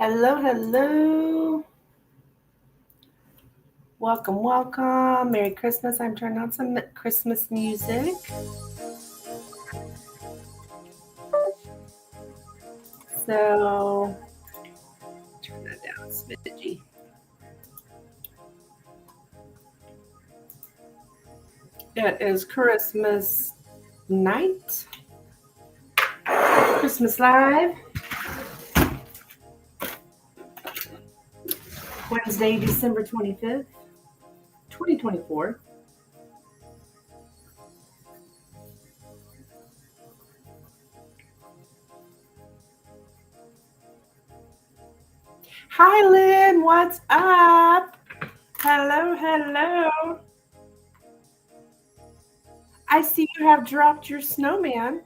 Hello, hello. Welcome, welcome. Merry Christmas. I'm turning on some Christmas music. So, turn that down, smidgy. It is Christmas night. Christmas Live. Wednesday, December 25th, 2024. Hi, Lynn. What's up? Hello, hello. I see you have dropped your snowman.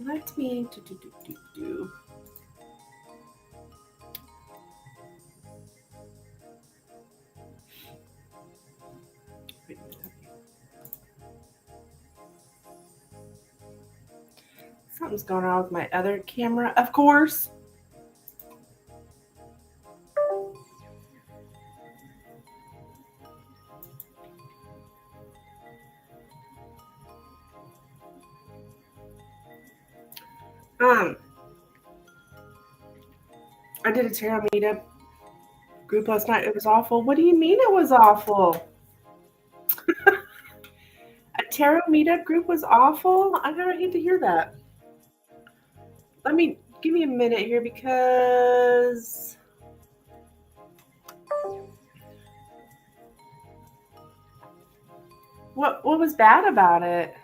Let me do. Wait a minute. Something's going on with my other camera, of course. I did a tarot meetup group last night. It was awful. What do you mean it was awful? A tarot meetup group was awful? I never hate to hear that. Give me a minute here because what was bad about it?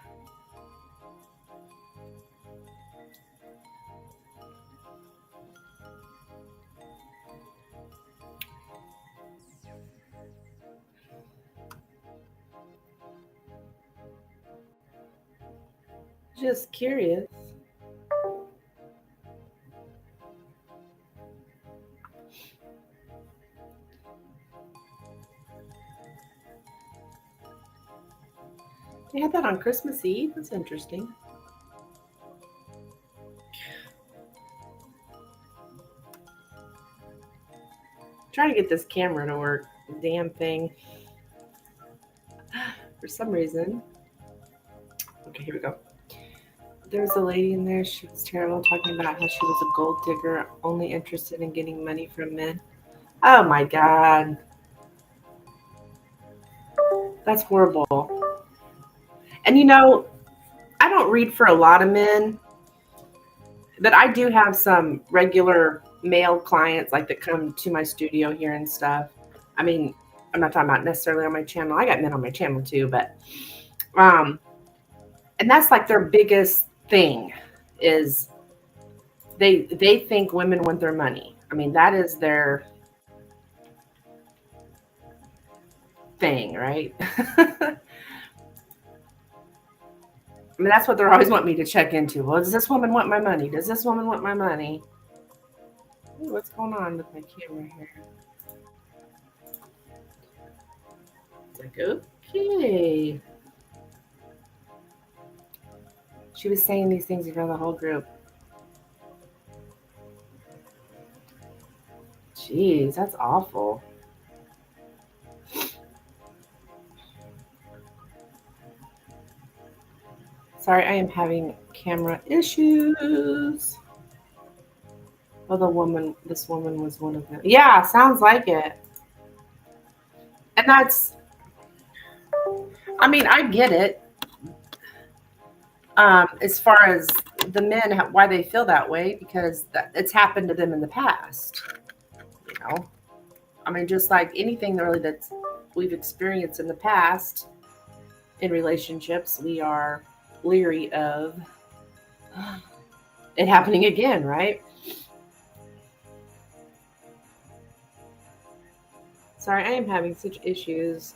Just curious. They had that on Christmas Eve? That's interesting. Trying to get this camera to work. Damn thing. For some reason. Okay, here we go. There was a lady in there. She was terrible, talking about how she was a gold digger, only interested in getting money from men. Oh my God. That's horrible. And you know, I don't read for a lot of men, but I do have some regular male clients like that come to my studio here and stuff. I mean, I'm not talking about necessarily on my channel. I got men on my channel too, but and that's like their biggest thing is they think women want their money. I mean, that is their thing, right? I mean, that's what they're always wanting me to check into. Well, does this woman want my money? Does this woman want my money? Ooh, what's going on with my camera here? It's like, okay. She was saying these things in front of the whole group. Jeez, that's awful. Sorry, I am having camera issues. Well, this woman was one of them. Yeah, sounds like it. And that's, I mean, I get it. As far as the men, why they feel that way, because it's happened to them in the past. You know, I mean, just like anything really that we've experienced in the past in relationships, we are leery of it happening again, right? Sorry, I am having such issues.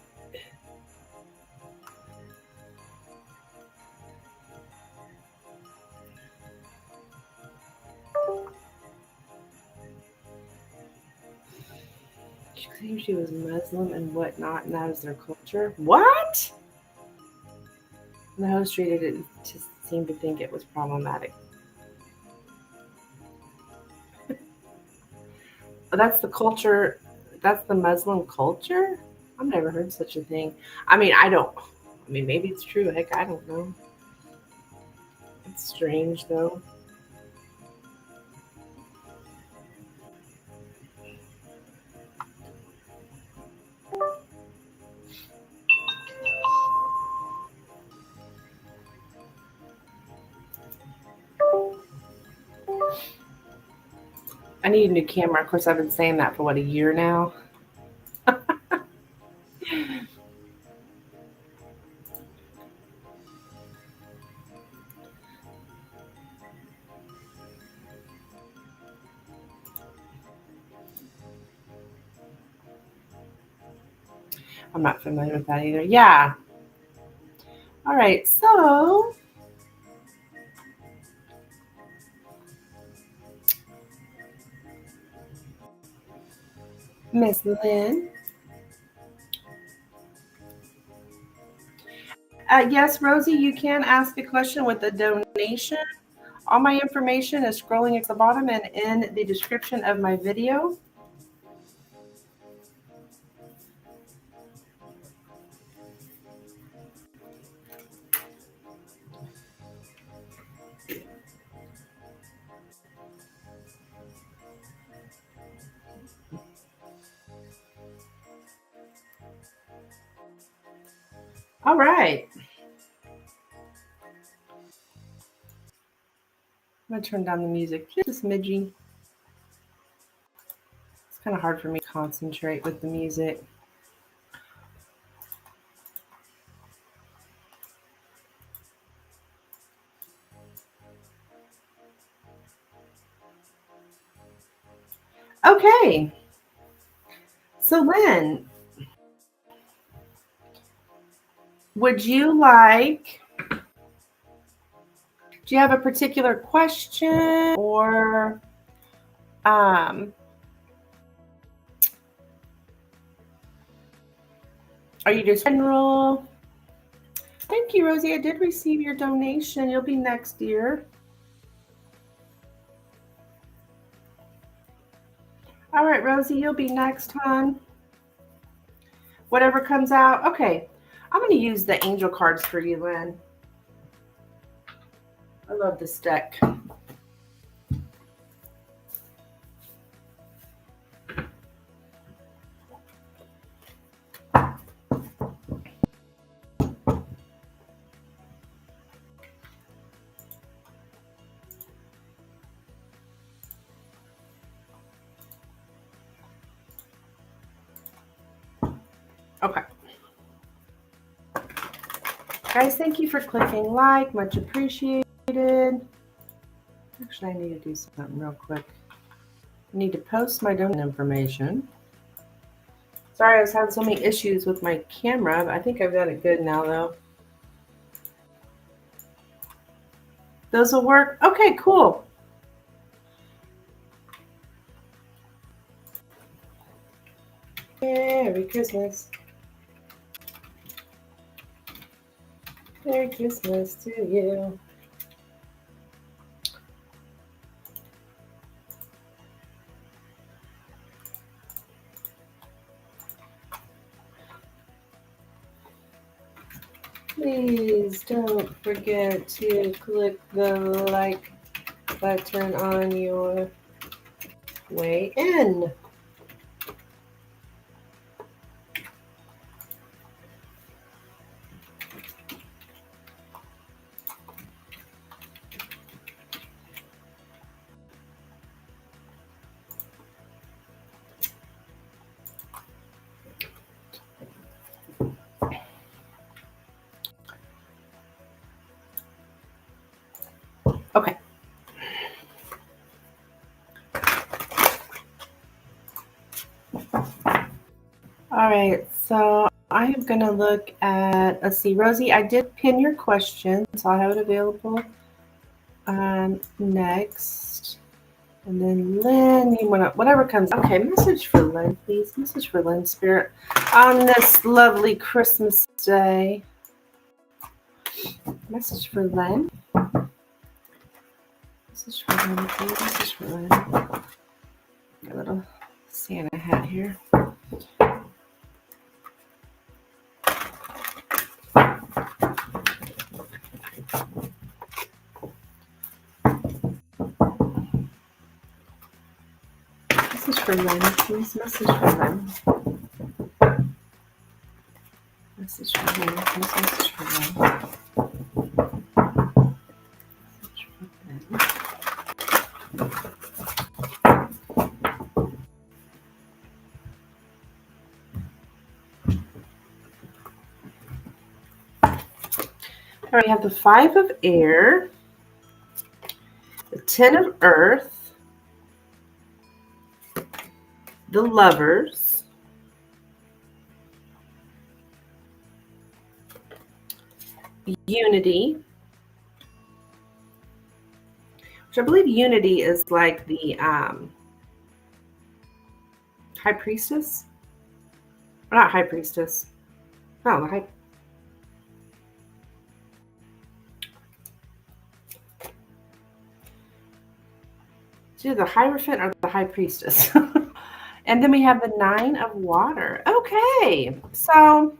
She claims she was Muslim and whatnot, and that is their culture. What? The host reader didn't just seem to think it was problematic. But that's the culture. That's the Muslim culture. I've never heard such a thing. I mean, maybe it's true. Heck, I don't know. It's strange, though. I need a new camera. Of course, I've been saying that for, a year now? I'm not familiar with that either. Yeah. All right. So, Miss Lynn. Yes, Rosie, you can ask a question with a donation. All my information is scrolling at the bottom and in the description of my video. All right. I'm going to turn down the music just a smidgy. It's kind of hard for me to concentrate with the music. Okay. So, Lynn, would you like, do you have a particular question or are you just general? Thank you, Rosie. I did receive your donation. You'll be next year. All right, Rosie, you'll be next, hon. Whatever comes out. Okay. I'm going to use the angel cards for you, Lynn. I love this deck. Okay. Guys, thank you for clicking like. Much appreciated. Actually, I need to do something real quick. I need to post my donation information. Sorry, I was having so many issues with my camera, but I think I've got it good now, though. Those will work? Okay, cool. Merry Christmas. Merry Christmas to you. Please don't forget to click the like button on your way in. Okay. All right, so I am going to look at, let's see, Rosie, I did pin your question, so I have it available next. And then Lynn, you want to, whatever comes. Okay, message for Lynn, please. Message for Lynn, Spirit, on this lovely Christmas day. Message for Len. Message for Len, please. Message for Len. Got a little Santa hat here. Message for Len, please. Message for Len. Message for Len, please. Message for Len. Message for Len. All right, we have the 5 of air, the 10 of earth, the lovers, unity, which I believe unity is like the high priestess. Or not high priestess. No, the high. It's either the Hierophant or the high priestess. And then we have the 9 of water. Okay, so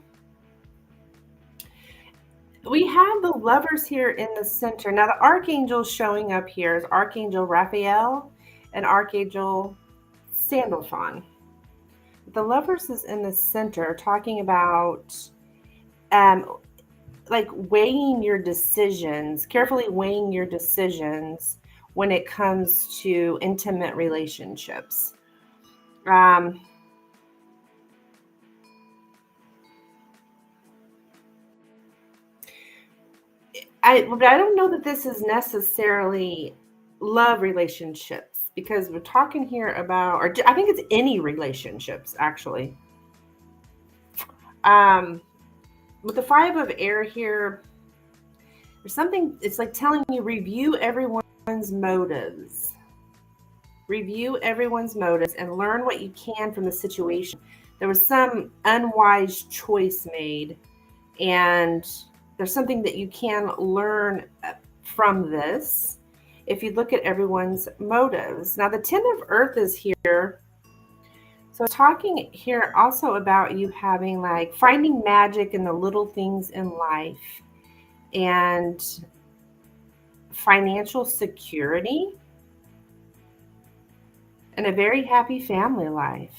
we have the lovers here in the center. Now the archangels showing up here is Archangel Raphael and Archangel Sandalphon. The lovers is in the center, talking about like weighing your decisions, carefully weighing your decisions when it comes to intimate relationships. But I don't know that this is necessarily love relationships, because we're talking here about, or I think it's any relationships actually. With the 5 of air here, there's something, it's like telling you review everyone's motives. Review everyone's motives and learn what you can from the situation. There was some unwise choice made, and there's something that you can learn from this if you look at everyone's motives. Now the 10 of earth is here. So talking here also about you having like finding magic in the little things in life and financial security and a very happy family life.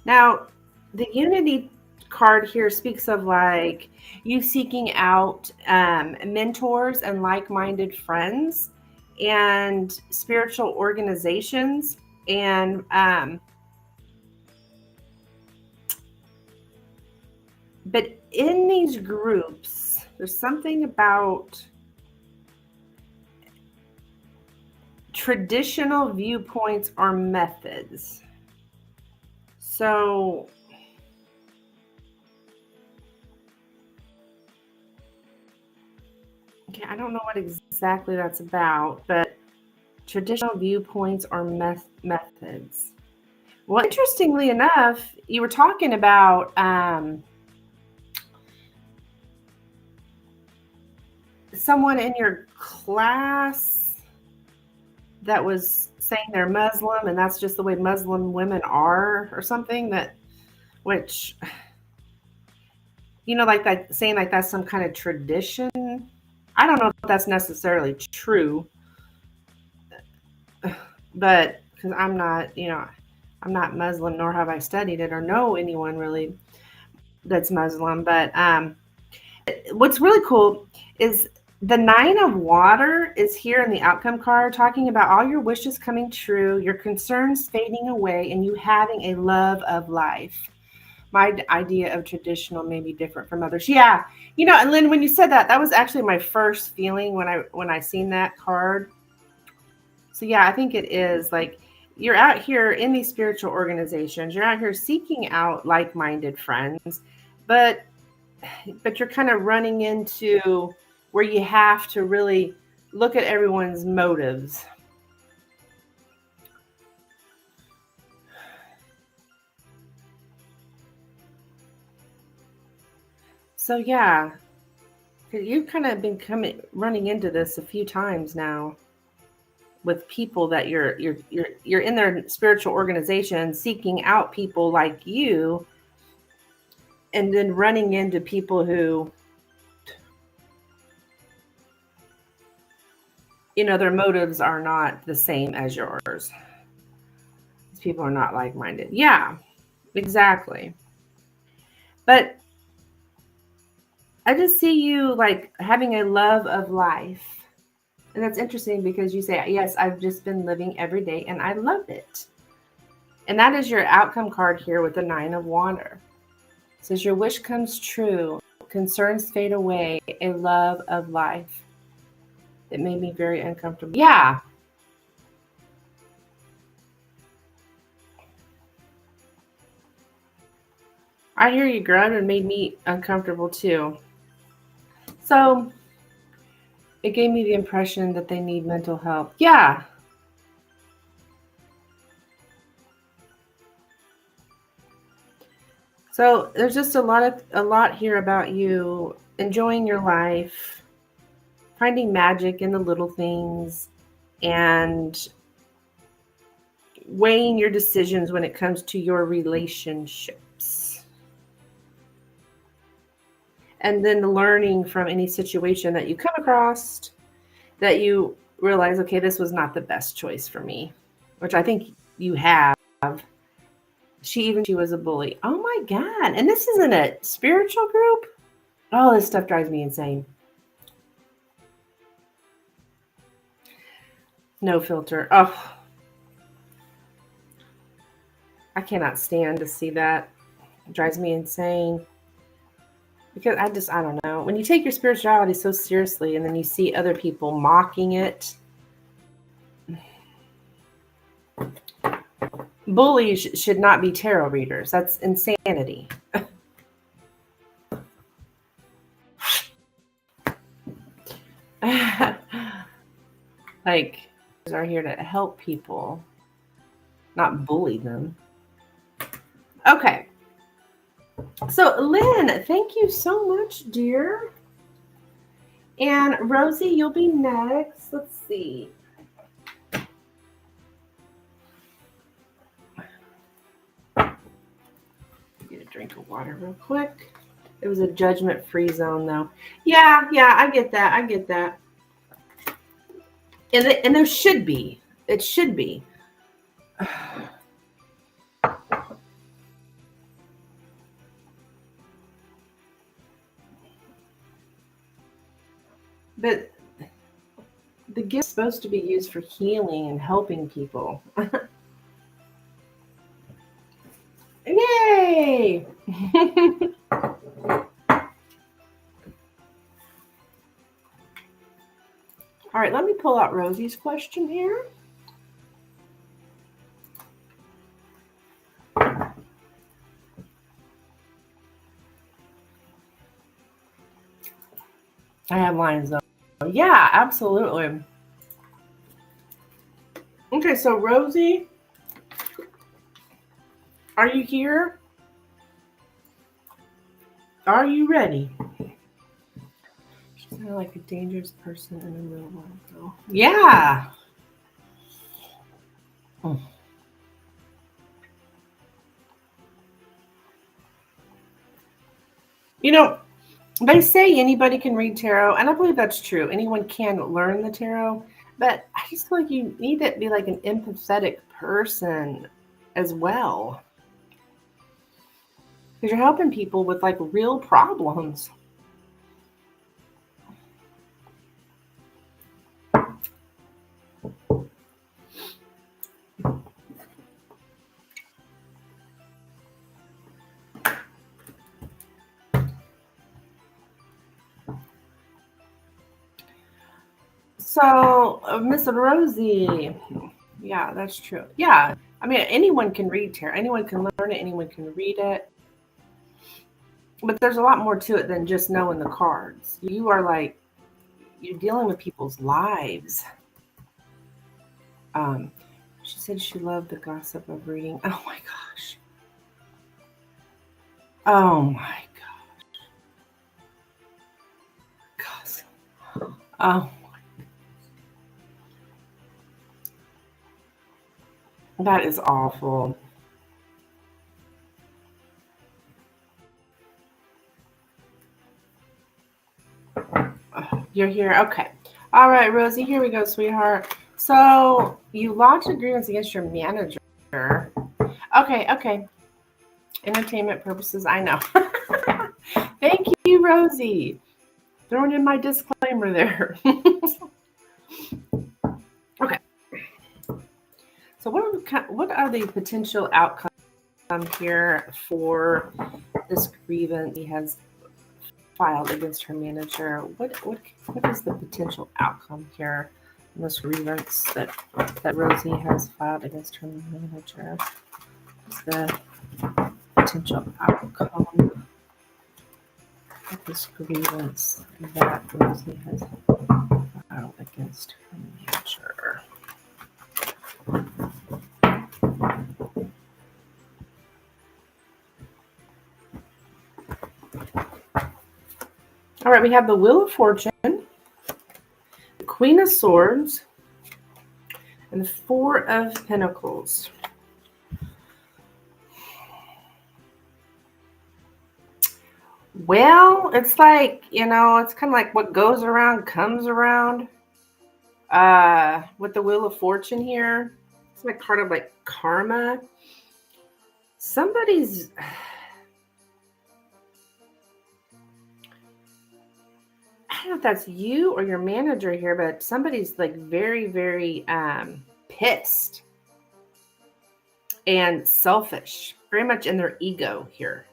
Now, the unity card here speaks of like you seeking out mentors and like-minded friends and spiritual organizations, and but in these groups there's something about traditional viewpoints or methods. So okay, I don't know what exactly that's about, but traditional viewpoints or methods. Well, interestingly enough, you were talking about someone in your class that was saying they're Muslim and that's just the way Muslim women are or something, that, which, you know, like that, saying like that's some kind of tradition. I don't know if that's necessarily true, but because I'm not, you know, I'm not Muslim, nor have I studied it or know anyone really that's Muslim. But what's really cool is the 9 of water is here in the outcome card, talking about all your wishes coming true, your concerns fading away, and you having a love of life. My idea of traditional may be different from others. Yeah, you know, and Lynn, when you said that, that was actually my first feeling when I seen that card. So yeah, I think it is like you're out here in these spiritual organizations, you're out here seeking out like-minded friends, but you're kind of running into where you have to really look at everyone's motives. So yeah, You've kind of been running into this a few times now with people that you're in their spiritual organization seeking out people like you, and then running into people who, their motives are not the same as yours. These people are not like-minded. Yeah, exactly. But I just see you like having a love of life. And that's interesting because you say, yes, I've just been living every day and I love it. And that is your outcome card here with the 9 of Water. It says your wish comes true, concerns fade away, a love of life. It made me very uncomfortable. Yeah. I hear you, girl. It made me uncomfortable too. So it gave me the impression that they need mental help. Yeah. So there's just a lot here about you enjoying your life, finding magic in the little things, and weighing your decisions when it comes to your relationships. And then learning from any situation that you come across that you realize, okay, this was not the best choice for me, which I think you have. She was a bully. Oh my God. And this isn't a spiritual group? Oh, this stuff drives me insane. No filter. Oh, I cannot stand to see that. It drives me insane. Because I don't know. When you take your spirituality so seriously and then you see other people mocking it. Bullies should not be tarot readers. That's insanity. Like, are here to help people, not bully them. Okay. So, Lynn, thank you so much, dear. And Rosie, you'll be next. Let's see. Get a drink of water real quick. It was a judgment-free zone, though. Yeah, I get that. And there should be. It should be. But the gift's supposed to be used for healing and helping people. Yay! All right, let me pull out Rosie's question here. I have lines though. Yeah, absolutely. Okay, so Rosie, are you here? Are you ready? She's kind of like a dangerous person in a little while ago. Yeah. You know, they say anybody can read tarot, and I believe that's true. Anyone can learn the tarot, but I just feel like you need to be like an empathetic person as well. Because you're helping people with like real problems. So, Miss Rosie, yeah, that's true. Yeah, I mean, anyone can read tarot. Anyone can learn it. Anyone can read it. But there's a lot more to it than just knowing the cards. You are like, you're dealing with people's lives. She said she loved the gossip of reading. Oh my gosh. Oh my gosh. Oh, that is awful. You're here. Okay. All right, Rosie, here we go, sweetheart. So you lodged a grievance against your manager. Okay. Entertainment purposes, I know. Thank you, Rosie. Throwing in my disclaimer there. Okay. So what are the potential outcomes here for this grievance he has filed against her manager? What is the potential outcome here in this grievance that Rosie has filed against her manager? What's the potential outcome of this grievance that Rosie has filed against her manager? All right, we have the Wheel of Fortune, the Queen of Swords, and the Four of Pentacles. Well, it's like, it's kind of like what goes around comes around. With the Wheel of Fortune here, it's like part of like karma. Somebody's, I don't know if that's you or your manager here, but somebody's like very, very pissed and selfish, very much in their ego here.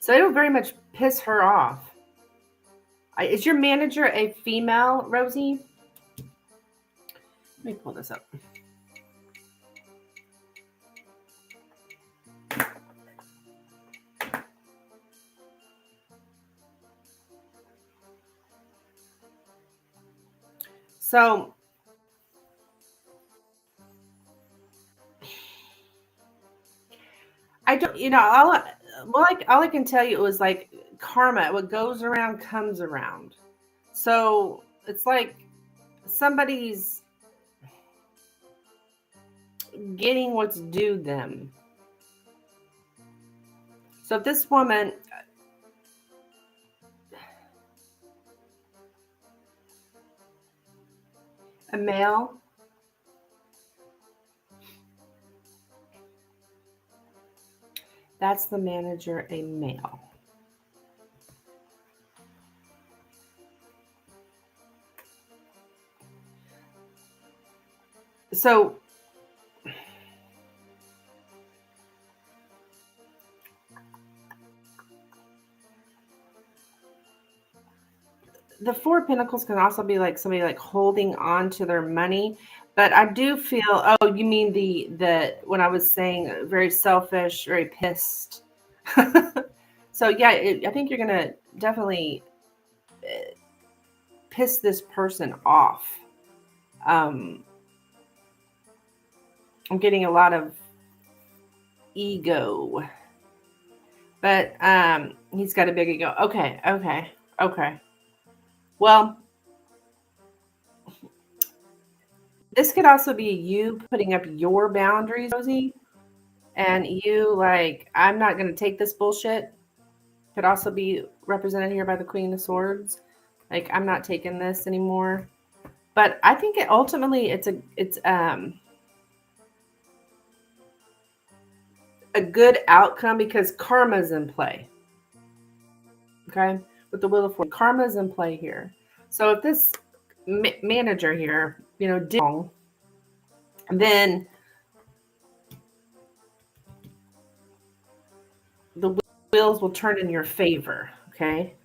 So it'll very much piss her off. Is your manager a female, Rosie? Let me pull this up. So I don't, all I can tell you is like karma. What goes around comes around. So it's like somebody's getting what's due them. So if this woman, a male, that's the manager, a male. So the Four of Pentacles can also be like somebody like holding on to their money. But I do feel, oh, you mean the when I was saying very selfish, very pissed. So yeah, I think you're gonna definitely piss this person off. I'm getting a lot of ego, but he's got a big ego. Okay. Well, this could also be you putting up your boundaries, Rosie, and you like, I'm not going to take this bullshit. Could also be represented here by the Queen of Swords. Like, I'm not taking this anymore. But I think ultimately it's a good outcome because karma's in play. Okay, with the Wheel of Fortune, karma's in play here. So if this manager here, did wrong, then the wheels will turn in your favor. Okay.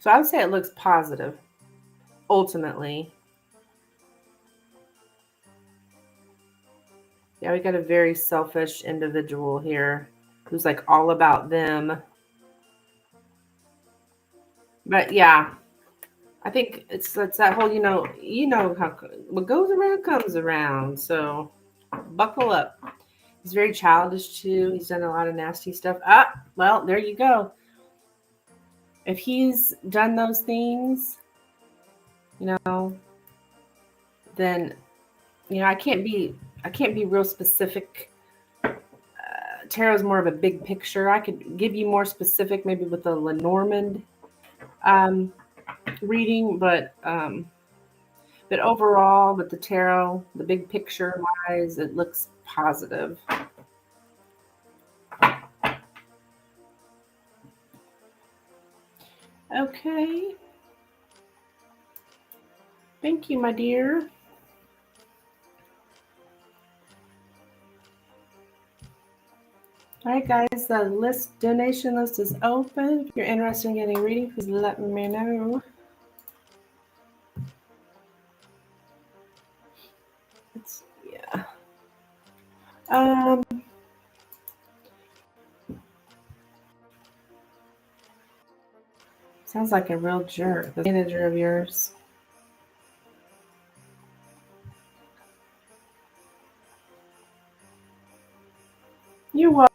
So I would say it looks positive, ultimately. Yeah, we got a very selfish individual here who's like all about them. But yeah, I think it's that whole, how what goes around comes around. So buckle up. He's very childish too. He's done a lot of nasty stuff. Ah, well, there you go. If he's done those things, then I can't be real specific. Tarot is more of a big picture. I could give you more specific, maybe with the Lenormand um, reading, but overall, with the tarot, the big picture wise, it looks positive. Okay. Thank you, my dear. All right, guys, the donation list is open. If you're interested in getting a reading, please let me know. Yeah. Sounds like a real jerk. The manager of yours. You're welcome.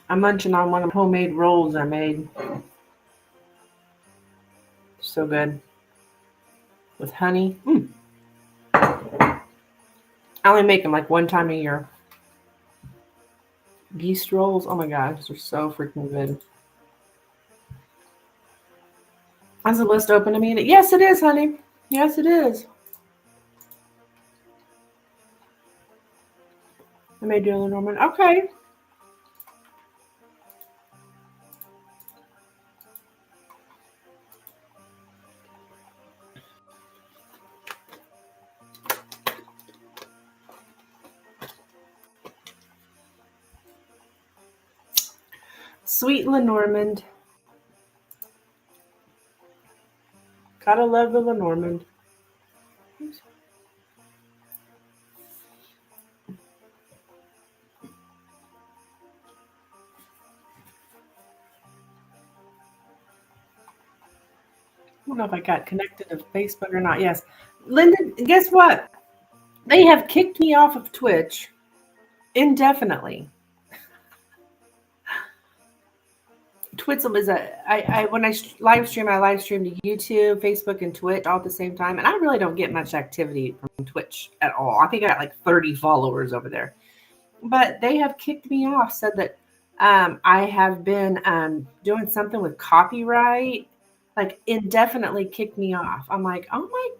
I'm munching on one of the homemade rolls I made. So good. With honey. I only make them like one time a year. Yeast rolls. Oh my gosh, they're so freaking good. Is the list open to me? Yes, it is, honey. Yes, it is. I made you a Lenormand. Okay. Sweet Lenormand. Gotta love the Lenormand. I don't know if I got connected to Facebook or not. Yes. Linda, guess what? They have kicked me off of Twitch indefinitely. Twitch is when I live stream to YouTube, Facebook, and Twitch all at the same time, and I really don't get much activity from Twitch at all. I think I got like 30 followers over there, but they have kicked me off. Said that I have been doing something with copyright, like indefinitely kicked me off. I'm like, oh my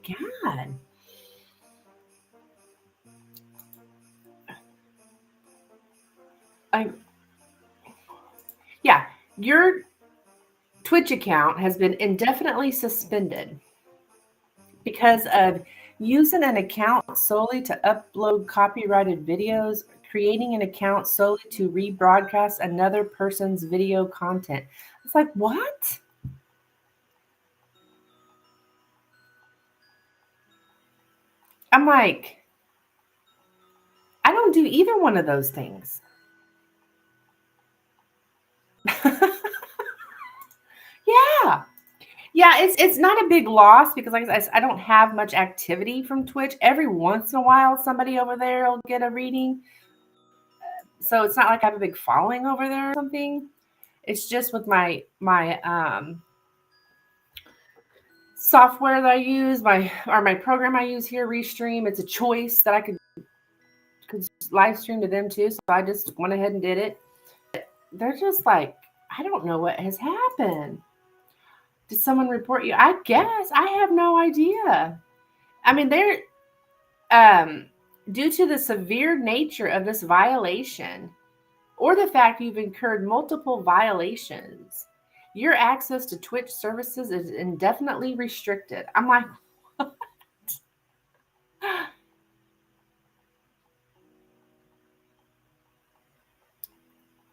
god. Yeah, your Twitch account has been indefinitely suspended because of using an account solely to upload copyrighted videos, creating an account solely to rebroadcast another person's video content. It's like, what? I'm like, I don't do either one of those things. Yeah. Yeah, it's not a big loss because, like I said, I don't have much activity from Twitch. Every once in a while, somebody over there will get a reading. So it's not like I have a big following over there or something. It's just with my software that I use, my program I use here, Restream. It's a choice that I could live stream to them too. So I just went ahead and did it. They're just like, I don't know what has happened. Did someone report you? I guess I have no idea. I mean, they're due to the severe nature of this violation, or the fact you've incurred multiple violations, your access to Twitch services is indefinitely restricted. I'm like, what?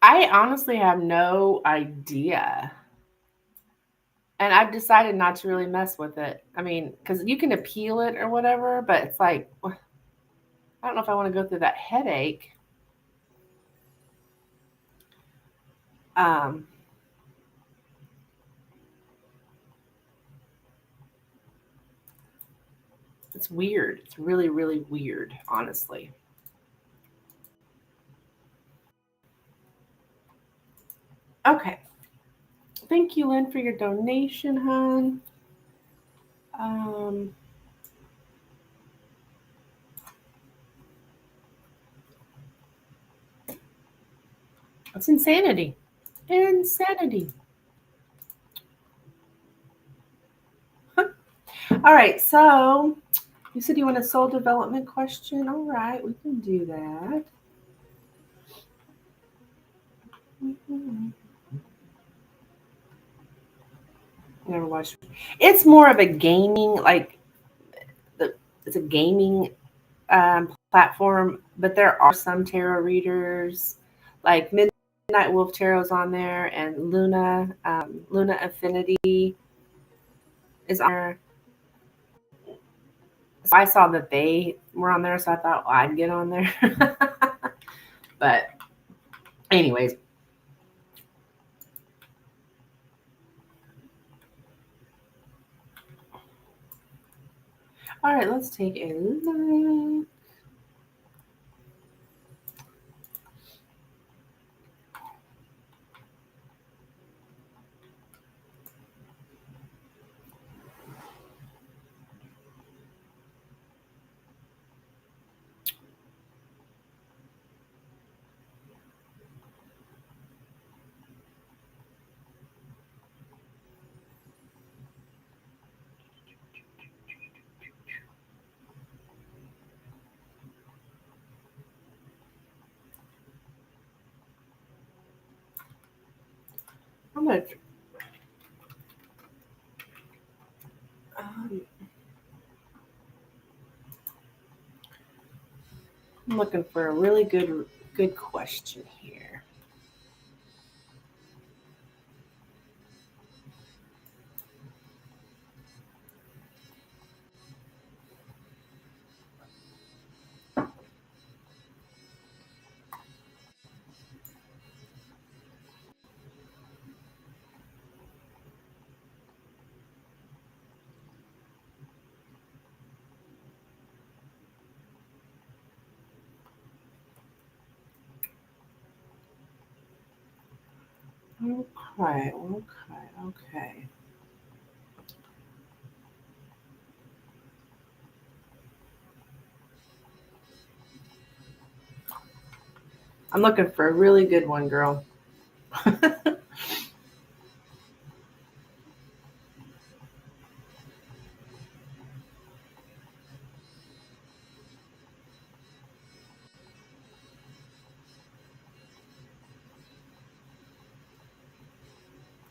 I honestly have no idea. And I've decided not to really mess with it. I mean, because you can appeal it or whatever, but it's like, I don't know if I want to go through that headache. Um, it's weird. It's really, really weird, honestly. Okay. Thank you, Lynn, for your donation, hon. Um, it's insanity. Insanity. All right, so you said you want a soul development question. All right, we can do that. Never watched. It's more of a gaming, like it's a gaming platform, but there are some tarot readers, like Midnight Wolf Tarot's on there, and Luna Affinity is on there. So I saw that they were on there, so I thought, well, I'd get on there. But anyways, all right, let's take a look. I'm gonna. Um, I'm looking for a really good question here. Okay, okay. I'm looking for a really good one, girl.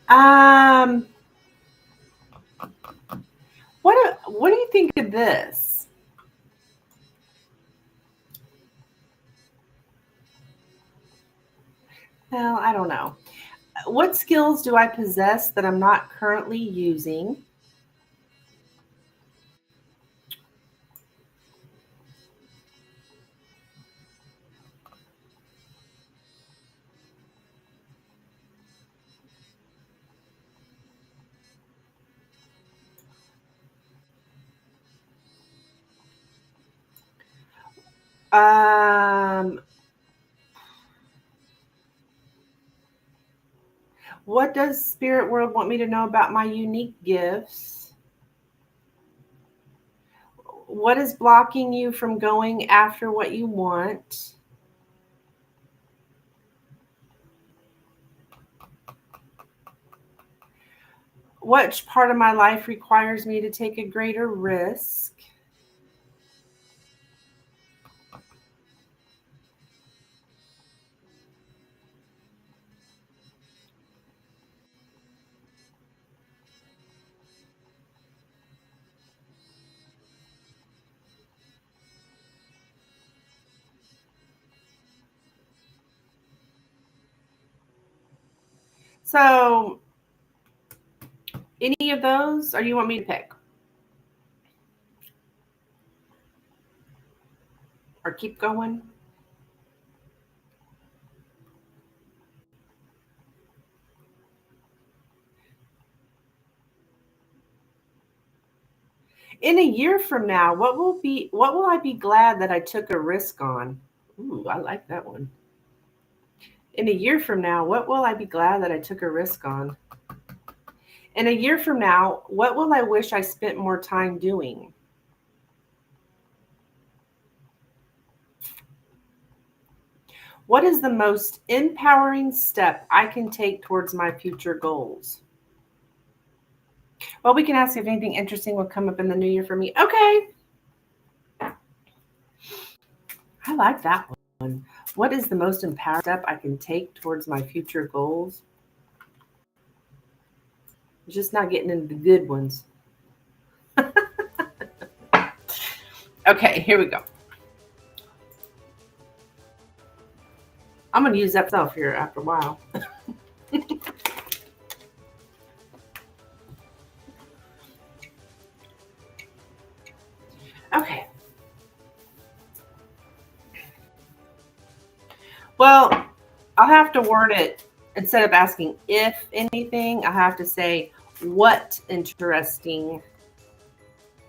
um, what do you think of this? Well, I don't know. What skills do I possess that I'm not currently using? Um, what does Spirit World want me to know about my unique gifts? What is blocking you from going after what you want? Which part of my life requires me to take a greater risk? So Any of those, or you want me to pick? Or keep going? In a year from now, what will I be glad that I took a risk on? Ooh, I like that one. In a year from now, what will I be glad that I took a risk on? In a year from now, what will I wish I spent more time doing? What is the most empowering step I can take towards my future goals? Well, we can ask if anything interesting will come up in the new year for me. Okay. I like that one. What is the most empowering step I can take towards my future goals? Just not getting into the good ones. Okay, here we go. I'm going to use that stuff here after a while. Okay. Well, I'll have to word it, instead of asking if anything, I have to say what interesting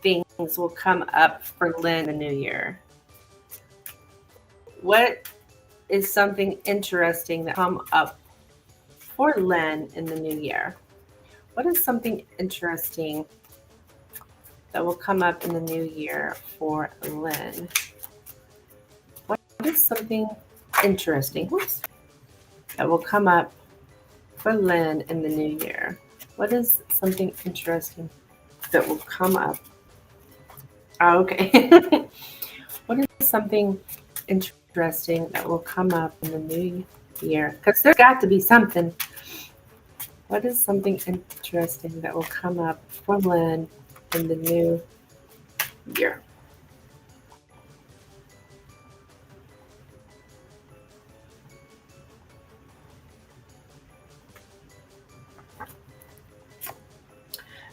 things will come up for Lynn in the new year. What is something interesting that come up for Lynn in the new year? What is something interesting that will come up in the new year for Lynn? What is something interesting that will come up for Lynn in the new year? What is something interesting that will come up? Oh, okay. What is something interesting that will come up in the new year? Because there's got to be something. What is something interesting that will come up for Lynn in the new year?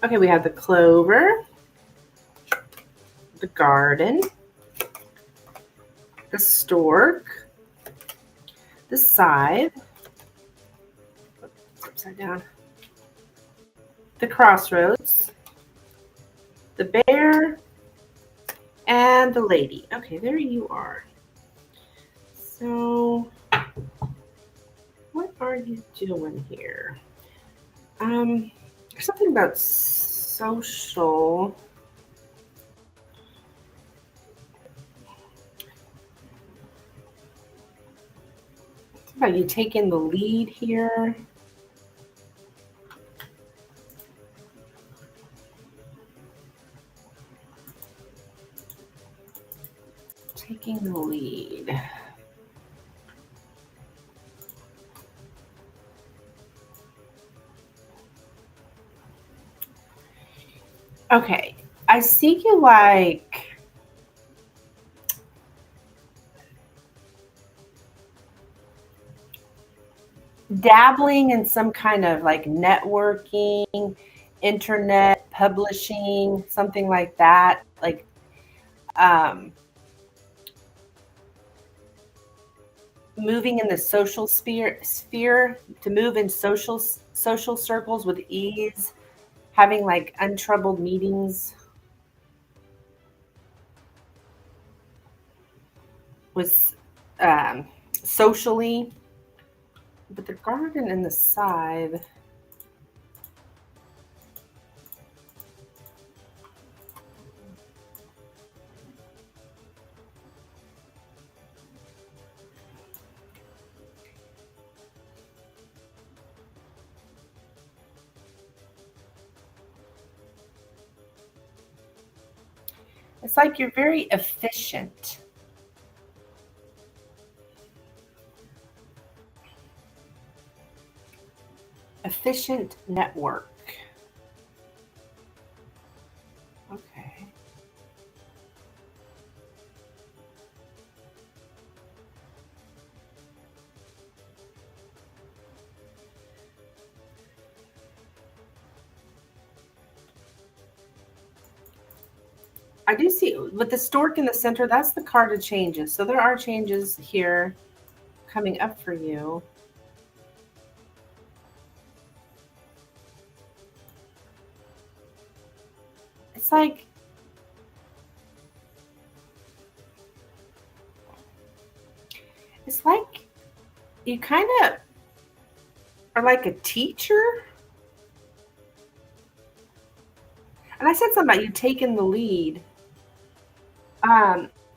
Okay, we have the clover, the garden, the stork, the scythe, upside down, the crossroads, the bear, and the lady. Okay, there you are. So, what are you doing here? There's something about social. Something about you taking the lead here. Taking the lead. Okay, I see you like dabbling in some kind of like networking, internet publishing, something like that. Like, um, moving in the social sphere to move in social circles with ease, having like untroubled meetings with socially. But the garden and the scythe. It's like you're very efficient. Efficient network. Okay. I do see with the stork in the center, that's the card of changes. So there are changes here coming up for you. It's like you kind of are like a teacher. And I said something about you taking the lead.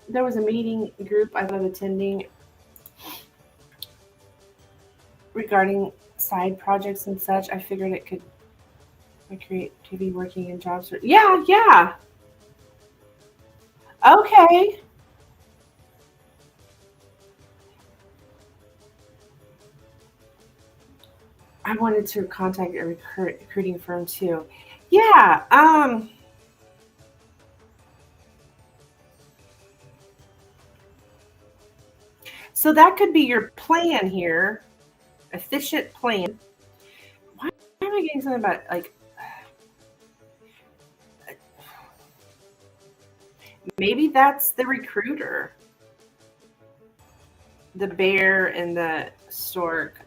There was a meeting group I was attending regarding side projects and such. I figured it could creativity working in jobs. Yeah, yeah. Okay. I wanted to contact a recruiting firm too. Yeah. So that could be your plan here, efficient plan. Why am I getting something about like maybe that's the recruiter, the bear and the stork.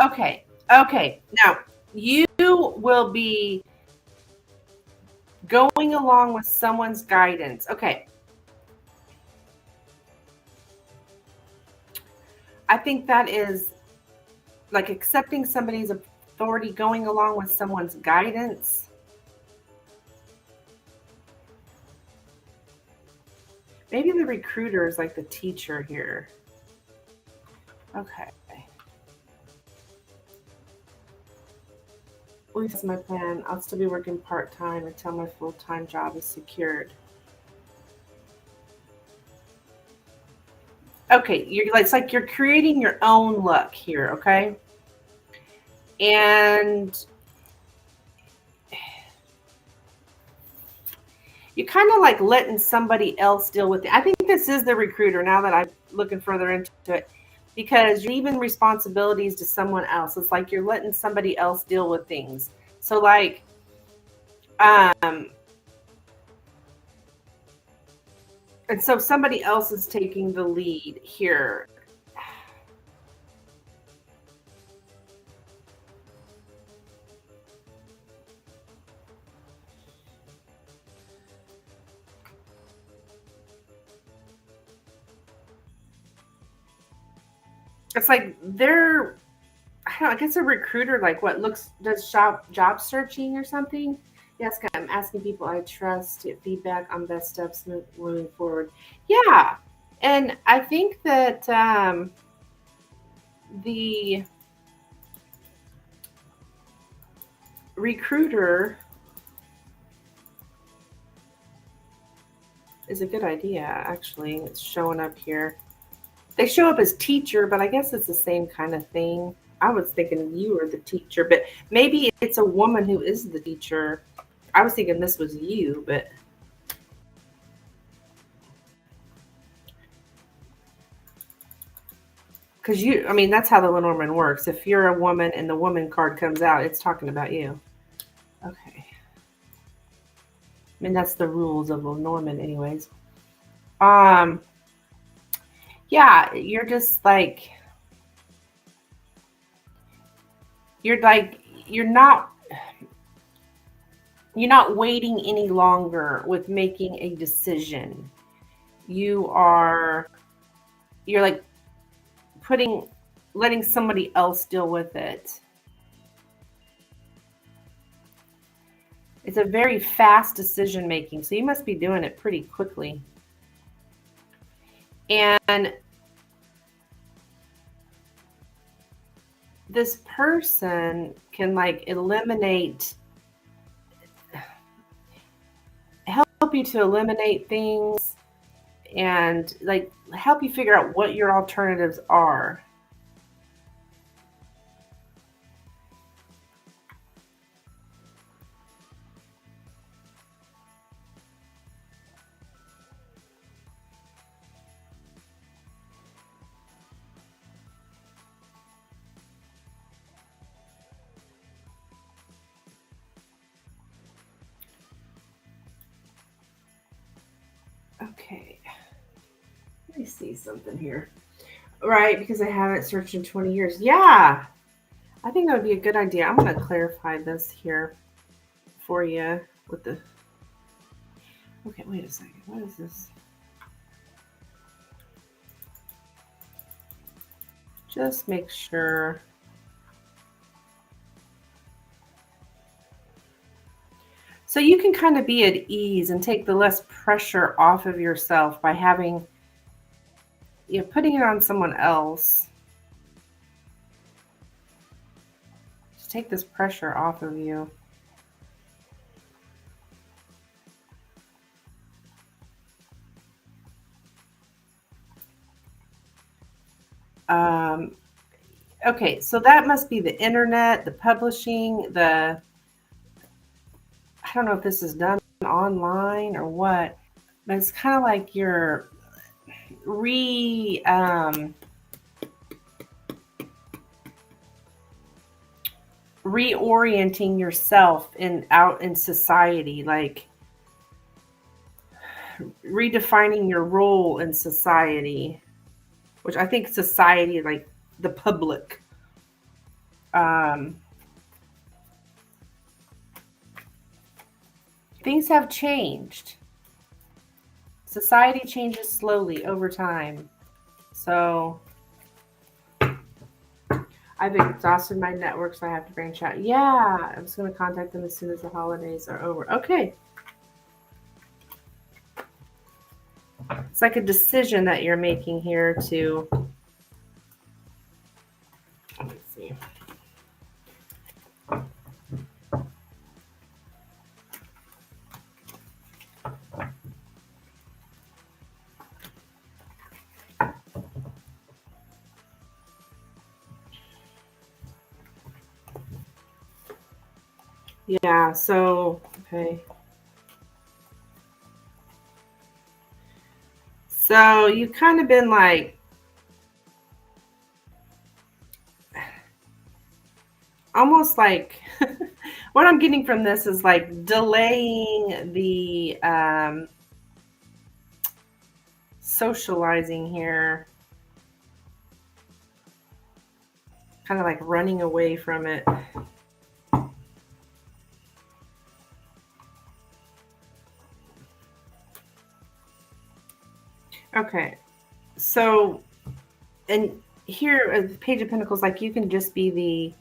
Okay. Okay. Now you will be going along with someone's guidance. Okay. I think that is like accepting somebody's authority, going along with someone's guidance. Maybe the recruiter is like the teacher here. Okay. At least that's my plan. I'll still be working part-time until my full-time job is secured. Okay, it's like you're creating your own luck here, okay? And you're kind of like letting somebody else deal with it. I think this is the recruiter now that I'm looking further into it, because you're leaving responsibilities to someone else. It's like you're letting somebody else deal with things. So like, and so somebody else is taking the lead here. It's like they're, I don't know, I guess a recruiter like what does job searching or something. Yes, I'm asking people I trust to get feedback on best steps moving forward. Yeah, and I think that the recruiter is a good idea. Actually, it's showing up here. They show up as teacher, but I guess it's the same kind of thing. I was thinking you were the teacher, but maybe it's a woman who is the teacher. I was thinking this was you, but because I mean, that's how the Lenormand works. If you're a woman and the woman card comes out, it's talking about you. Okay. I mean, that's the rules of Lenormand anyways. Yeah, you're just like, you're not waiting any longer with making a decision. You're like letting somebody else deal with it. It's a very fast decision making, so you must be doing it pretty quickly. And this person can like help you to eliminate things and like help you figure out what your alternatives are. Okay. Let me see something here. Right, because I haven't searched in 20 years. Yeah, I think that would be a good idea. I'm going to clarify this here for you with the. Okay, wait a second. What is this? Just make sure. So you can kind of be at ease and take the less pressure off of yourself by having, putting it on someone else. Just take this pressure off of you. Okay, so that must be the internet, the publishing, I don't know if this is done online or what, but it's kind of like you're reorienting yourself out in society, like redefining your role in society, which I think society, like the public, things have changed. Society changes slowly over time. So I've exhausted my network, so I have to branch out. Yeah, I'm just going to contact them as soon as the holidays are over. Okay. It's like a decision that you're making here to. Let's see. Yeah, so, okay. So you've kind of been like, almost like, what I'm getting from this is like delaying the socializing here, kind of like running away from it. Okay, so, and here at the Page of Pentacles, like you can just be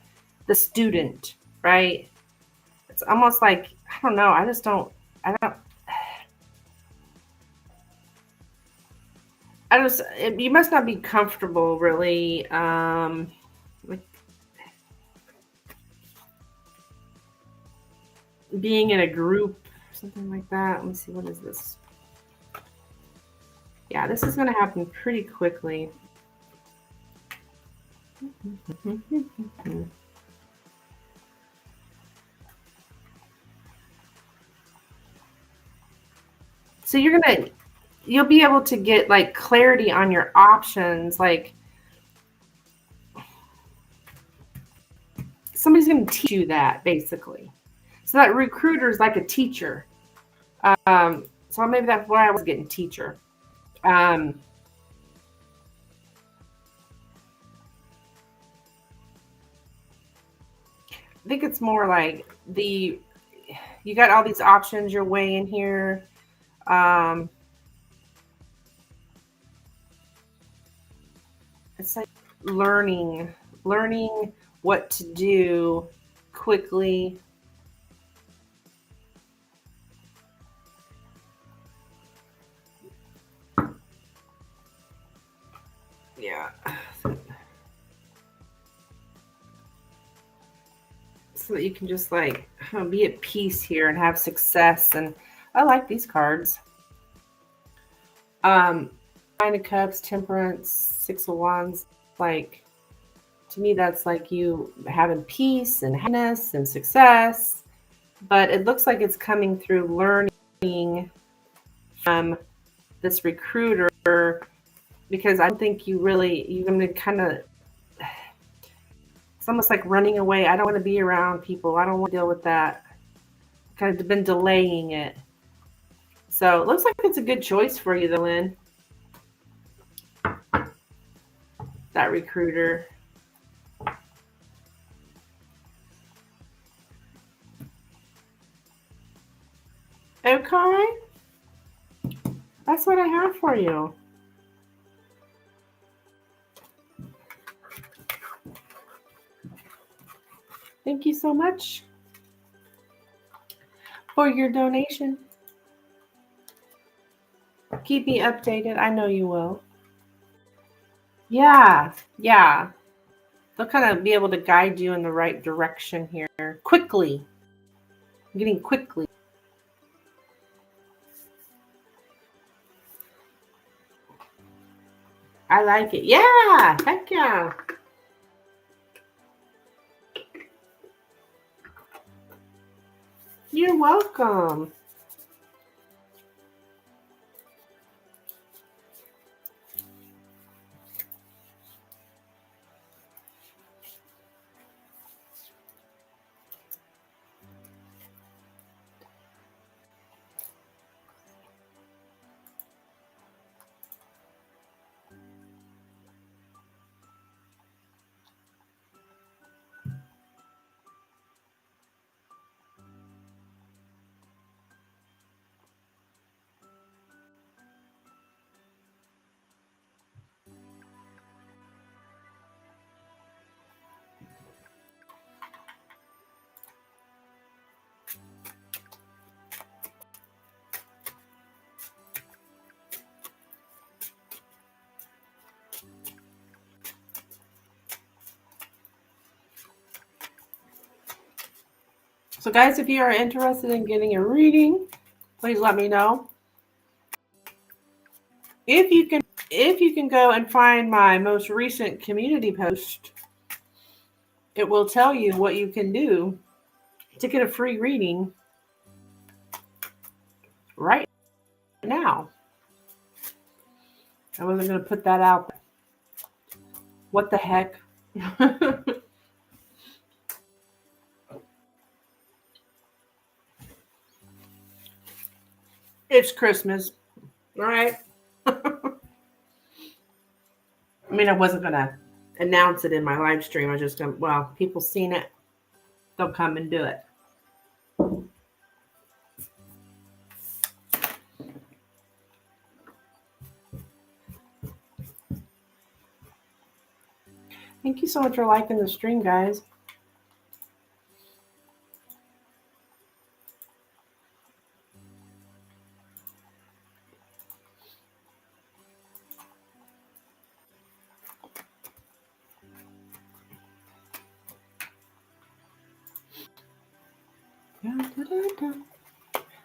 the student, right? It's almost like, I don't know, I don't, you must not be comfortable really, like being in a group, something like that. Let me see, what is this? Yeah, this is going to happen pretty quickly. So you'll be able to get like clarity on your options. Like somebody's going to teach you that basically. So that recruiter is like a teacher. So maybe that's why I was getting teacher. I think it's more like you got all these options you're weighing here. It's like learning what to do quickly. Yeah. So that you can just like be at peace here and have success. And I like these cards. Nine of Cups, Temperance, Six of Wands. Like, to me, that's like you having peace and happiness and success. But it looks like it's coming through learning from this recruiter, because I don't think you're going to kind of, it's almost like running away. I don't want to be around people. I don't want to deal with that. Kind of been delaying it. So it looks like it's a good choice for you, though, Lynn. That recruiter. Okay. That's what I have for you. Thank you so much for your donation. Keep me updated. I know you will. Yeah. They'll kind of be able to guide you in the right direction here quickly. Getting quickly. I like it. Yeah. Heck yeah. You're welcome. So guys, if you are interested in getting a reading, please let me know. If you can go and find my most recent community post, it will tell you what you can do to get a free reading right now. I wasn't going to put that out there. What the heck? It's Christmas, all right? I mean, I wasn't going to announce it in my live stream. I was just going to, well, people seen it. They'll come and do it. Thank you so much for liking the stream, guys.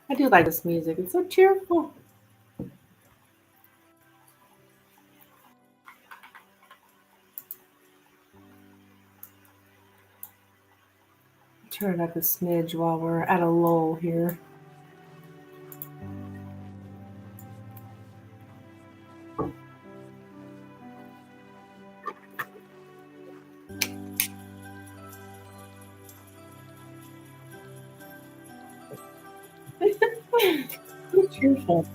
I do like this music. It's so cheerful. Turn it up a smidge while we're at a lull here. So cheerful.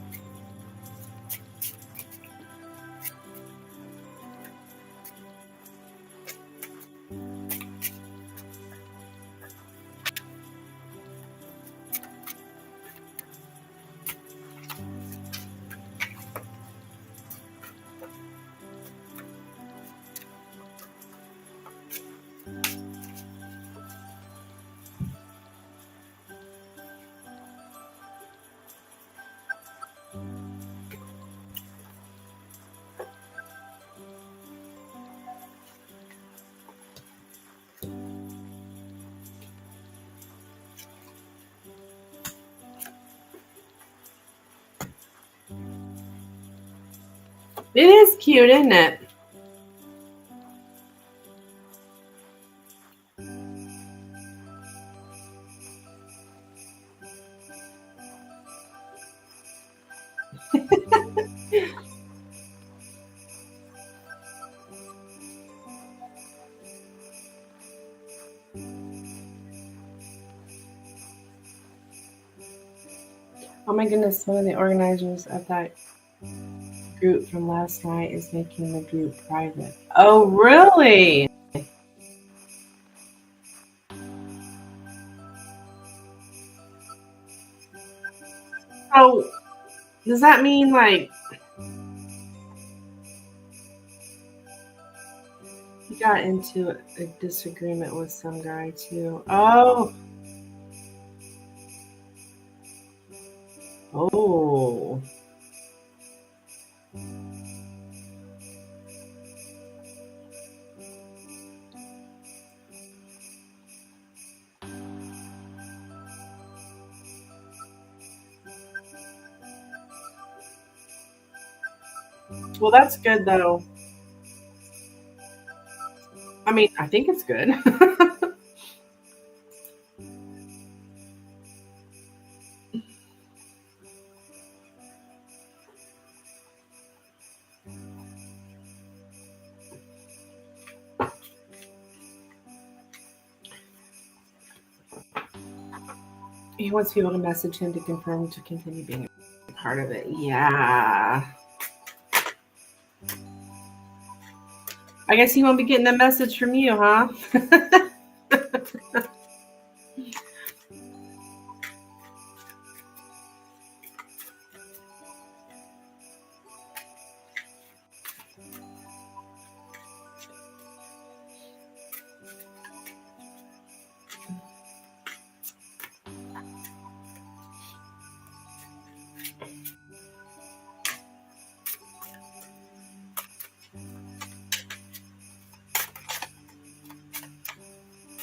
It is cute, isn't it? Oh my goodness, one of the organizers of that group from last night is making the group private. Oh, really? So, does that mean like he got into a disagreement with some guy too? Oh. Oh. Well, that's good though. I mean, I think it's good. He wants people to message him to confirm to continue being a part of it. Yeah. I guess he won't be getting a message from you, huh?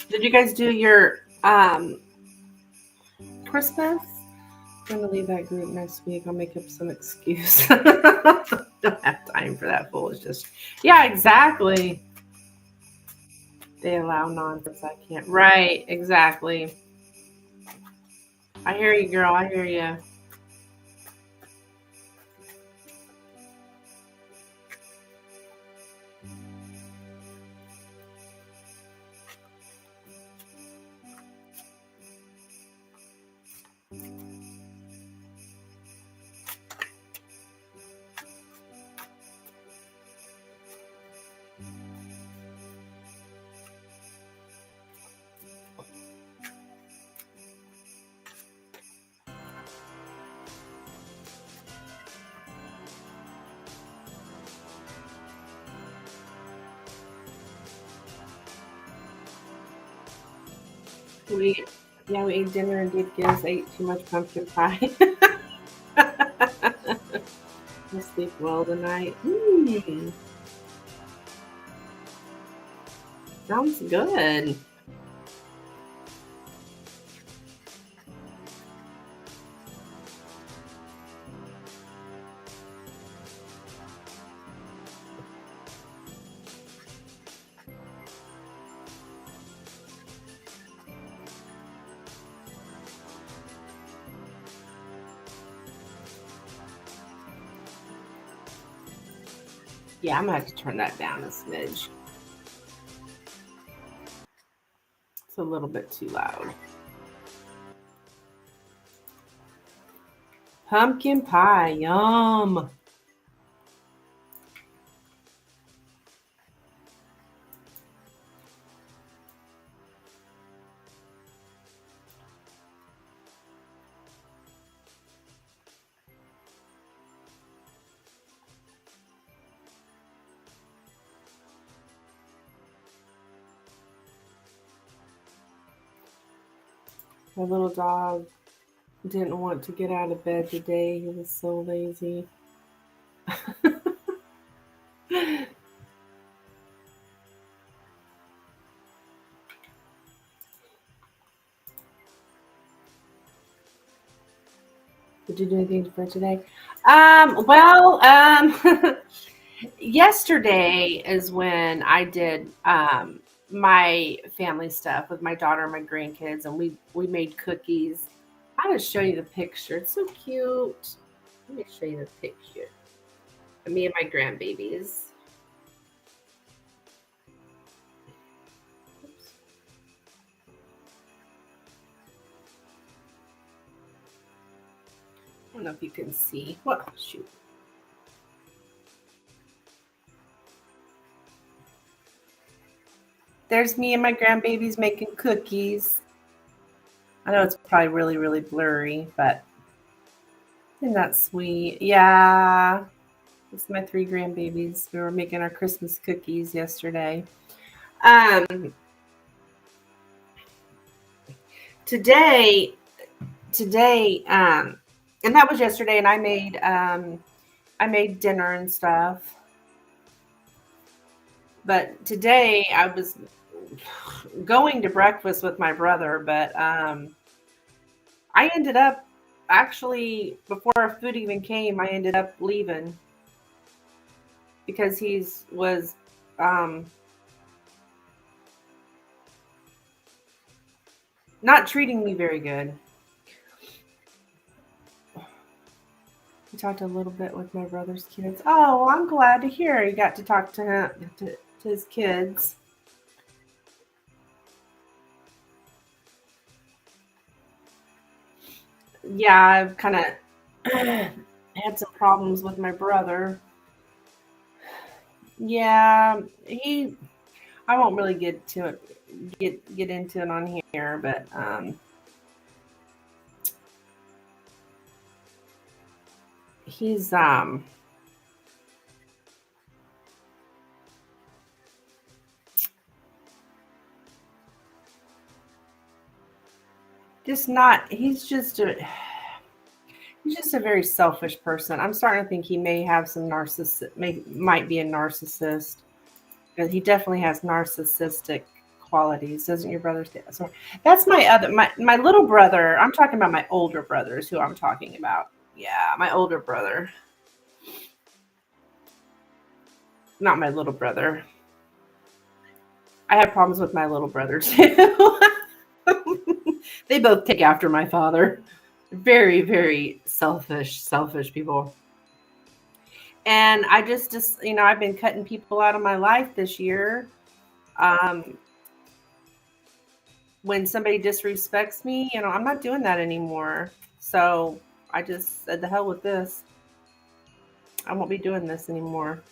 Did you guys do your Christmas? I'm gonna leave that group next week. I'll make up some excuse. Don't have time for that foolishness. Yeah, exactly. They allow nonsense. I can't. Right, exactly. I hear you, girl. I hear you. We ate dinner and did Giz ate too much pumpkin pie. I'll sleep well tonight. Sounds good. Yeah, I'm gonna have to turn that down a smidge. It's a little bit too loud. Pumpkin pie, yum. My little dog didn't want to get out of bed today. He was so lazy. Did you do anything for today? Yesterday is when I did my family stuff with my daughter and my grandkids, and we made cookies. I'm gonna show you the picture. It's so cute. Let me show you the picture of me and my grandbabies. Oops. don't know if you can see. What? Shoot. There's me and my grandbabies making cookies. I know it's probably really, really blurry, but isn't that sweet? Yeah. It's my 3 grandbabies. We were making our Christmas cookies yesterday. Um, today, and that was yesterday, and I made dinner and stuff. But today I was going to breakfast with my brother, but I ended up actually before our food even came, I ended up leaving because was um, not treating me very good. We talked a little bit with my brother's kids. Oh, I'm glad to hear you got to talk to him to his kids. Yeah, I've kind of had some problems with my brother. Yeah, I won't really get into it on here, but he's just not he's just a very selfish person. I'm starting to think he may have some might be a narcissist. But he definitely has narcissistic qualities, doesn't your brother? So that's my little brother. I'm talking about my older brothers who I'm talking about. Yeah, my older brother. Not my little brother. I have problems with my little brother too. They both take after my father. Very, very selfish people. And I just I've been cutting people out of my life this year. Um, when somebody disrespects me, I'm not doing that anymore. So I just said, the hell with this. I won't be doing this anymore.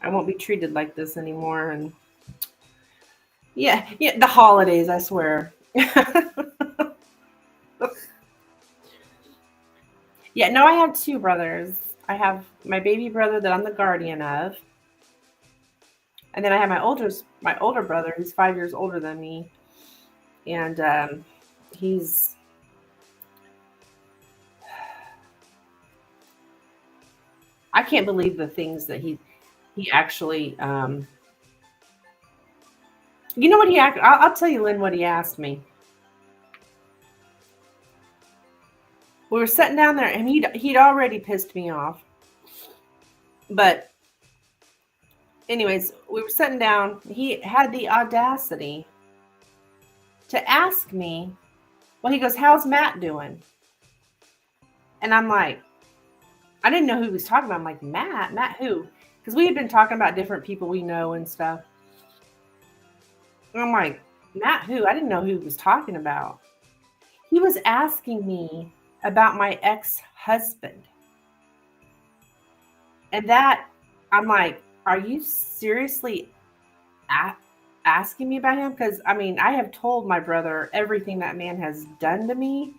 I won't be treated like this anymore. And yeah, the holidays, I swear. Yeah, no, I have 2 brothers. I have my baby brother that I'm the guardian of. And then I have my older brother who's 5 years older than me. And he's I can't believe the things that he actually you know what I'll tell you, Lynn, what he asked me. We were sitting down there and he'd already pissed me off. But anyways, we were sitting down. He had the audacity to ask me, well, he goes, how's Matt doing? And I'm like, I didn't know who he was talking about. I'm like, Matt who? Because we had been talking about different people we know and stuff. And I'm like, Matt who? I didn't know who he was talking about. He was asking me about my ex-husband. And that, I'm like, are you seriously asking me about him? Because, I have told my brother everything that man has done to me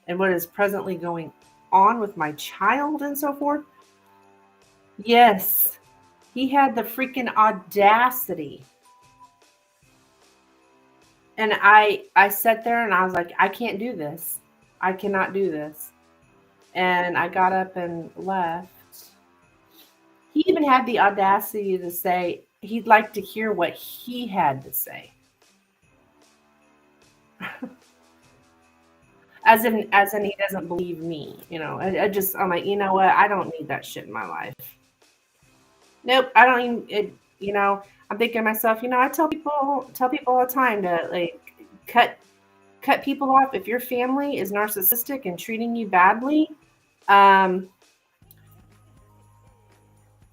and what is presently going on with my child and so forth. Yes, he had the freaking audacity. And I sat there and I was like, I can't do this. I cannot do this. And I got up and left. He even had the audacity to say he'd like to hear what he had to say. As in he doesn't believe me. I'm like, you know what? I don't need that shit in my life. Nope, I don't even I'm thinking to myself, I tell people all the time to like cut people off. If your family is narcissistic and treating you badly, cut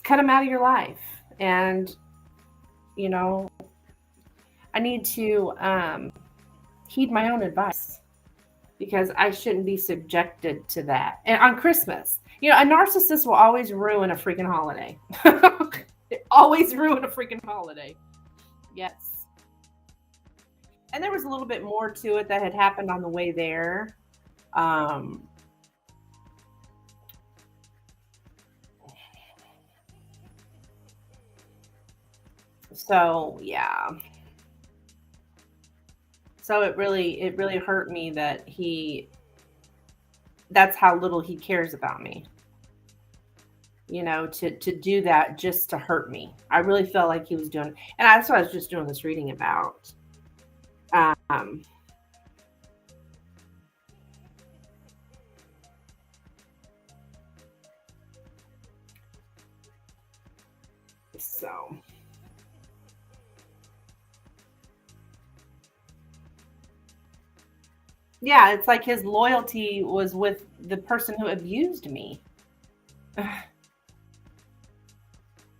them out of your life. And I need to heed my own advice. because I shouldn't be subjected to that. And on Christmas, you know, a narcissist will always ruin a freaking holiday. Always ruin a freaking holiday. Yes. And there was a little bit more to it that had happened on the way there. Um, so yeah. So it really hurt me that that's how little he cares about me. You know, to do that just to hurt me. I really felt like he was doing, and that's what I was just doing this reading about. Um, so yeah, it's like his loyalty was with the person who abused me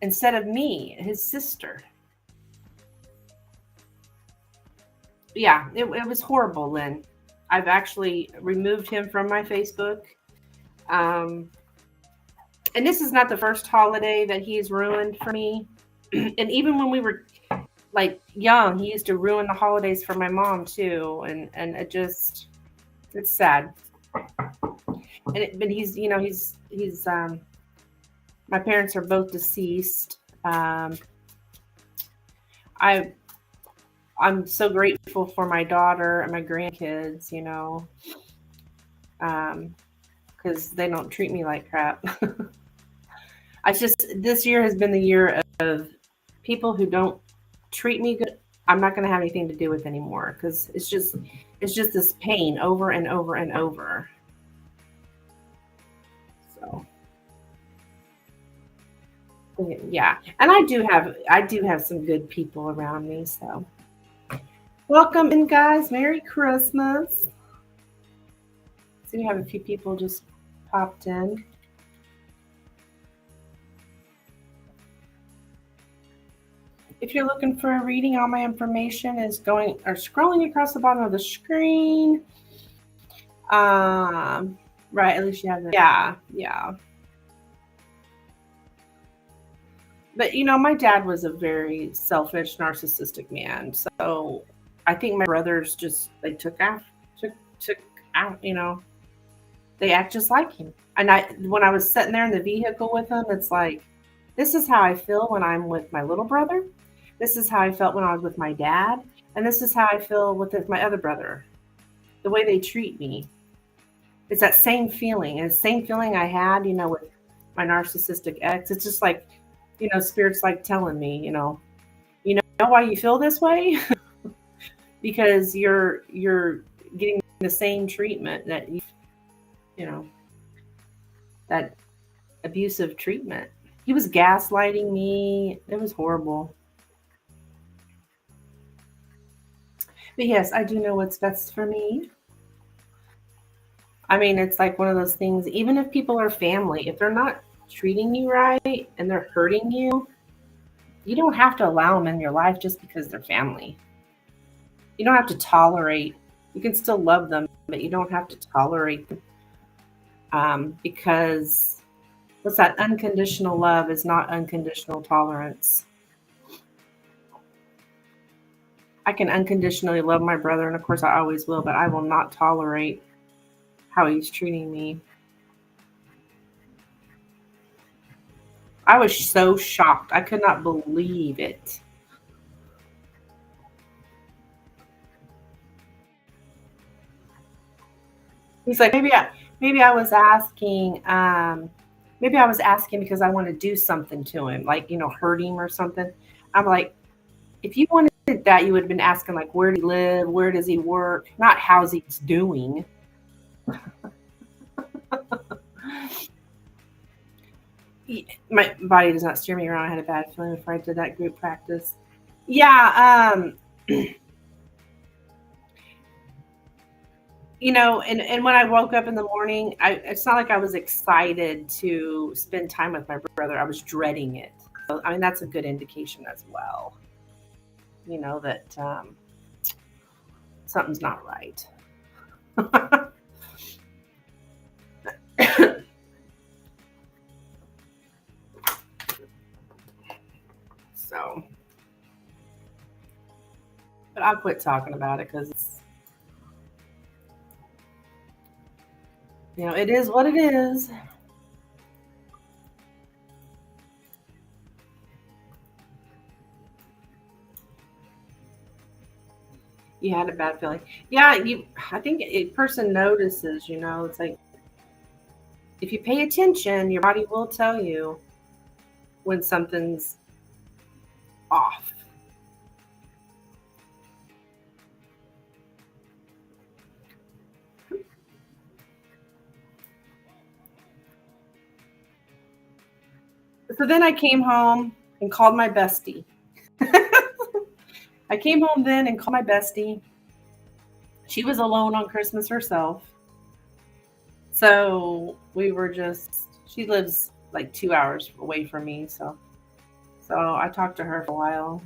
instead of me, his sister. Yeah, it was horrible, Lynn. I've actually removed him from my Facebook. Um, and this is not the first holiday that he's ruined for me. And even when we were like young, he used to ruin the holidays for my mom too. And it's sad. But he's, you know, he's my parents are both deceased. I I'm so grateful for my daughter and my grandkids, you know, because they don't treat me like crap. I just This year has been the year of people who don't treat me good. I'm not going to have anything to do with anymore because it's just this pain over and over and over. So yeah, and I do have some good people around me. So welcome in, guys. Merry Christmas. So we have a few people just popped in. If you're looking for a reading, all my information is going or scrolling across the bottom of the screen. Right, at least you have it. Yeah, yeah. But you know, my dad was a very selfish, narcissistic man. So I think my brothers just they took out, you know, they act just like him. And when I was sitting there in the vehicle with him, it's like, this is how I feel when I'm with my little brother. This is how I felt when I was with my dad. And this is how I feel with my other brother. The way they treat me. It's that same feeling. And the same feeling I had, you know, with my narcissistic ex. It's just like, you know, spirits like telling me, you know why you feel this way? Because you're getting the same treatment that you know, that abusive treatment. He was gaslighting me. It was horrible. But yes, I do know what's best for me. I mean, it's like one of those things, even if people are family, if they're not treating you right and they're hurting you, you don't have to allow them in your life just because they're family. You don't have to tolerate, you can still love them, but you don't have to tolerate them. Because what's that? Unconditional love is not unconditional tolerance. I can unconditionally love my brother, and of course I always will, but I will not tolerate how he's treating me. I was so shocked. I could not believe it. He's like, maybe I was asking, maybe I was asking because I want to do something to him, like, you know, hurt him or something. I'm like, if you wanted that, you would have been asking like, where do he live? Where does he work? Not how's he's doing. My body does not steer me around. I had a bad feeling before I did that group practice. Yeah, you know, and when I woke up in the morning, it's not like I was excited to spend time with my brother. I was dreading it. So, I mean, that's a good indication as well. You know that something's not right. But I'll quit talking about it because it's, it is what it is. You had a bad feeling. Yeah, I think a person notices, it's like if you pay attention, your body will tell you when something's off. So then I came home and called my bestie. I came home then and called my bestie. She was alone on Christmas herself. So she lives like 2 hours away from me. So I talked to her for a while.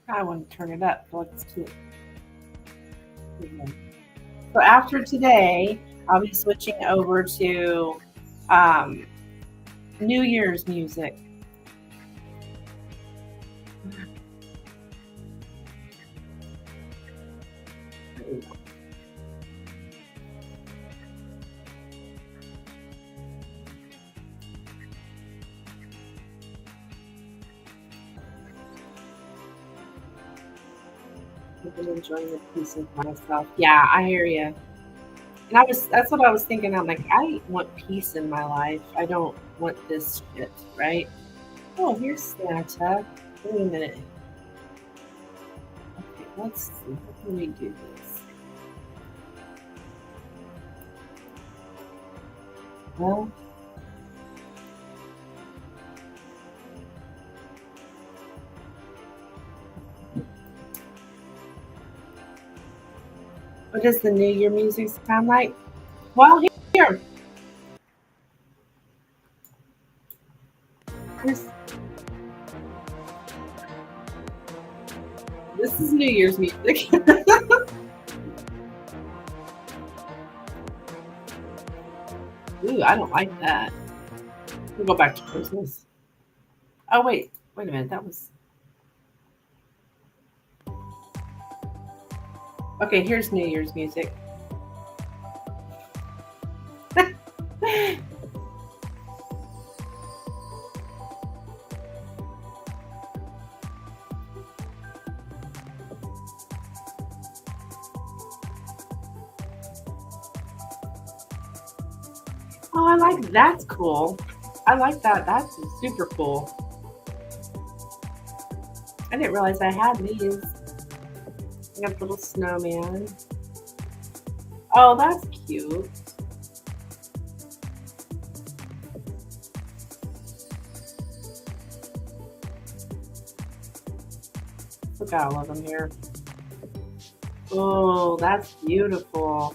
I want to turn it up. Let's do it. So after today, I'll be switching over to New Year's music. I've been enjoying the peace of myself. Yeah, I hear you. And that's what I was thinking. I'm like, I want peace in my life. I don't want this shit, right? Oh, here's Santa. Wait a minute. Okay, let's see. How can we do this? Well, what does the New Year music sound like? Well, here. This is New Year's music. Ooh, I don't like that. We'll go back to Christmas. Oh, wait a minute. That was. Okay, here's New Year's music. Oh, I like that's cool. I like that. That's super cool. I didn't realize I had these. I got the little snowman. Oh, that's cute. Look at all of them here. Oh, that's beautiful.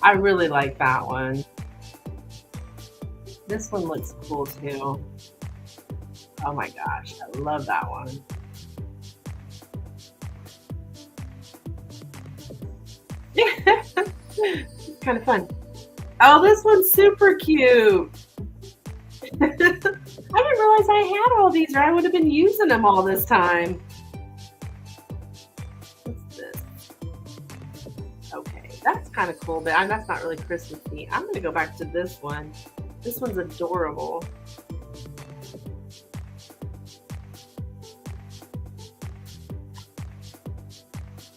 I really like that one. This one looks cool too. Oh my gosh, I love that one. It's kind of fun. Oh, this one's super cute. I didn't realize I had all these, or I would have been using them all this time. What's this? Okay, that's kind of cool, but that's not really Christmassy. I'm going to go back to this one. This one's adorable.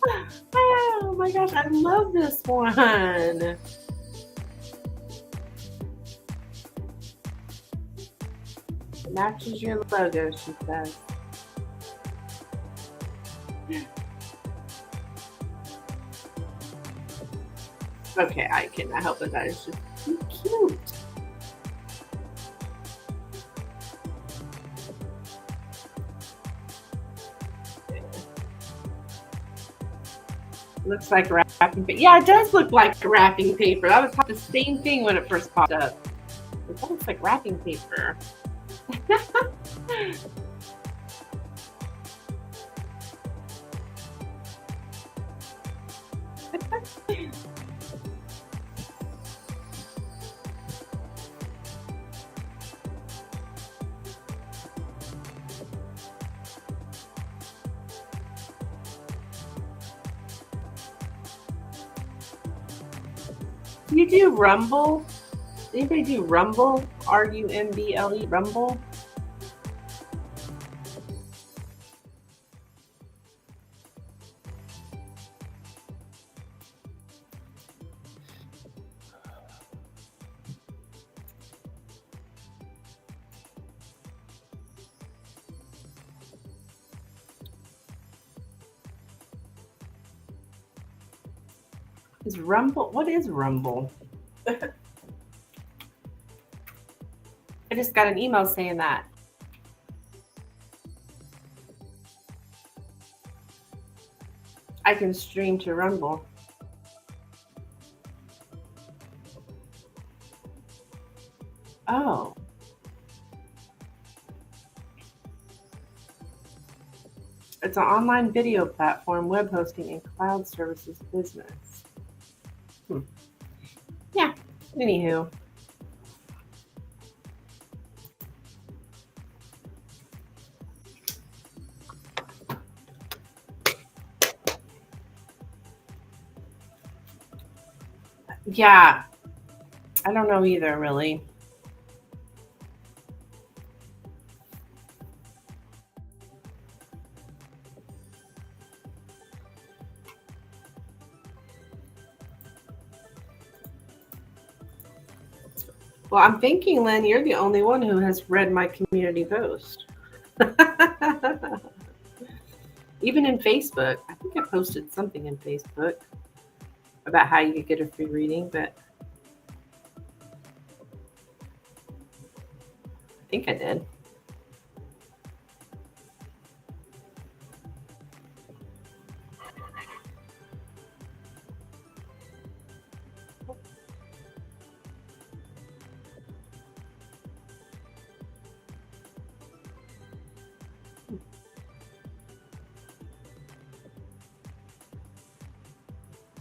Oh my gosh, I love this one. It matches your logo, she says. Okay, I cannot help it. That is just too cute. looks like wrapping paper. Yeah, it does look like wrapping paper. I was the same thing when it first popped up. It looks like wrapping paper. Do you do Rumble? Anybody do Rumble? R-U-M-B-L-E, Rumble? Is Rumble? What is Rumble? I just got an email saying that. I can stream to Rumble. Oh. It's an online video platform, web hosting, and cloud services business. Yeah, anywho. Yeah, I don't know either, really. Well, I'm thinking, Lynn, you're the only one who has read my community post. Even in Facebook. I think I posted something in Facebook about how you could get a free reading, but I think I did.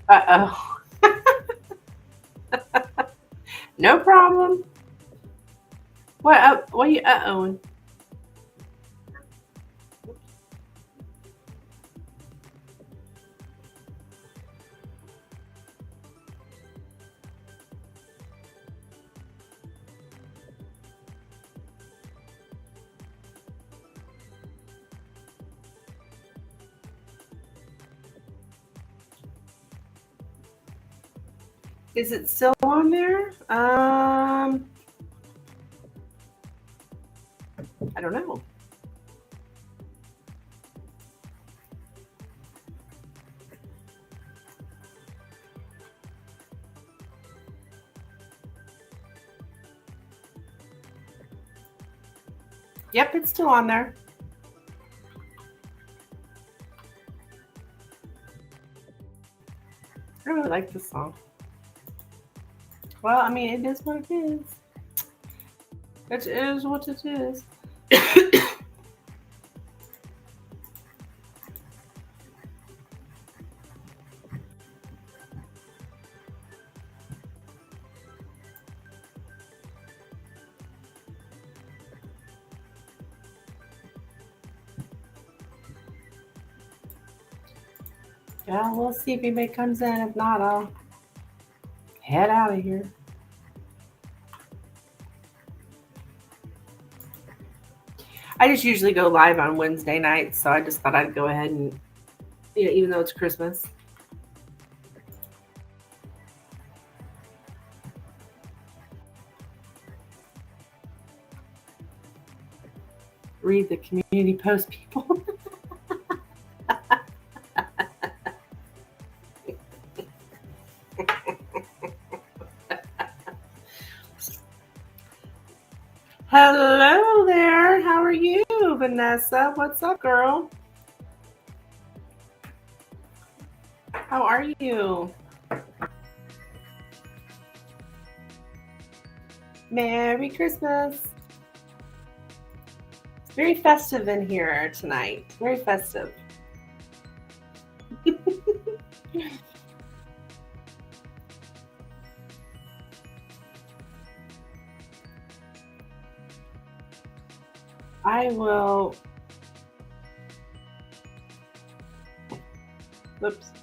Uh-oh. No problem. What are you uh-ohing? Is it still on there? I don't know. Yep, it's still on there. I really like this song. Well, I mean, it is what it is. It is what it is. Yeah, we'll see if anybody comes in. If not, I'll head out of here. I just usually go live on Wednesday nights, so I just thought I'd go ahead and, even though it's Christmas. Read the community post, people. Hello there. How are you, Vanessa? What's up, girl? How are you? Merry Christmas. It's very festive in here tonight. Very festive. I will. Whoops.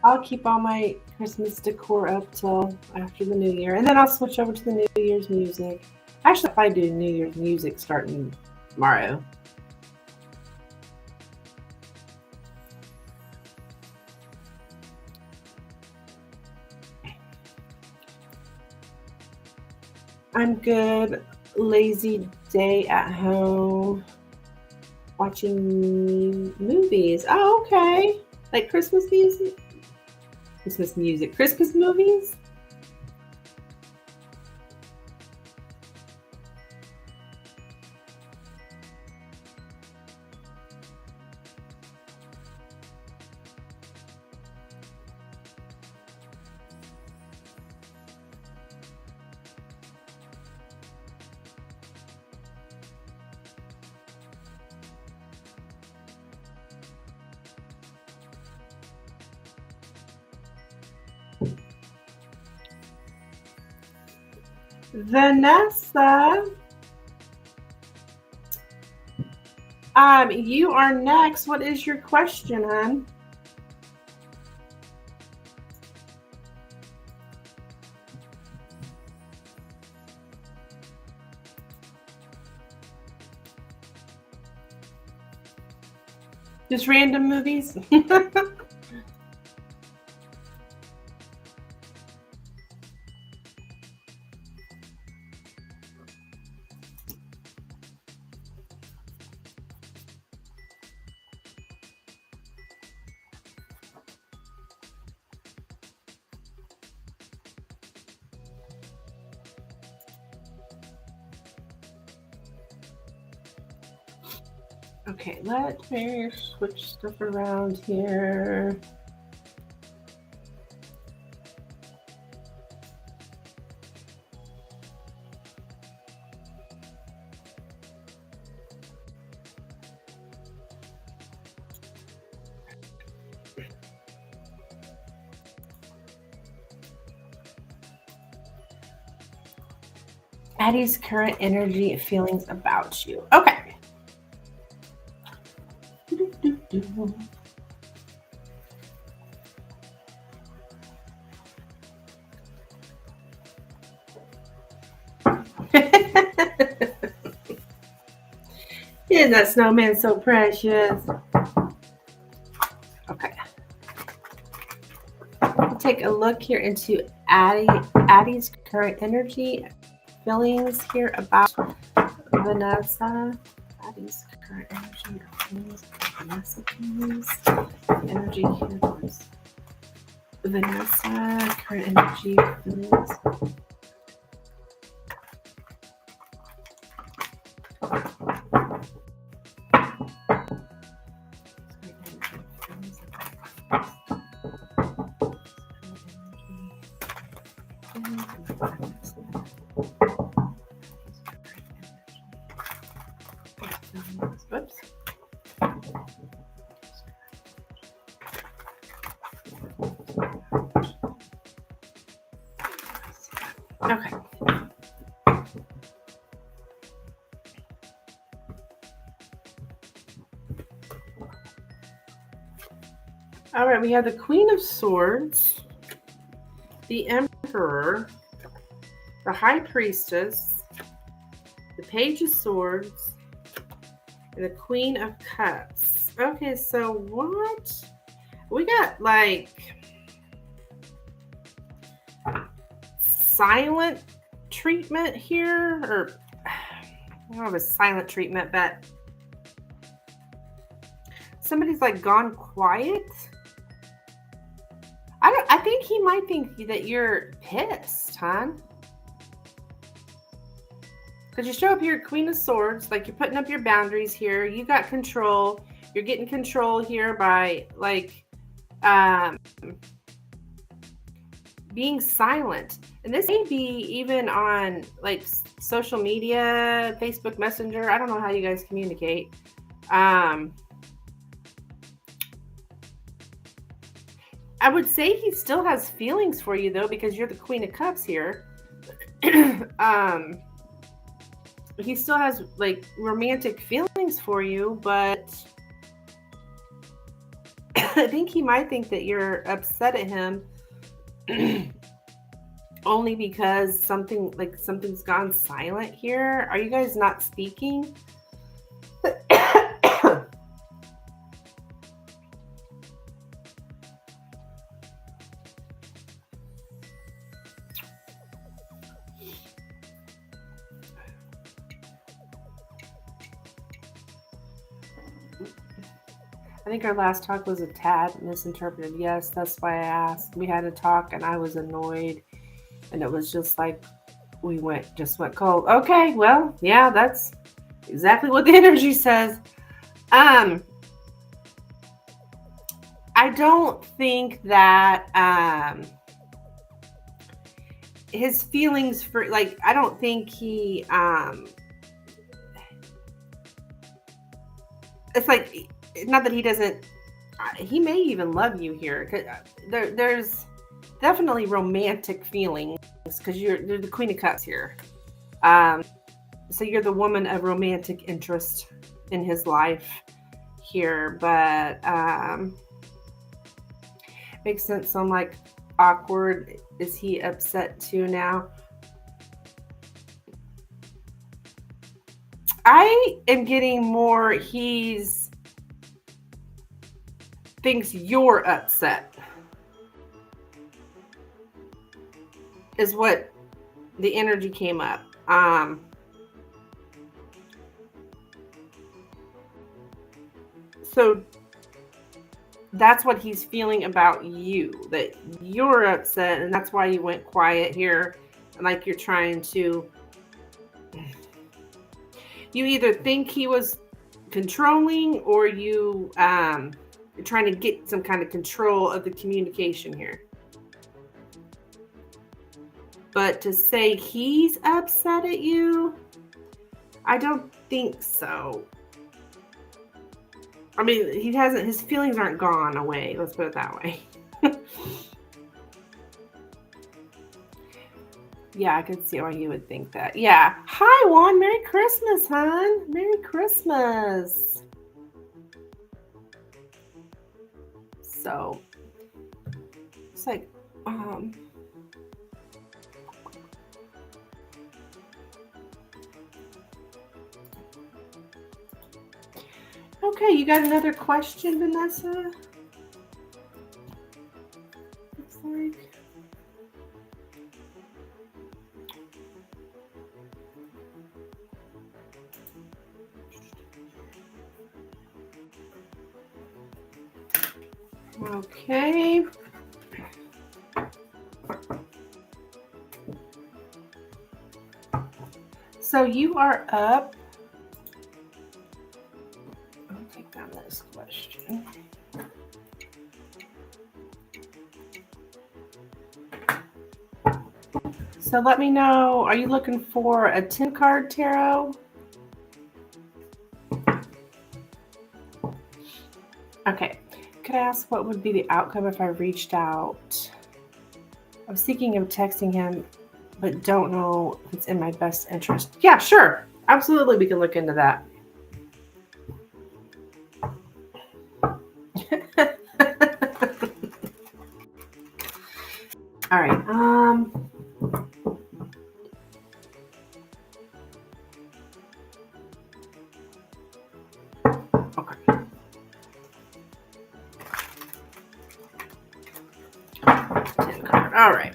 I'll keep all my Christmas decor up till after the New Year, and then I'll switch over to the New Year's music. Actually, if I do New Year's music starting tomorrow. I'm good. Lazy day at home. Watching movies. Oh, okay. Like Christmas music? Christmas music. Christmas movies? Vanessa, you are next. What is your question, hon? Just random movies? Okay, let me switch stuff around here. Addie's current energy, feelings about you. Okay. Isn't that snowman so precious? Okay. We'll take a look here into Addie's current energy, feelings here about Vanessa. Addie's current energy, feelings about Vanessa, please. Energy here towards Vanessa, current energy, feelings. Whoops. Okay. All right, we have the Queen of Swords, the Emperor, the High Priestess, the Page of Swords, and the Queen of Cups. Okay, so what? We got like silent treatment here, or I don't know if it's silent treatment, but somebody's like gone quiet. I think he might think that you're pissed, hon. Because you show up here, Queen of Swords, like you're putting up your boundaries here. You got control. You're getting control here by like being silent. And this may be even on like social media, Facebook Messenger. I don't know how you guys communicate. I would say he still has feelings for you though, because you're the Queen of Cups here. He still has like romantic feelings for you, but I think he might think that you're upset at him only because something's gone silent here. Are you guys not speaking? I think our last talk was a tad misinterpreted. Yes, that's why I asked. We had a talk and I was annoyed. And it was just like, we just went cold. Okay, well, yeah, that's exactly what the energy says. I don't think that his feelings for, like, I don't think he, it's like, not that he doesn't, he may even love you here. There's definitely romantic feelings because you're the Queen of Cups here. So you're the woman of romantic interest in his life here, but makes sense on like awkward. Is he upset too now? I am getting more thinks you're upset is what the energy came up. So that's what he's feeling about you, that you're upset, and that's why you went quiet here, and like you're trying to, you either think he was controlling or you're trying to get some kind of control of the communication here. But to say he's upset at you, I don't think so. I mean, his feelings aren't gone away. Let's put it that way. Yeah, I could see why you would think that. Yeah. Hi, Juan. Merry Christmas, hon. Merry Christmas. So, it's like, okay, you got another question, Vanessa? Looks like. Okay. So you are up. I'll take down this question. So let me know, are you looking for a 10-card tarot? Okay. Could I ask what would be the outcome if I reached out? I'm thinking of texting him, but don't know if it's in my best interest. Yeah, sure. Absolutely, we can look into that. All right. Okay. All right.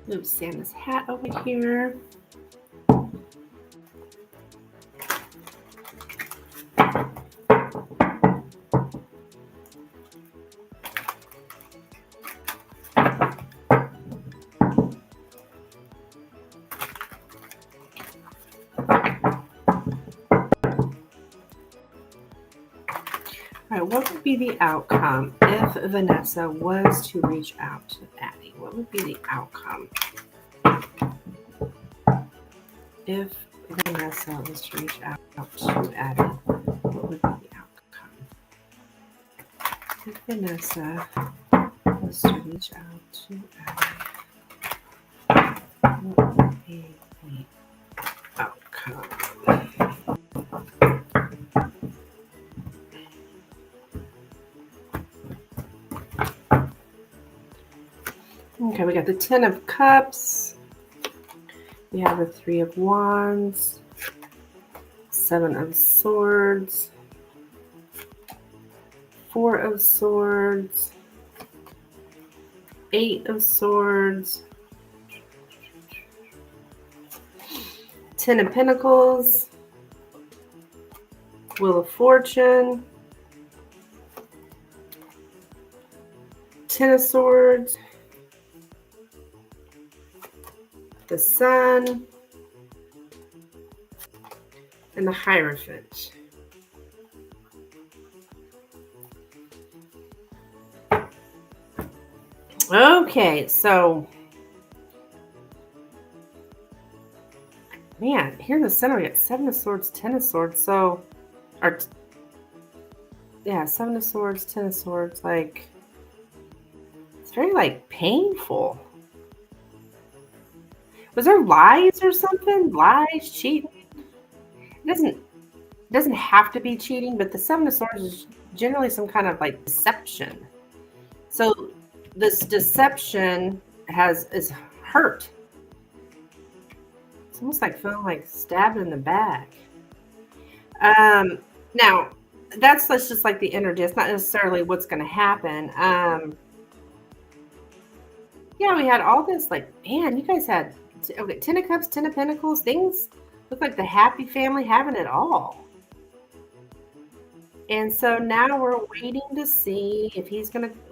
Move Santa's hat over here. All right, what would be the outcome if Vanessa was to reach out to Addie? What would be the outcome if Vanessa was to reach out to Addie? What would be the outcome if Vanessa was to reach out to Addie? What would be the outcome? Okay, we got the 10 of Cups. We have the 3 of Wands, 7 of Swords, 4 of Swords, 8 of Swords, 10 of Pentacles, Wheel of Fortune, 10 of Swords, the Sun, and the Hierophant. Okay, so man, here in the center we got 7 of Swords, 10 of Swords. So, yeah, 7 of Swords, 10 of Swords. Like, it's very like painful. Was there lies or something? Lies, cheating? It doesn't have to be cheating, but the 7 of Swords is generally some kind of like deception. So this deception is hurt. It's almost like feeling like stabbed in the back. Now that's just like the energy. It's not necessarily what's going to happen. Yeah, we had all this like, man, you guys had okay, 10 of Cups, 10 of Pentacles. Things look like the happy family having it all. And so now we're waiting to see if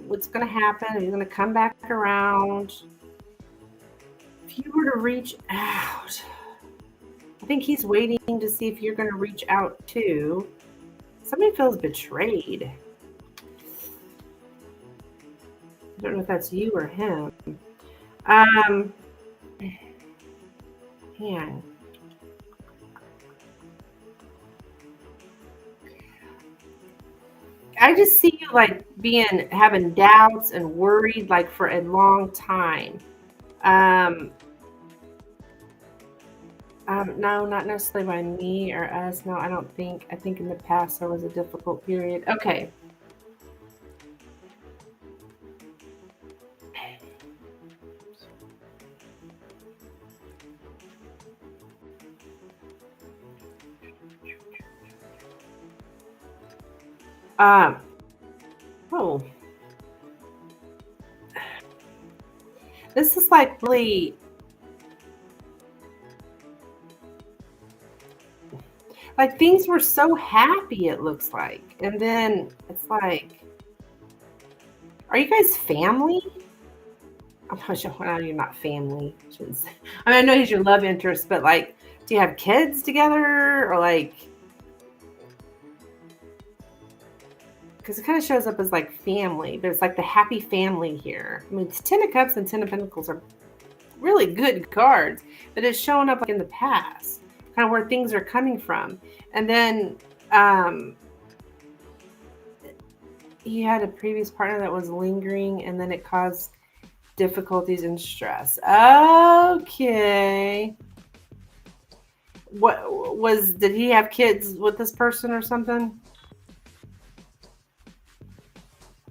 what's gonna happen. If he's gonna come back around. If you were to reach out, I think he's waiting to see if you're gonna reach out too. Somebody feels betrayed. I don't know if that's you or him. Man. I just see you like having doubts and worried like for a long time. No, not necessarily by me or us. No, I don't think. I think in the past there was a difficult period. Okay. Oh. This is like really like things were so happy, it looks like. And then it's like, are you guys family? I'm not sure. Well, you're not family. I mean, I know he's your love interest, but like, do you have kids together or like? Because it kind of shows up as like family. There's like the happy family here. I mean, it's 10 of Cups and 10 of Pentacles are really good cards, but it's showing up like in the past, kind of where things are coming from. And then he had a previous partner that was lingering, and then it caused difficulties and stress. Okay. Did he have kids with this person or something?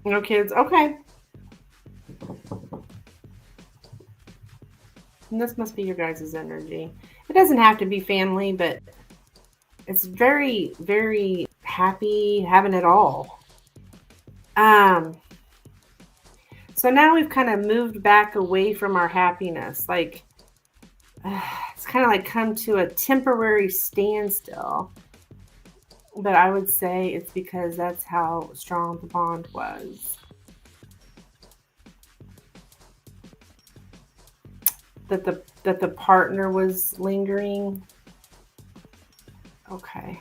No kids. Okay. And this must be your guys' energy. It doesn't have to be family, but it's very, very happy having it all. So now we've kind of moved back away from our happiness. Like, it's kind of like come to a temporary standstill. But I would say it's because that's how strong the bond was. That the partner was lingering. Okay.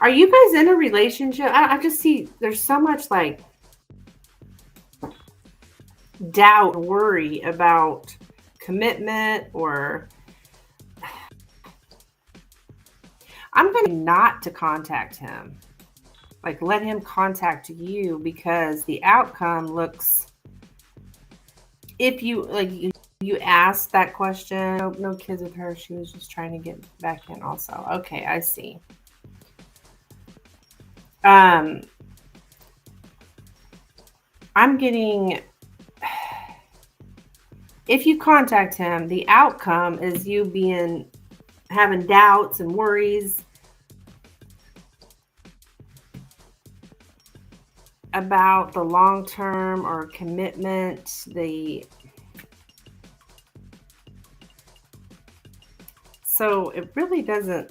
Are you guys in a relationship? I just see there's so much like doubt, worry about commitment, or I'm going to not to contact him. Like, let him contact you, because the outcome looks, if you like, you asked that question. No kids with her. She was just trying to get back in also. Okay, I see. I'm getting, if you contact him, the outcome is you having doubts and worries about the long term or commitment, so it really doesn't,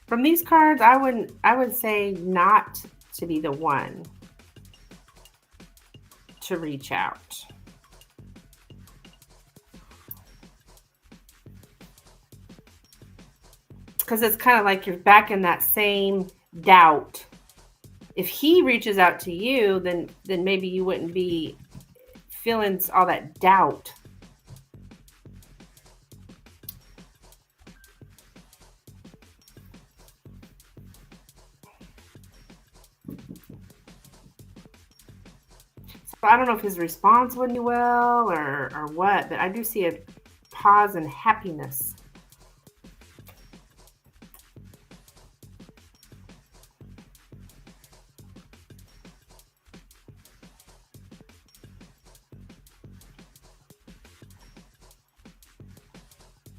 from these cards, I would say not to be the one to reach out. Because it's kind of like you're back in that same doubt. If he reaches out to you, then maybe you wouldn't be feeling all that doubt. So I don't know if his response wouldn't be well or what, but I do see a pause and happiness.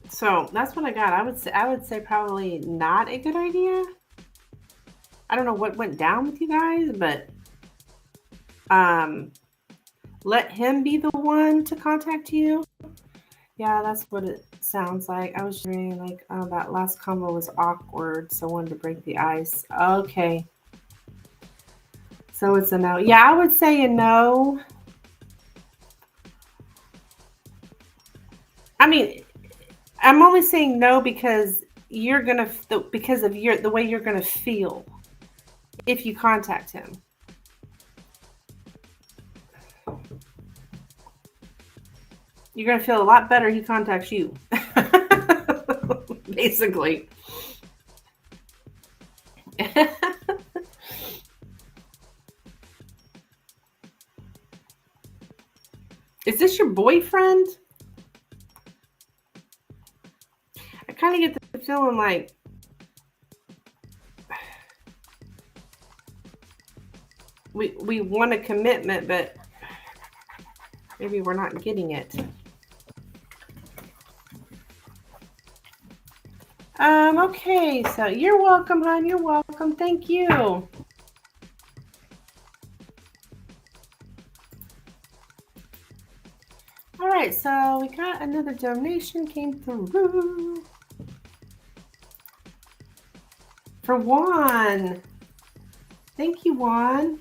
So that's what I got. I would say probably not a good idea. I don't know what went down with you guys, but let him be the one to contact you. Yeah, that's what it sounds like. I was hearing like, oh, that last combo was awkward, so I wanted to break the ice. Okay. So it's a no. Yeah, I would say a no. I mean, I'm only saying no because you're gonna, because of the way you're gonna feel if you contact him. You're gonna feel a lot better he contacts you. Basically. Is this your boyfriend? I kind of get the feeling like we want a commitment, but maybe we're not getting it. Okay, so you're welcome, hon. You're welcome. Thank you. All right, so we got another donation came through for Juan. Thank you, Juan.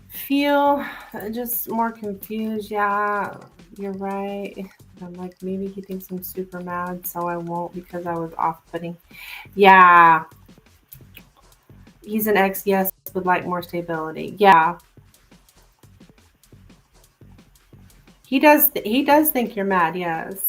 Feel just more confused. Yeah, you're right. I'm like, maybe he thinks I'm super mad, so I won't because I was off-putting. Yeah. He's an ex, yes, would like more stability. Yeah. He does think you're mad, yes.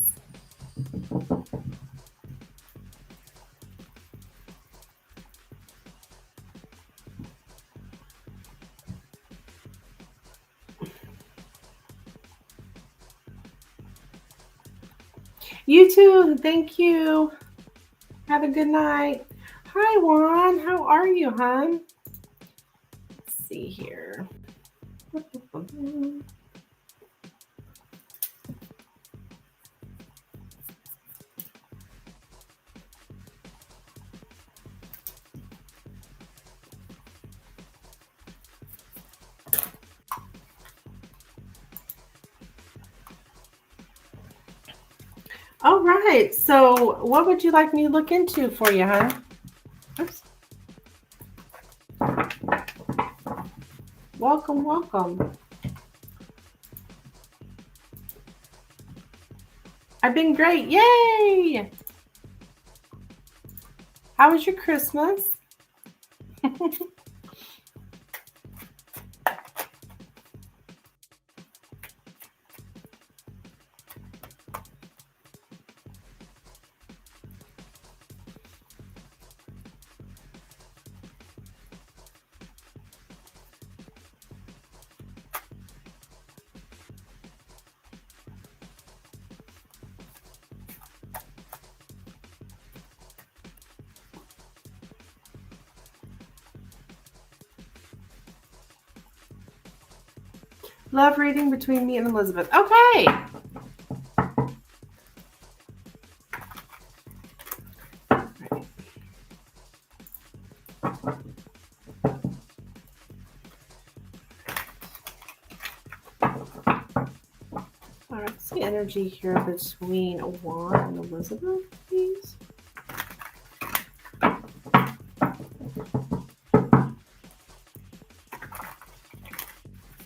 You too. Thank you. Have a good night. Hi, Juan. How are you, hon? Let's see here. All right. So what would you like me to look into for you, hon? Oops. Welcome, welcome. I've been great. Yay! How was your Christmas? Love reading between me and Elizabeth. Okay. All right, what's the energy here between Juan and Elizabeth, please?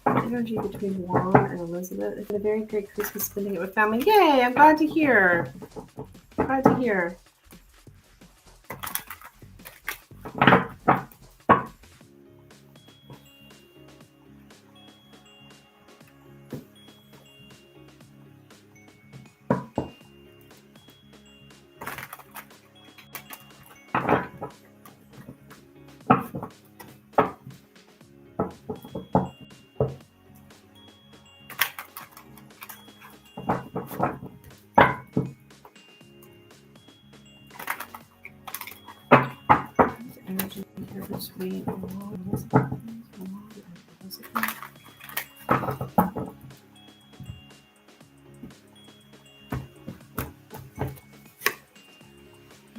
Energy between Juan and Elizabeth. It's been a very great Christmas spending it with family. Yay, I'm glad to hear. Glad to hear. Energy here between Juan and Elizabeth.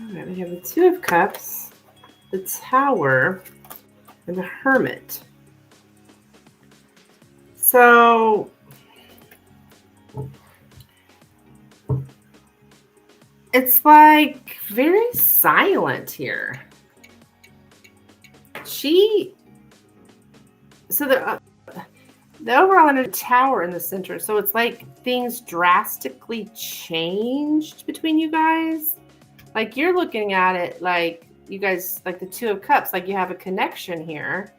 Alright, we have the Two of Cups, the Tower, and the Hermit. So it's like very silent here. So the overall energy tower in the center. So it's like things drastically changed between you guys. Like you're looking at it like you guys, like the Two of Cups, like you have a connection here.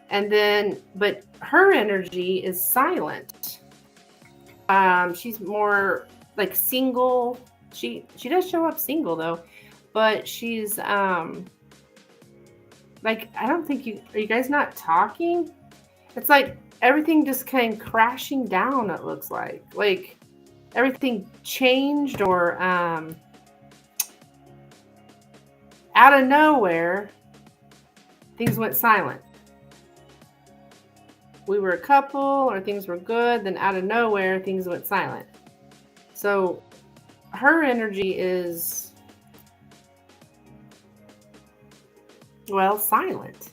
And then, but her energy is silent. She's more like single. She does show up single though, but she's like, I don't think are you guys not talking? It's like everything just came crashing down, it looks like everything changed, or out of nowhere things went silent. We were a couple, or things were good, then out of nowhere things went silent. So her energy is, well, silent.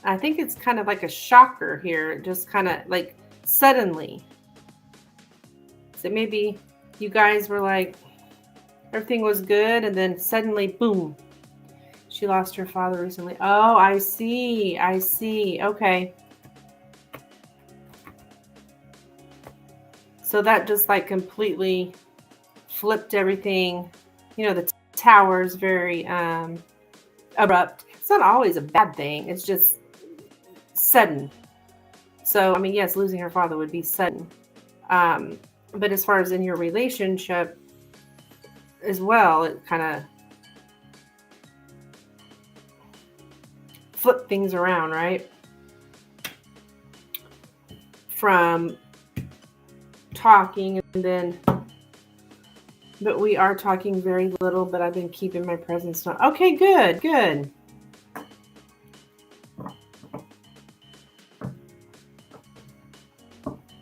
I think it's kind of like a shocker here, just kind of like suddenly. So maybe you guys were like, everything was good, and then suddenly, boom, she lost her father recently. Oh, I see. Okay. So that just like completely flipped everything. You know, the tower is very abrupt. It's not always a bad thing. It's just sudden. So, I mean, yes, losing her father would be sudden. But as far as in your relationship as well, it kind of flipped things around, right? From talking, and then, but we are talking very little, but I've been keeping my presence on. Okay, good.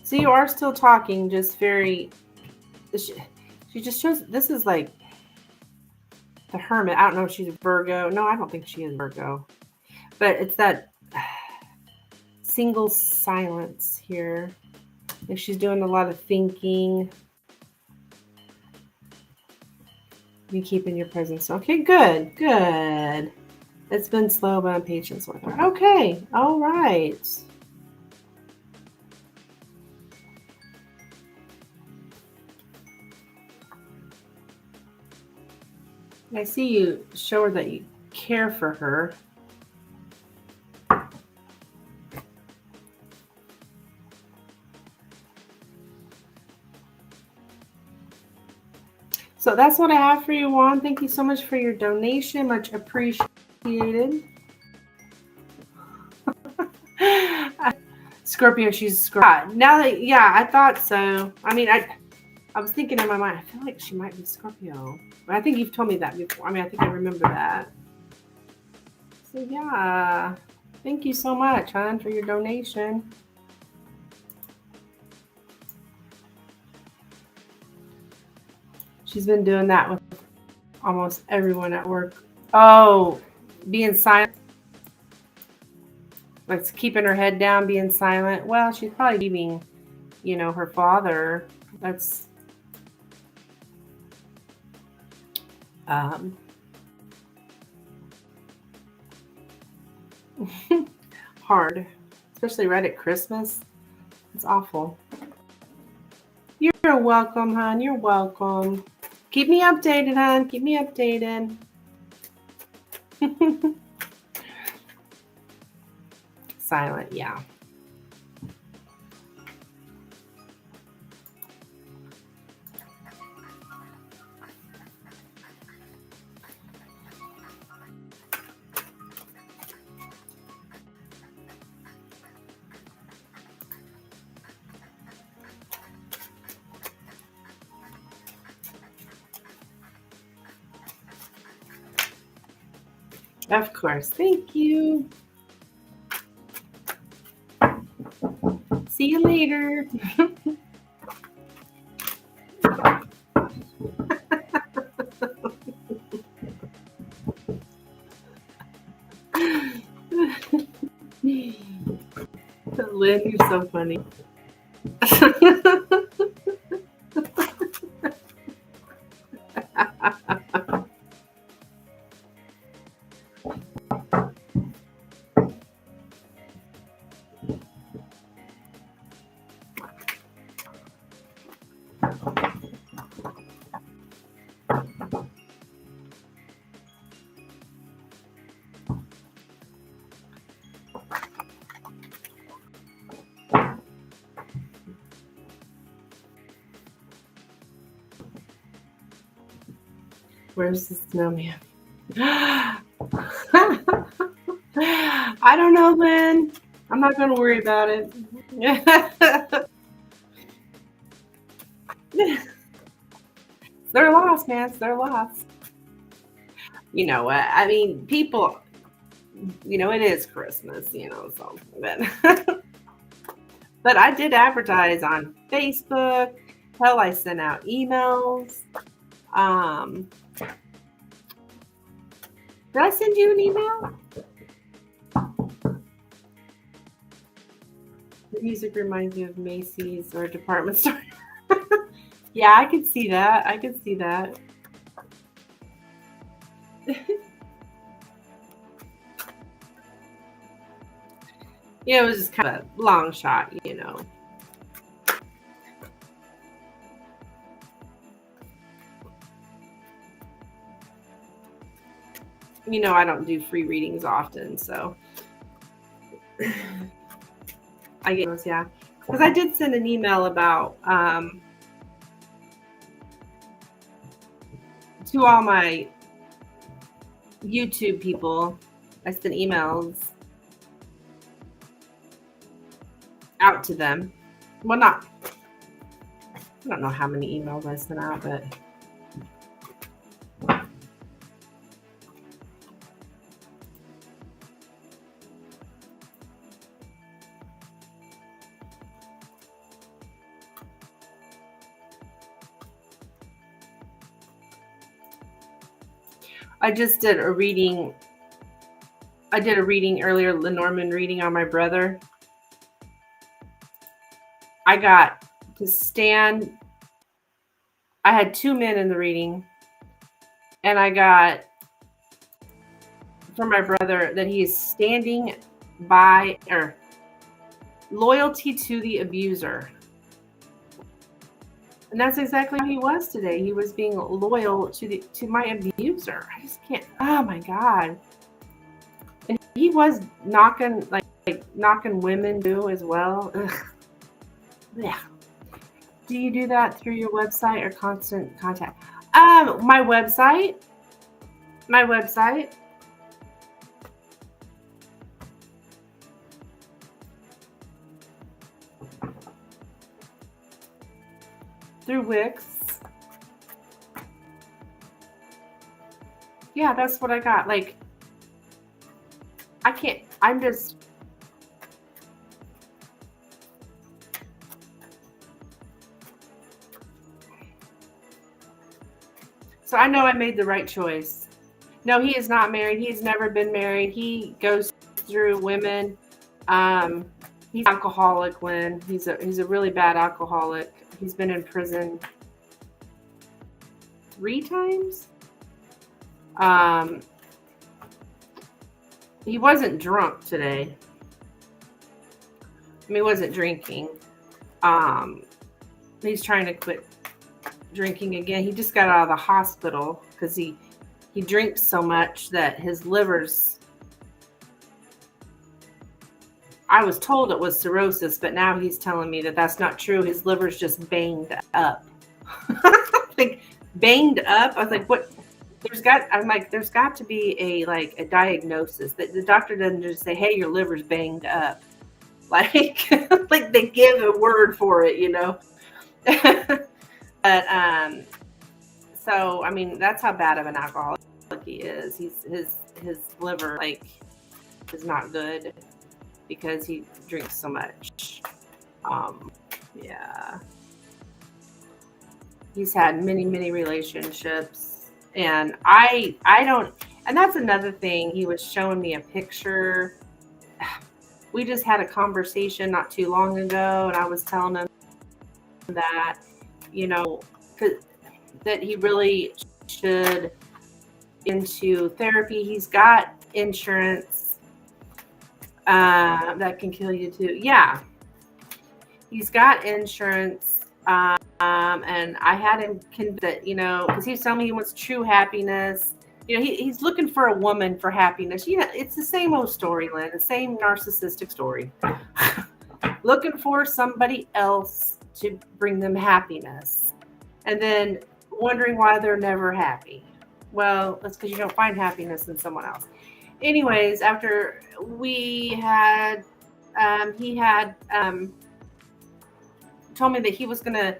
So you are still talking, just very, she just shows, this is like the Hermit. I don't know if she's Virgo. No, I don't think she is Virgo. But it's that single silence here. If she's doing a lot of thinking, you keeping your presence. Okay, good. It's been slow, but I'm patient with her. Okay, all right. I see you show her that you care for her. So that's what I have for you, Juan. Thank you so much for your donation. Much appreciated. Scorpio, she's Scorpio. Now that, yeah, I thought so. I mean, I was thinking in my mind, I feel like she might be Scorpio. But I think you've told me that before. I mean, I think I remember that. So yeah, thank you so much, hon, for your donation. She's been doing that with almost everyone at work. Oh, being silent. Like keeping her head down, being silent. Well, she's probably leaving, her father. That's hard, especially right at Christmas. It's awful. You're welcome, hon. You're welcome. Keep me updated, hon. Keep me updated. Silent, yeah. Of course. Thank you. See you later. Lynn, you're so funny. Where's the snowman? I don't know, Lynn. I'm not going to worry about it. They're lost, man. They're lost. You know what? I mean, people, it is Christmas, so. But I did advertise on Facebook. Hell, I sent out emails. Did I send you an email? The music reminds me of Macy's or a department store. Yeah, I could see that. I could see that. Yeah, it was just kind of a long shot, I don't do free readings often, so I get those, yeah. Because I did send an email about to all my YouTube people. I sent emails out to them. Well, I don't know how many emails I sent out, but I just did a reading. I did a reading earlier, Lenormand reading on my brother. I got to stand. I had two men in the reading, and I got from my brother that he is standing by or loyalty to the abuser. And that's exactly how he was today. He was being loyal to my abuser. I just can't. Oh my God. And he was knocking knocking women too as well. Ugh. Yeah. Do you do that through your website or constant contact? My website. Through Wix. Yeah, that's what I got. Like, I can't, I'm just, so I know I made the right choice. No, he is not married. He's never been married. He goes through women. He's alcoholic, Lynn. He's a really bad alcoholic. He's been in prison 3 times. He wasn't drunk today. I mean, he wasn't drinking. He's trying to quit drinking again. He just got out of the hospital because he drinks so much that his liver's, I was told it was cirrhosis, but now he's telling me that that's not true. His liver's just banged up. Like, banged up? I was like, what? There's got to be a diagnosis that the doctor doesn't just say, hey, your liver's banged up. Like, like they give a word for it, you know? But, so, I mean, that's how bad of an alcoholic he is. His liver, is not good because he drinks so much. Yeah. He's had many relationships, and I don't, and that's another thing. He was showing me a picture. We just had a conversation not too long ago, and I was telling him that, you know, that he really should into therapy. He's got insurance that can kill you too. Yeah, he's got insurance, and I had him that, you know, because he's telling me he wants true happiness. You know, he's looking for a woman for happiness. You know, it's the same old story, Lynn, the same narcissistic story. Looking for somebody else to bring them happiness, and then wondering why they're never happy. Well, that's because you don't find happiness in someone else. Anyways, after we had, he had told me that he was going to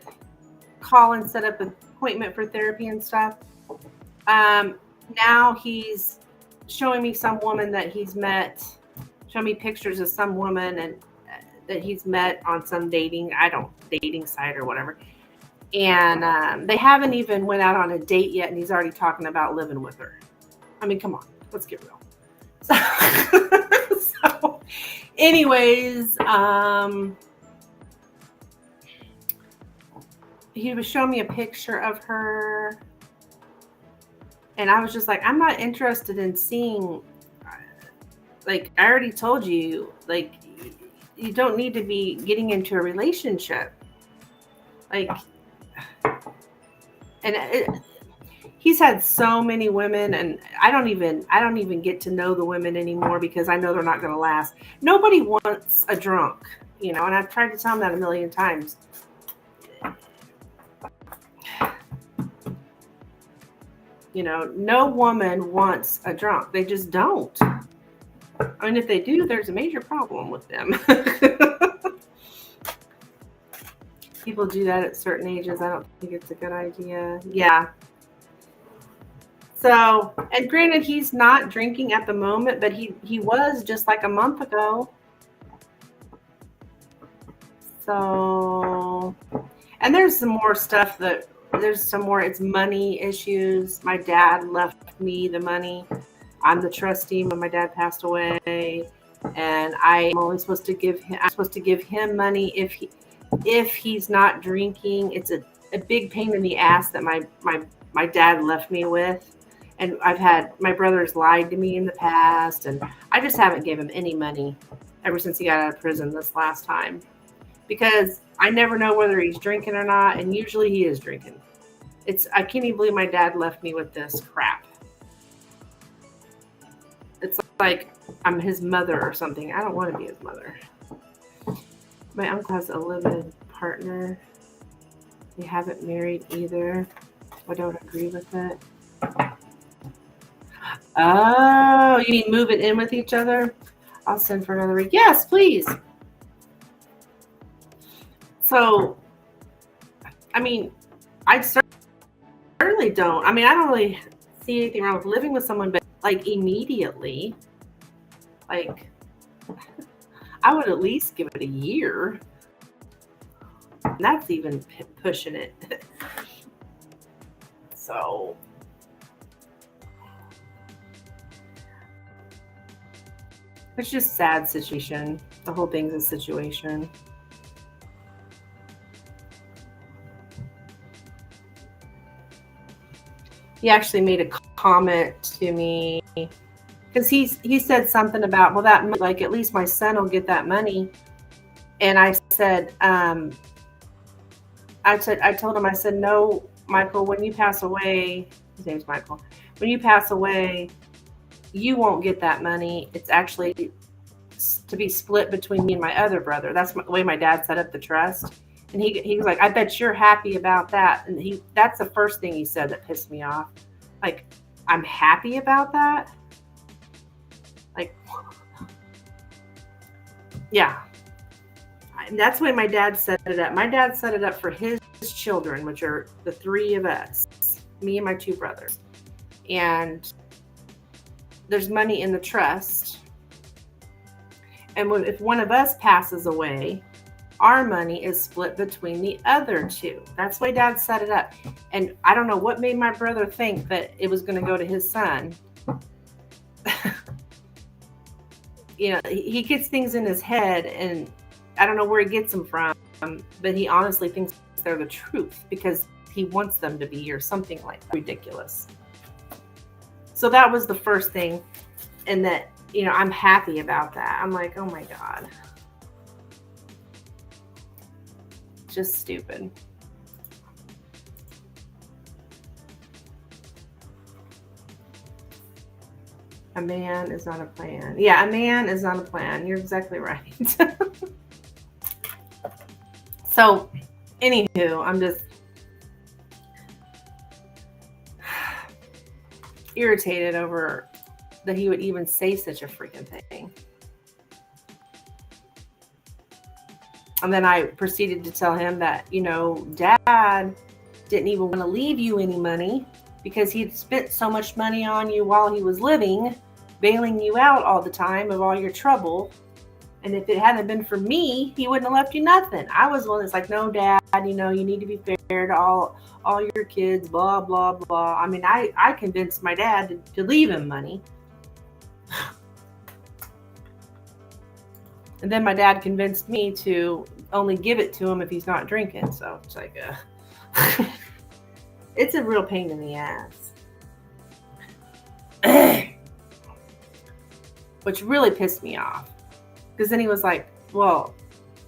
call and set up an appointment for therapy and stuff. Now he's showing me some woman that he's met, showing me pictures of some woman and that he's met on some dating site or whatever. And they haven't even went out on a date yet, and he's already talking about living with her. I mean, come on, let's get real. So anyways, he was showing me a picture of her, and I was just like, I'm not interested in seeing, like, I already told you, like, you don't need to be getting into a relationship. Like, and he's had so many women, and I don't even get to know the women anymore because I know they're not going to last. Nobody wants a drunk, you know, and I've tried to tell him that a million times. You know, no woman wants a drunk. They just don't. I mean, if they do, there's a major problem with them. People do that at certain ages. I don't think it's a good idea. Yeah. So, and granted, he's not drinking at the moment, but he was just like a month ago. So, and there's some more stuff it's money issues. My dad left me the money. I'm the trustee when my dad passed away, and I'm only supposed to give him money if he's not drinking. It's a big pain in the ass that my dad left me with. And I've had my brothers lied to me in the past, and I just haven't given him any money ever since he got out of prison this last time. because I never know whether he's drinking or not, and usually he is drinking. I can't even believe my dad left me with this crap. It's like I'm his mother or something. I don't want to be his mother. My uncle has a living partner. They haven't married either. I don't agree with it. Oh, you mean moving in with each other? I'll send for another week. Yes, please. So, I mean, I certainly don't. I mean, I don't really see anything wrong with living with someone, but like immediately, like I would at least give it a year. And that's even pushing it. So, it's just a sad situation. The whole thing's a situation. He actually made a comment to me because he said something about, well, that like at least my son will get that money. And I said, I told him, I said, no, Michael, when you pass away, his name's Michael, when you pass away, you won't get that money. It's actually to be split between me and my other brother. That's the way my dad set up the trust. And he was like, I bet you're happy about that. And that's the first thing he said that pissed me off. Like, I'm happy about that? Like, yeah. And that's the way my dad set it up. My dad set it up for his children, which are the three of us, me and my two brothers. And there's money in the trust. And if one of us passes away, our money is split between the other two. That's the way Dad set it up. And I don't know what made my brother think that it was going to go to his son. You know, he gets things in his head, and I don't know where he gets them from, but he honestly thinks they're the truth because he wants them to be or something like that. Ridiculous. So that was the first thing. And that, you know, I'm happy about that. I'm like, oh my God. Just stupid. A man is not a plan. Yeah, a man is not a plan. You're exactly right. So, anywho, I'm just irritated over that he would even say such a freaking thing. And then I proceeded to tell him that, you know, Dad didn't even want to leave you any money because he'd spent so much money on you while he was living, bailing you out all the time of all your trouble. And if it hadn't been for me, he wouldn't have left you nothing. I was the one that's like, no, Dad, you know, you need to be fair to all your kids, blah, blah, blah. I mean, I convinced my dad to leave him money. And then my dad convinced me to only give it to him if he's not drinking. So it's like, it's a real pain in the ass. Which really pissed me off. Because then he was like, well,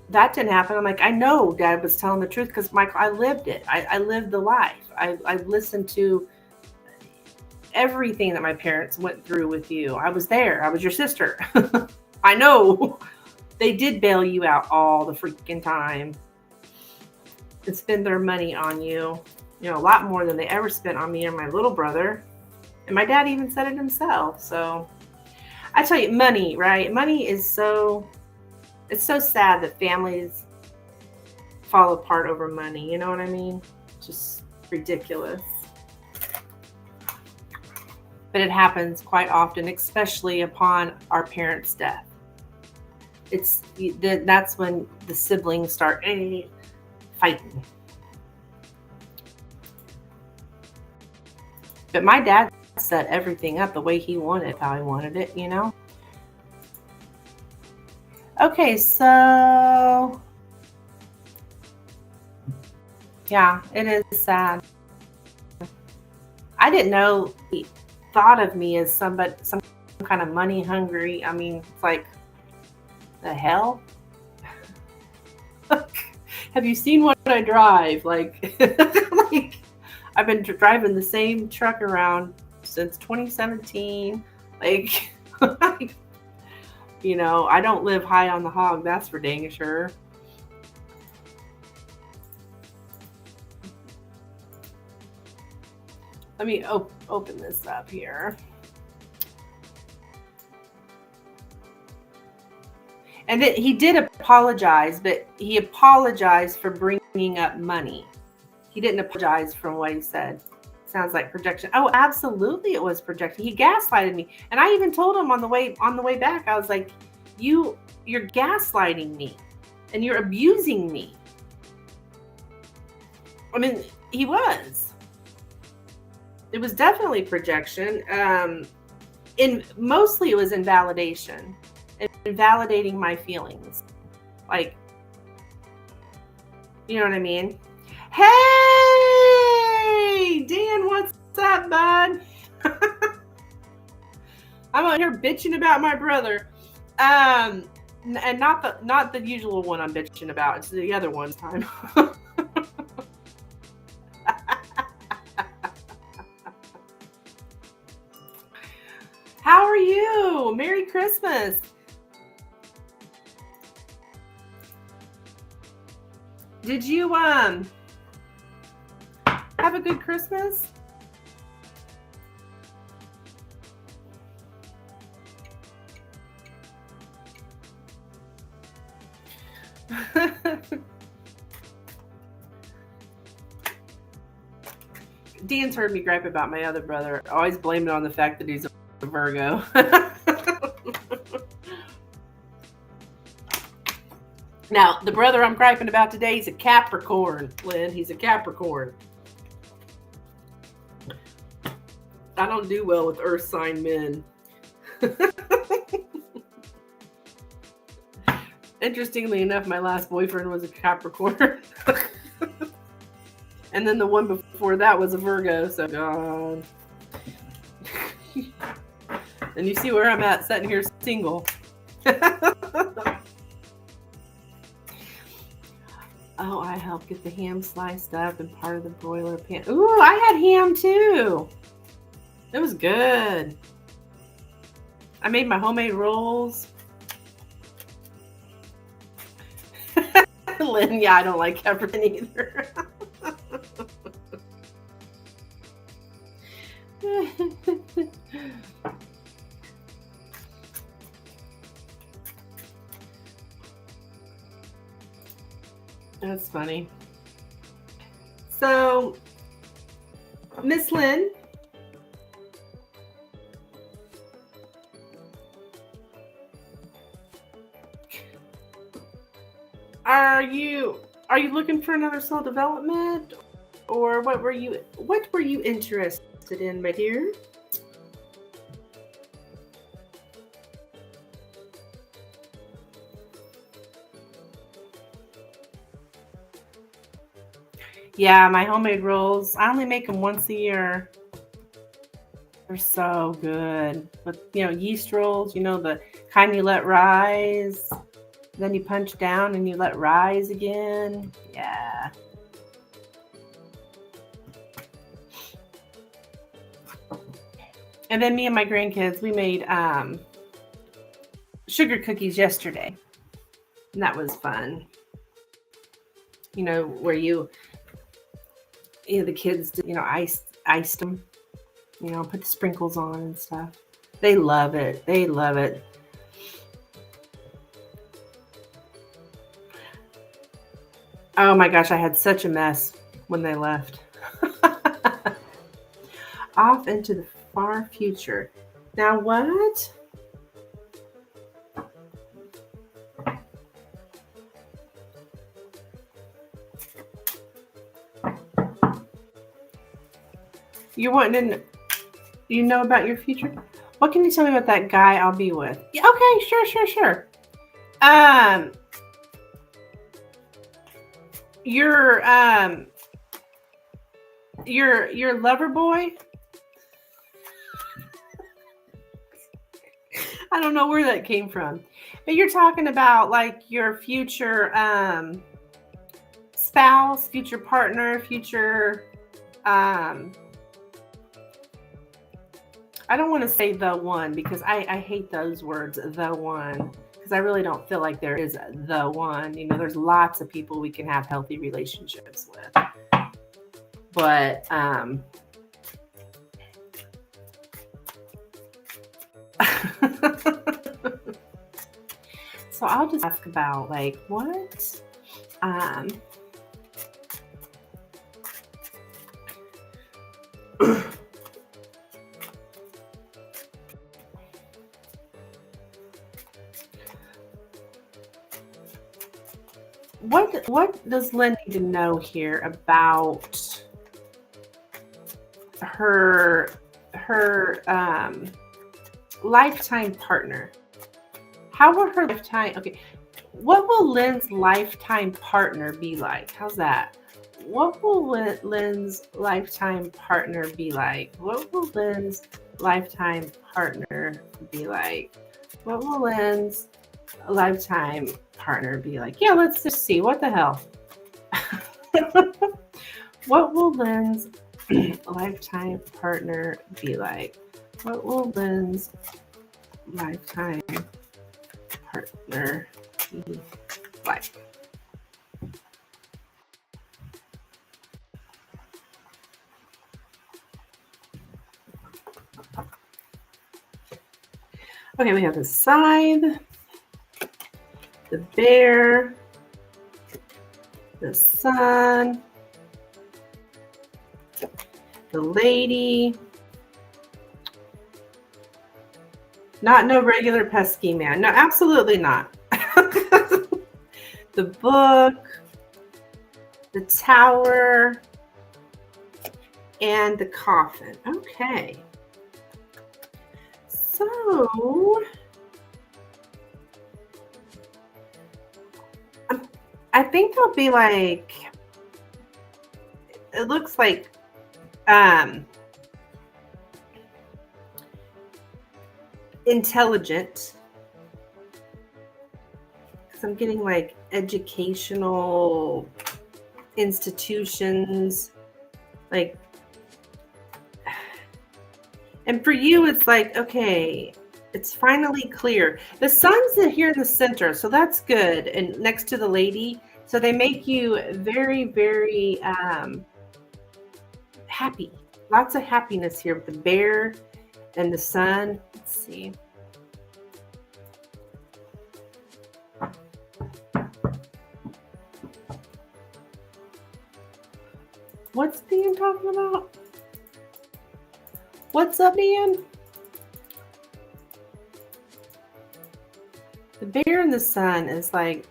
that didn't happen. I'm like, I know Dad was telling the truth because, Michael, I lived it. I lived the life. I listened to everything that my parents went through with you. I was there. I was your sister. I know. They did bail you out all the freaking time and spend their money on you, you know, a lot more than they ever spent on me and my little brother. And my dad even said it himself. So I tell you, money, right? Money is it's so sad that families fall apart over money. You know what I mean? Just ridiculous. But it happens quite often, especially upon our parents' death. That's when the siblings start fighting. But my dad set everything up the way he wanted, how he wanted it, you know? Okay, so yeah, it is sad. I didn't know he thought of me as some kind of money hungry. I mean, it's like, the hell? have you seen what I drive? Like, like I've been driving the same truck around since 2017. Like, you know, I don't live high on the hog, that's for dang sure. Let me open this up here. And then he did apologize, but he apologized for bringing up money. He didn't apologize for what he said. Sounds like projection. Oh, absolutely, it was projection. He gaslighted me, and I even told him on the way back. I was like, "You're gaslighting me, and you're abusing me." I mean, he was. It was definitely projection. Mostly it was invalidation, invalidating my feelings, like, you know what I mean? Hey, Dan, what's up, bud? I'm out here bitching about my brother, and not the usual one I'm bitching about. It's the other one time. How are you? Merry Christmas. Did you have a good Christmas? Dan's heard me gripe about my other brother. I always blame it on the fact that he's a Virgo. Now, the brother I'm griping about today, he's a Capricorn, Lynn. He's a Capricorn. I don't do well with earth sign men. Interestingly enough, my last boyfriend was a Capricorn. And then the one before that was a Virgo, so God. And you see where I'm at, sitting here single. Oh, I helped get the ham sliced up and part of the broiler pan. Ooh, I had ham too. It was good. I made my homemade rolls. Lynn, yeah, I don't like everything either. That's funny. So, Miss Lynn, are you looking for another soul development, or what were you interested in, my dear? Yeah, my homemade rolls. I only make them once a year. They're so good. With, yeast rolls, the kind you let rise. Then you punch down and you let rise again. Yeah. And then me and my grandkids, we made sugar cookies yesterday. And that was fun. Where the kids, iced them, put the sprinkles on and stuff. They love it. They love it. Oh my gosh, I had such a mess when they left. Off into the far future. Now what? You're wanting to, know about your future? What can you tell me about that guy I'll be with? Yeah, okay, sure. Your lover boy? I don't know where that came from. But you're talking about like your future spouse, future partner, future, I don't want to say the one because I hate those words, the one, because I really don't feel like there is the one. You know, there's lots of people we can have healthy relationships with. But so I'll just ask about like what what does Lynn need to know here about her lifetime partner? How will her lifetime, okay, what will Lynn's lifetime partner be like? How's that? What will Lynn's lifetime partner be like? What will Lynn's lifetime partner be like? What will Lynn's lifetime partner be like? Yeah, let's just see. What the hell? What will Lynn's lifetime partner be like? What will Lynn's lifetime partner be like? Okay, we have the scythe, the bear, the sun, the lady. Not no regular pesky man. No, absolutely not. The book, the tower, and the coffin. Okay. So I think they'll be like, it looks like intelligent, because I'm getting like educational institutions, like, and for you it's like, okay, it's finally clear. The sun's here in the center, so that's good, and next to the lady, so they make you very, very happy. Lots of happiness here with the bear and the sun. Let's see. What's Dan talking about? What's up, Dan? The bear and the sun is like,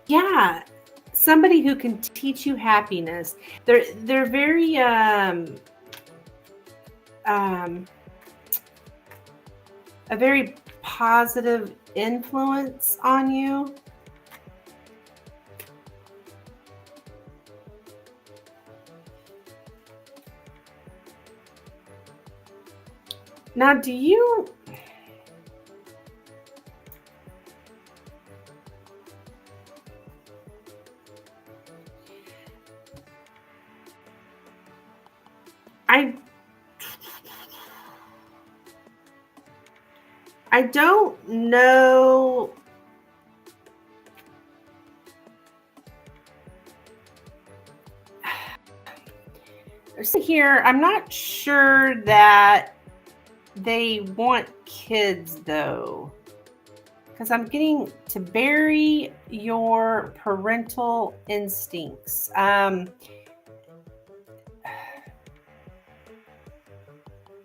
yeah, somebody who can teach you happiness. They're very a very positive influence on you. Now, do you I don't know. Here, I'm not sure that they want kids though, because I'm getting to bury your parental instincts.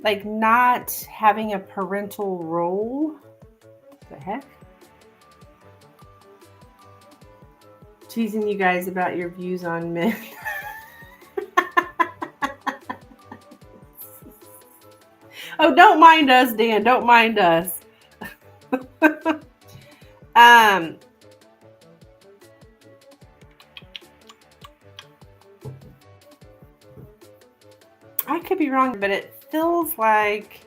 Like not having a parental role. The heck? Teasing you guys about your views on men. Oh, don't mind us, Dan. Don't mind us. I could be wrong, but it feels like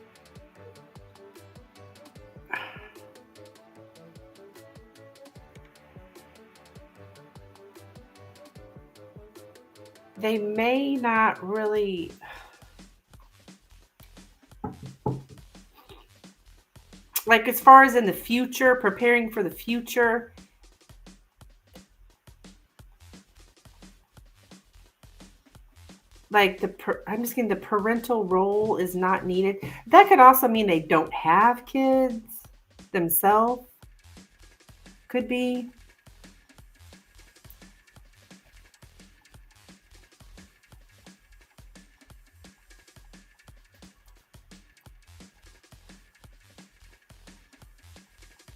they may not really, like as far as in the future, preparing for the future, like I'm just getting the parental role is not needed. That could also mean they don't have kids themselves. Could be.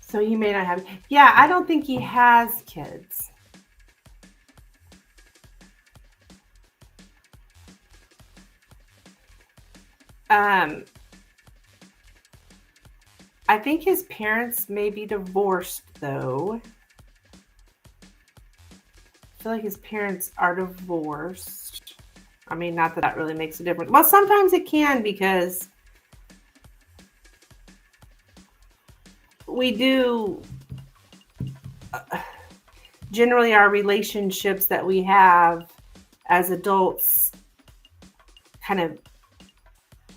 So he may not have. Yeah, I don't think he has kids. I think his parents may be divorced, though. I feel like his parents are divorced. I mean, not that that really makes a difference. Well, sometimes it can, because we do generally our relationships that we have as adults kind of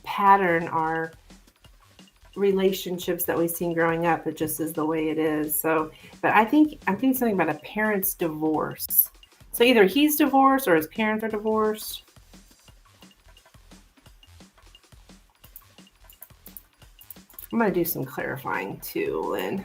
pattern our relationships that we've seen growing up. It just is the way it is. So, but I'm thinking something about a parent's divorce. So either he's divorced or his parents are divorced. I'm going to do some clarifying too, Lynn.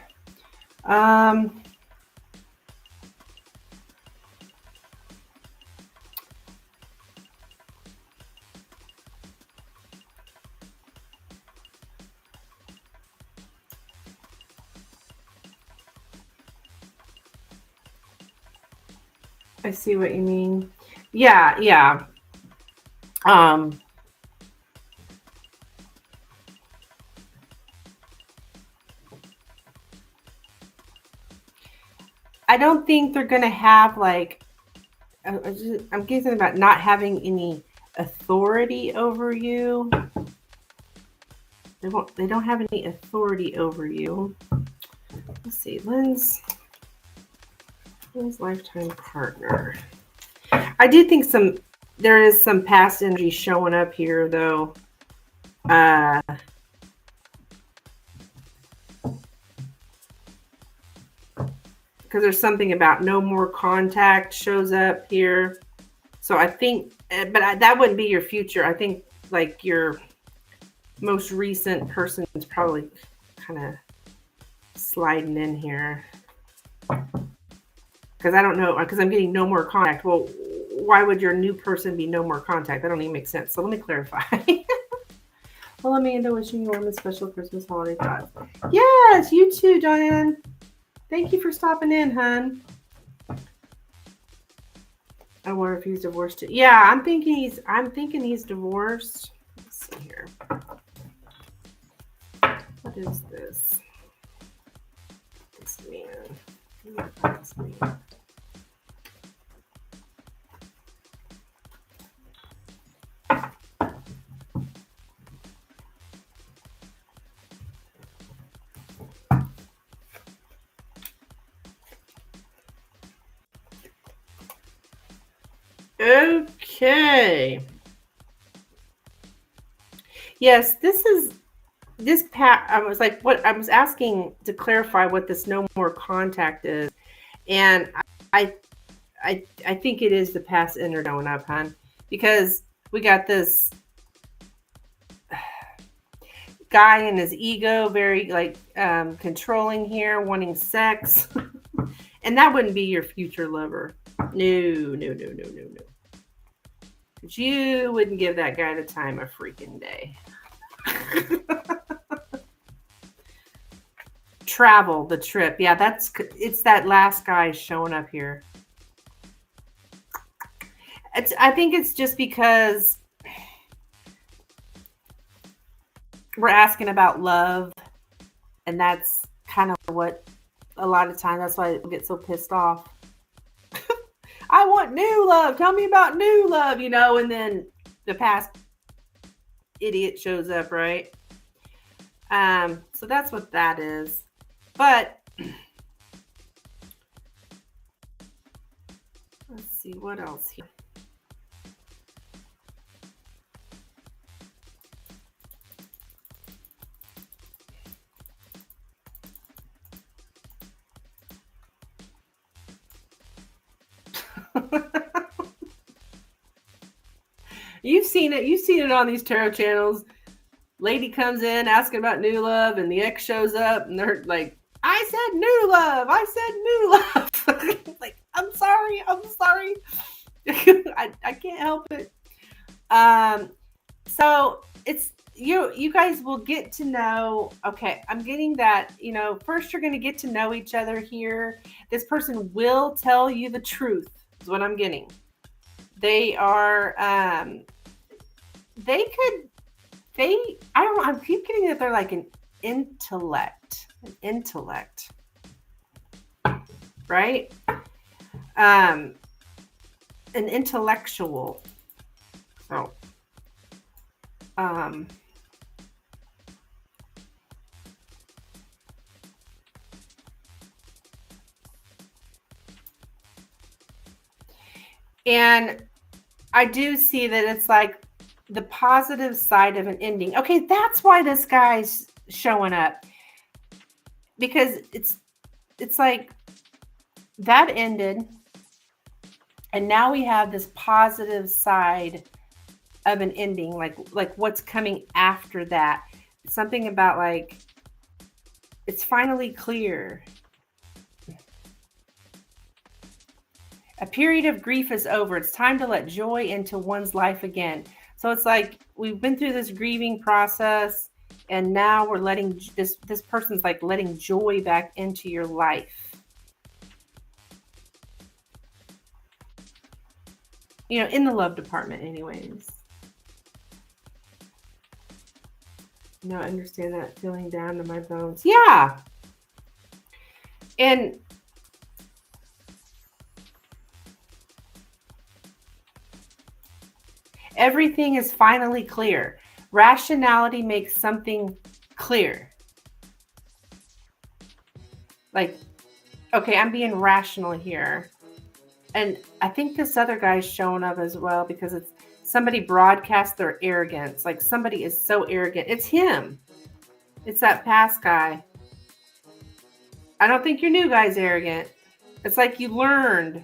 I see what you mean. Yeah. I don't think they're going to have like, I'm getting something about not having any authority over you. They don't have any authority over you. Let's see, Lynn's lifetime partner. I do think there is some past energy showing up here, though. Because there's something about no more contact shows up here. So I think, but that wouldn't be your future. I think like your most recent person is probably kind of sliding in here. Because I don't know, because I'm getting no more contact. Well, why would your new person be no more contact? That don't even make sense. So let me clarify. Well, Amanda, wishing you a special Christmas holiday thoughts. Yes, you too, Diane. Thank you for stopping in, hun. I wonder if he's divorced too. Yeah, I'm thinking he's divorced. Let's see here. What is this? This man. Okay. Yes, I was like, what I was asking to clarify what this no more contact is, and I think it is the past inner going up, hon, because we got this guy in his ego, very like controlling here, wanting sex, and that wouldn't be your future lover. No. Because you wouldn't give that guy the time of freaking day. Travel, the trip. Yeah, it's that last guy showing up here. I think it's just because we're asking about love, and that's kind of what a lot of times, that's why I get so pissed off. I want new love. Tell me about new love, and then the past idiot shows up, right? So that's what that is. But let's see what else here. You've seen it. You've seen it on these tarot channels. Lady comes in asking about new love, and the ex shows up, and they're like, "I said new love. I said new love." Like, I'm sorry. I can't help it. So it's you guys will get to know. Okay, I'm getting that. First you're going to get to know each other here. This person will tell you the truth. Is what I'm getting. They are. They could. I don't know. I keep getting that they're like an intellect, right? An intellectual. So, and I do see that it's like the positive side of an ending. Okay, that's why this guy's showing up. Because it's like that ended, and now we have this positive side of an ending, like what's coming after that. Something about like it's finally clear. A period of grief is over. It's time to let joy into one's life again. So it's like we've been through this grieving process, and now we're letting this person's like letting joy back into your life. In the love department anyways. No, I understand that feeling down to my bones. Yeah. And everything is finally clear. Rationality makes something clear. Like, okay, I'm being rational here. And I think this other guy's showing up as well because it's somebody broadcast their arrogance. Like somebody is so arrogant. It's him. It's that past guy. I don't think your new guy's arrogant. It's like you learned.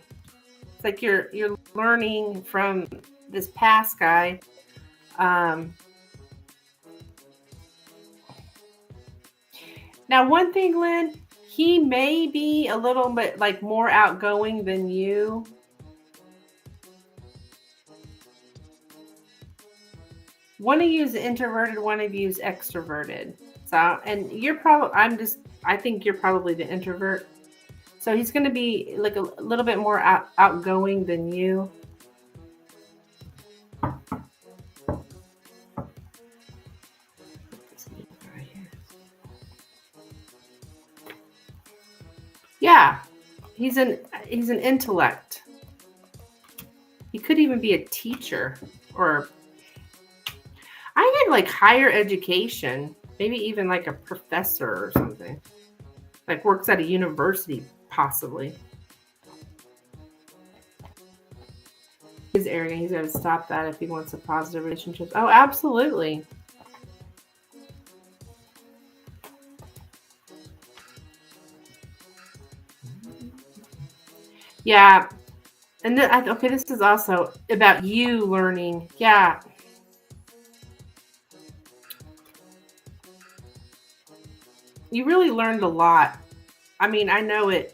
It's like you're learning from this past guy. Now, one thing, Lynn, he may be a little bit like more outgoing than you. One of you is introverted, one of you is extroverted. So, and you're probably, I think you're probably the introvert. So he's going to be like a little bit more outgoing than you. Yeah, he's an intellect. He could even be a teacher, or I get like higher education, maybe even like a professor or something. Like works at a university, possibly. He's arrogant. He's got to stop that if he wants a positive relationship. Oh, absolutely. Yeah. And okay, this is also about you learning. Yeah. You really learned a lot. I mean, I know it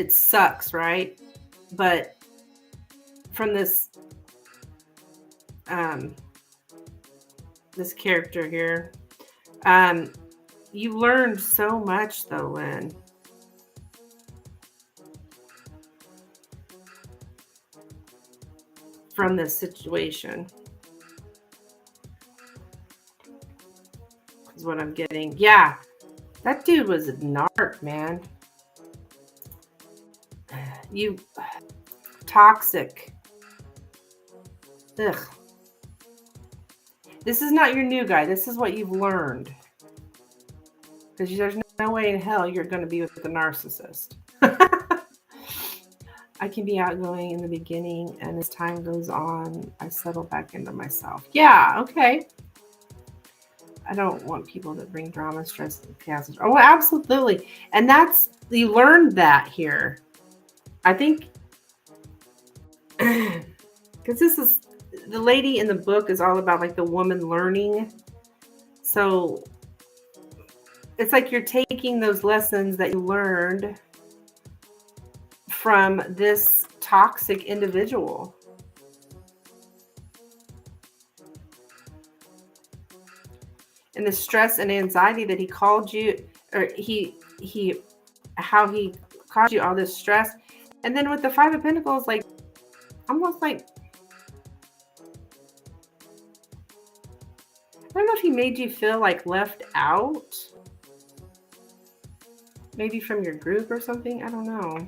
sucks, right? But from this this character here, you learned so much though, Lynn. From this situation is what I'm getting. Yeah, that dude was a narc, man. You toxic. Ugh. This is not your new guy. This is what you've learned. Because there's no way in hell you're going to be with a narcissist. I can be outgoing in the beginning, and as time goes on, I settle back into myself. Yeah, okay. I don't want people that bring drama, stress, and chaos. Oh, absolutely. And you learned that here. I think, because the lady in the book is all about like the woman learning. So it's like you're taking those lessons that you learned from this toxic individual. And the stress and anxiety that he called you, or how he caused you all this stress. And then with the Five of Pentacles, like almost like, I don't know if he made you feel like left out, maybe from your group or something. I don't know.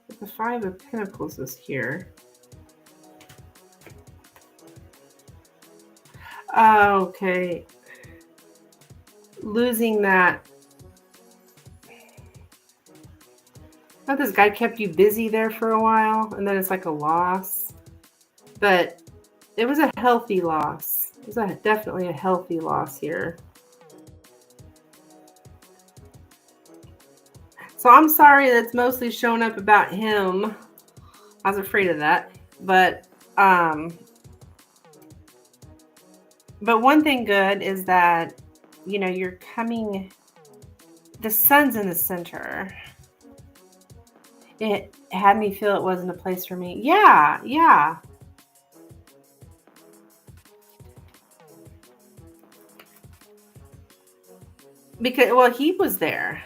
But the Five of Pentacles is here. Okay. Losing that. Not this guy kept you busy there for a while, and then it's like a loss. But it was a healthy loss. It was definitely a healthy loss here. So I'm sorry that's mostly shown up about him. I was afraid of that. But one thing good is that, you know, you're coming, the sun's in the center. It had me feel it wasn't a place for me. Yeah. Because, well, he was there.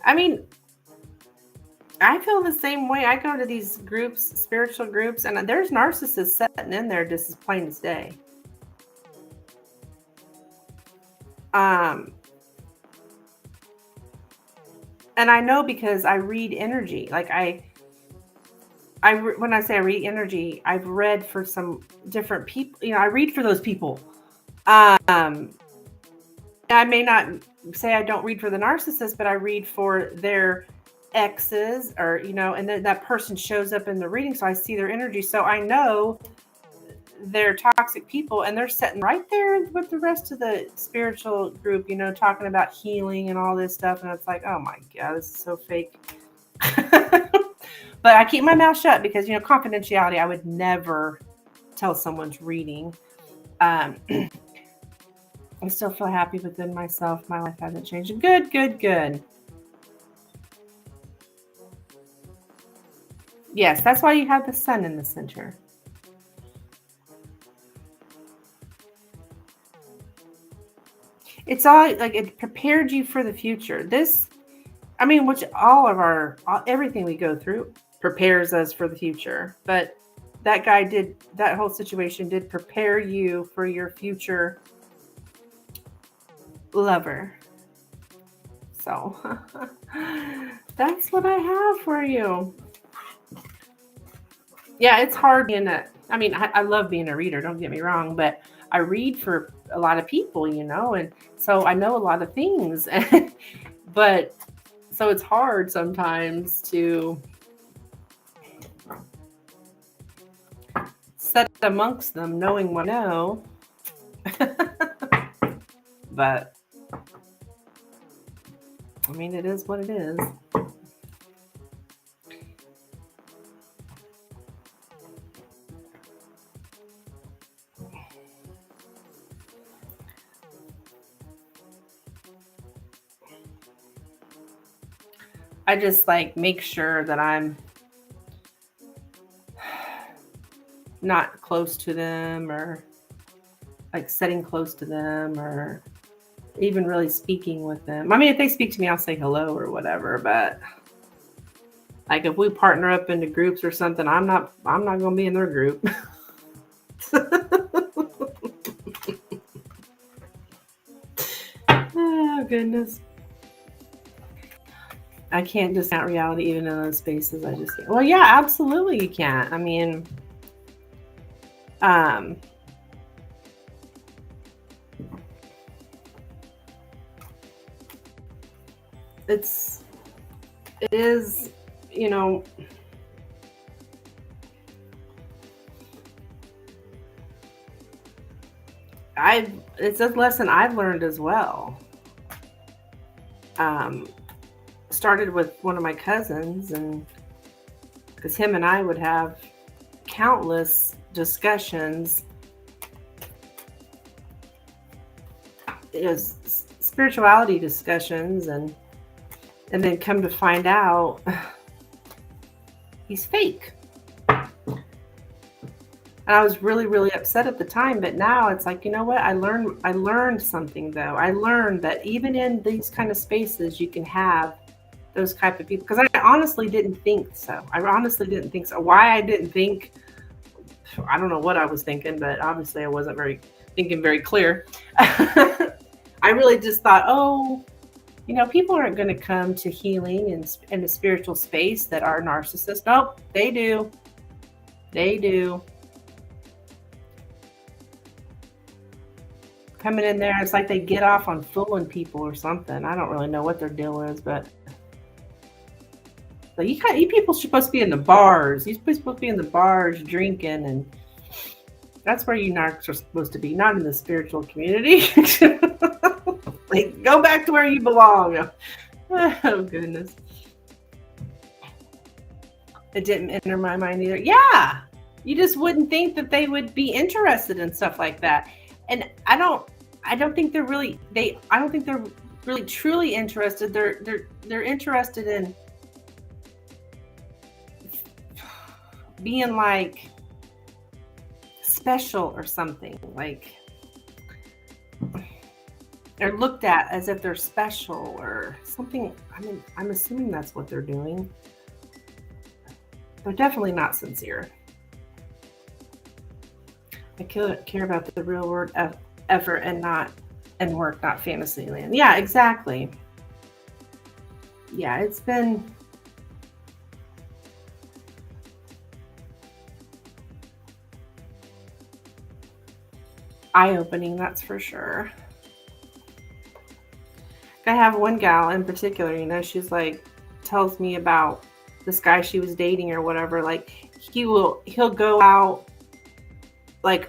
I mean, I feel the same way. I go to these groups, spiritual groups, and there's narcissists sitting in there just as plain as day. And I know because I read energy. Like when I say I read energy, I've read for some different people. You know, I read for those people. I may not say I don't read for the narcissist, but I read for their exes, or, you know, and then that person shows up in the reading, so I see their energy. So I know they're toxic people, and they're sitting right there with the rest of the spiritual group, you know, talking about healing and all this stuff. And it's like, oh my God, this is so fake. But I keep my mouth shut because, you know, confidentiality, I would never tell someone's reading. I still feel happy within myself. My life hasn't changed. Good. Yes, that's why you have the sun in the center. It's all like it prepared you for the future. This, I mean, which everything we go through prepares us for the future. But that guy that whole situation did prepare you for your future lover. So that's what I have for you. Yeah, it's hard being I love being a reader, don't get me wrong, but I read for a lot of people, you know, and so I know a lot of things. But so it's hard sometimes to set amongst them knowing what I know. But I mean, it is what it is. I just like make sure that I'm not close to them, or like sitting close to them, or even really speaking with them. I mean, if they speak to me, I'll say hello or whatever, but like if we partner up into groups or something, I'm not going to be in their group. Oh, goodness. I can't discount reality even in those spaces. I just can't. Well, yeah, absolutely you can't. I mean, it is, you know, it's a lesson I've learned as well. started with one of my cousins, and because him and I would have countless discussions. It was spirituality discussions, and then come to find out he's fake. And I was really, really upset at the time, but now it's like, you know what? I learned something though. I learned that even in these kind of spaces, you can have those type of people. Because I honestly didn't think so. Why I didn't think, I don't know what I was thinking, but obviously I wasn't thinking very clear. I really just thought, oh, you know, people aren't going to come to healing in a spiritual space that are narcissists. Nope, they do. They do. Coming in there, it's like they get off on fooling people or something. I don't really know what their deal is, but you people are supposed to be in the bars. You're supposed to be in the bars drinking, and that's where you narcs are supposed to be, not in the spiritual community. Like, go back to where you belong. Oh, goodness. It didn't enter my mind either. Yeah, you just wouldn't think that they would be interested in stuff like that. And I don't think they're really truly interested. They're interested in being like special or something. Like, they're looked at as if they're special or something. I mean, I'm assuming that's what they're doing. They're definitely not sincere. I care about the real world effort and work, not fantasy land. Yeah, exactly. Yeah, it's been eye-opening, that's for sure. I have one gal in particular, you know, she's like, tells me about this guy she was dating or whatever. Like, he'll go out like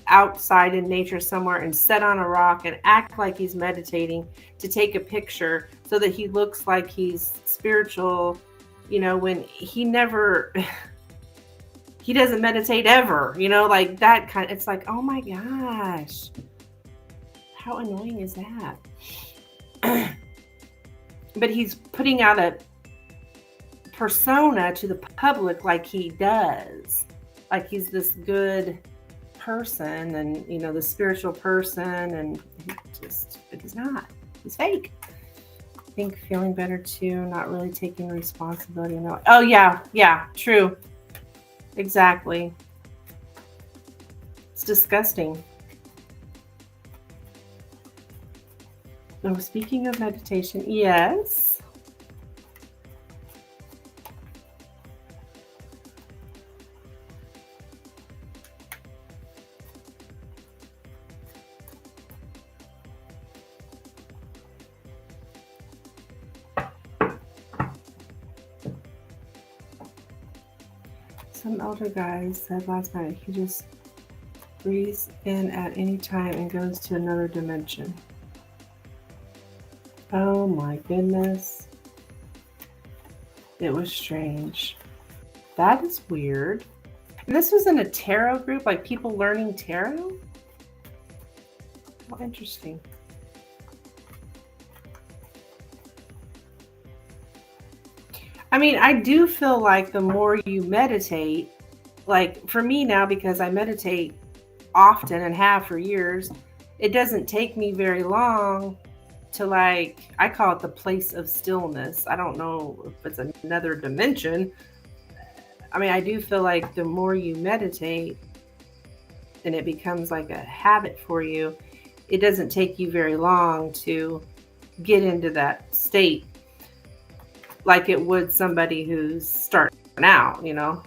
outside in nature somewhere and sit on a rock and act like he's meditating to take a picture so that he looks like he's spiritual, you know, when he doesn't meditate ever, you know, like that kind. It's like, oh my gosh, how annoying is that? But he's putting out a persona to the public like he does, like he's this good person and, you know, the spiritual person, and but he's not. He's fake. I think feeling better too, not really taking responsibility. No. Oh yeah, true. Exactly. It's disgusting. Oh, speaking of meditation, yes. Some elder guy said last night he just breathes in at any time and goes to another dimension. Oh my goodness. It was strange. That is weird. And this was in a tarot group, like people learning tarot? How interesting. I mean, I do feel like the more you meditate, like for me now, because I meditate often and have for years, it doesn't take me very long to, like, I call it the place of stillness. I don't know if it's another dimension. I mean, I do feel like the more you meditate and it becomes like a habit for you, it doesn't take you very long to get into that state like it would somebody who's starting out, you know.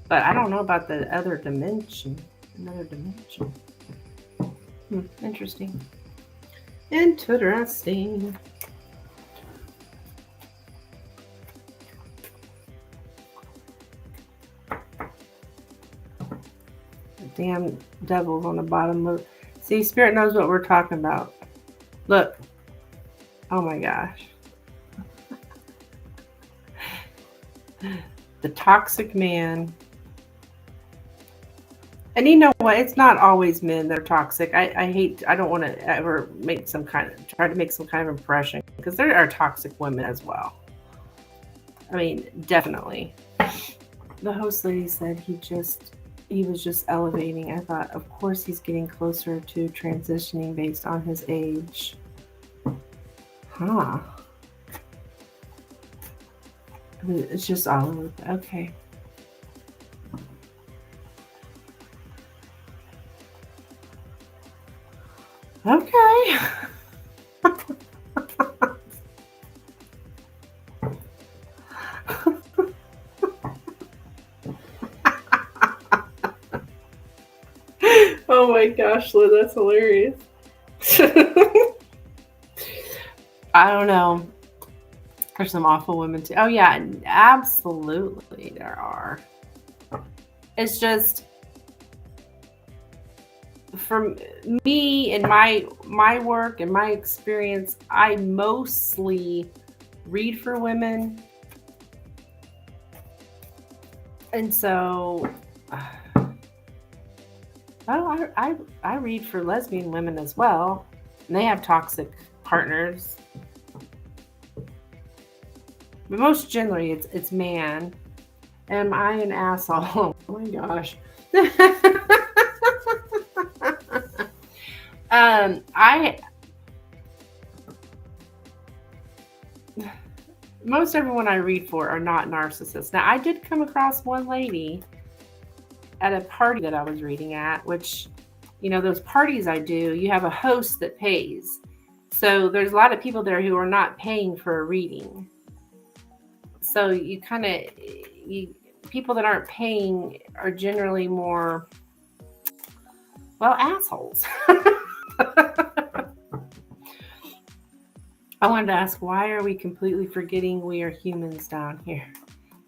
But I don't know about the other dimension. Another dimension. Interesting. Interesting. Damn devils on the bottom. See, Spirit knows what we're talking about. Look. Oh my gosh. The toxic man. And you know what? It's not always men that are toxic. I don't want to ever try to make some kind of impression, because there are toxic women as well. I mean, definitely. The host lady said he was just elevating. I thought, of course, he's getting closer to transitioning based on his age. Huh. It's just all over. Okay. Okay. Oh my gosh, Lynn, that's hilarious. I don't know. There's some awful women too. Oh yeah, absolutely there are. It's just, for me and my work and my experience, I mostly read for women. And so I read for lesbian women as well. And they have toxic partners. But most generally it's man. Am I an asshole? Oh my gosh. I most everyone I read for are not narcissists. Now, I did come across one lady at a party that I was reading at, which, you know, those parties I do, you have a host that pays. So there's a lot of people there who are not paying for a reading. So you kind of, people that aren't paying are generally more, well, assholes. I wanted to ask, why are we completely forgetting we are humans down here?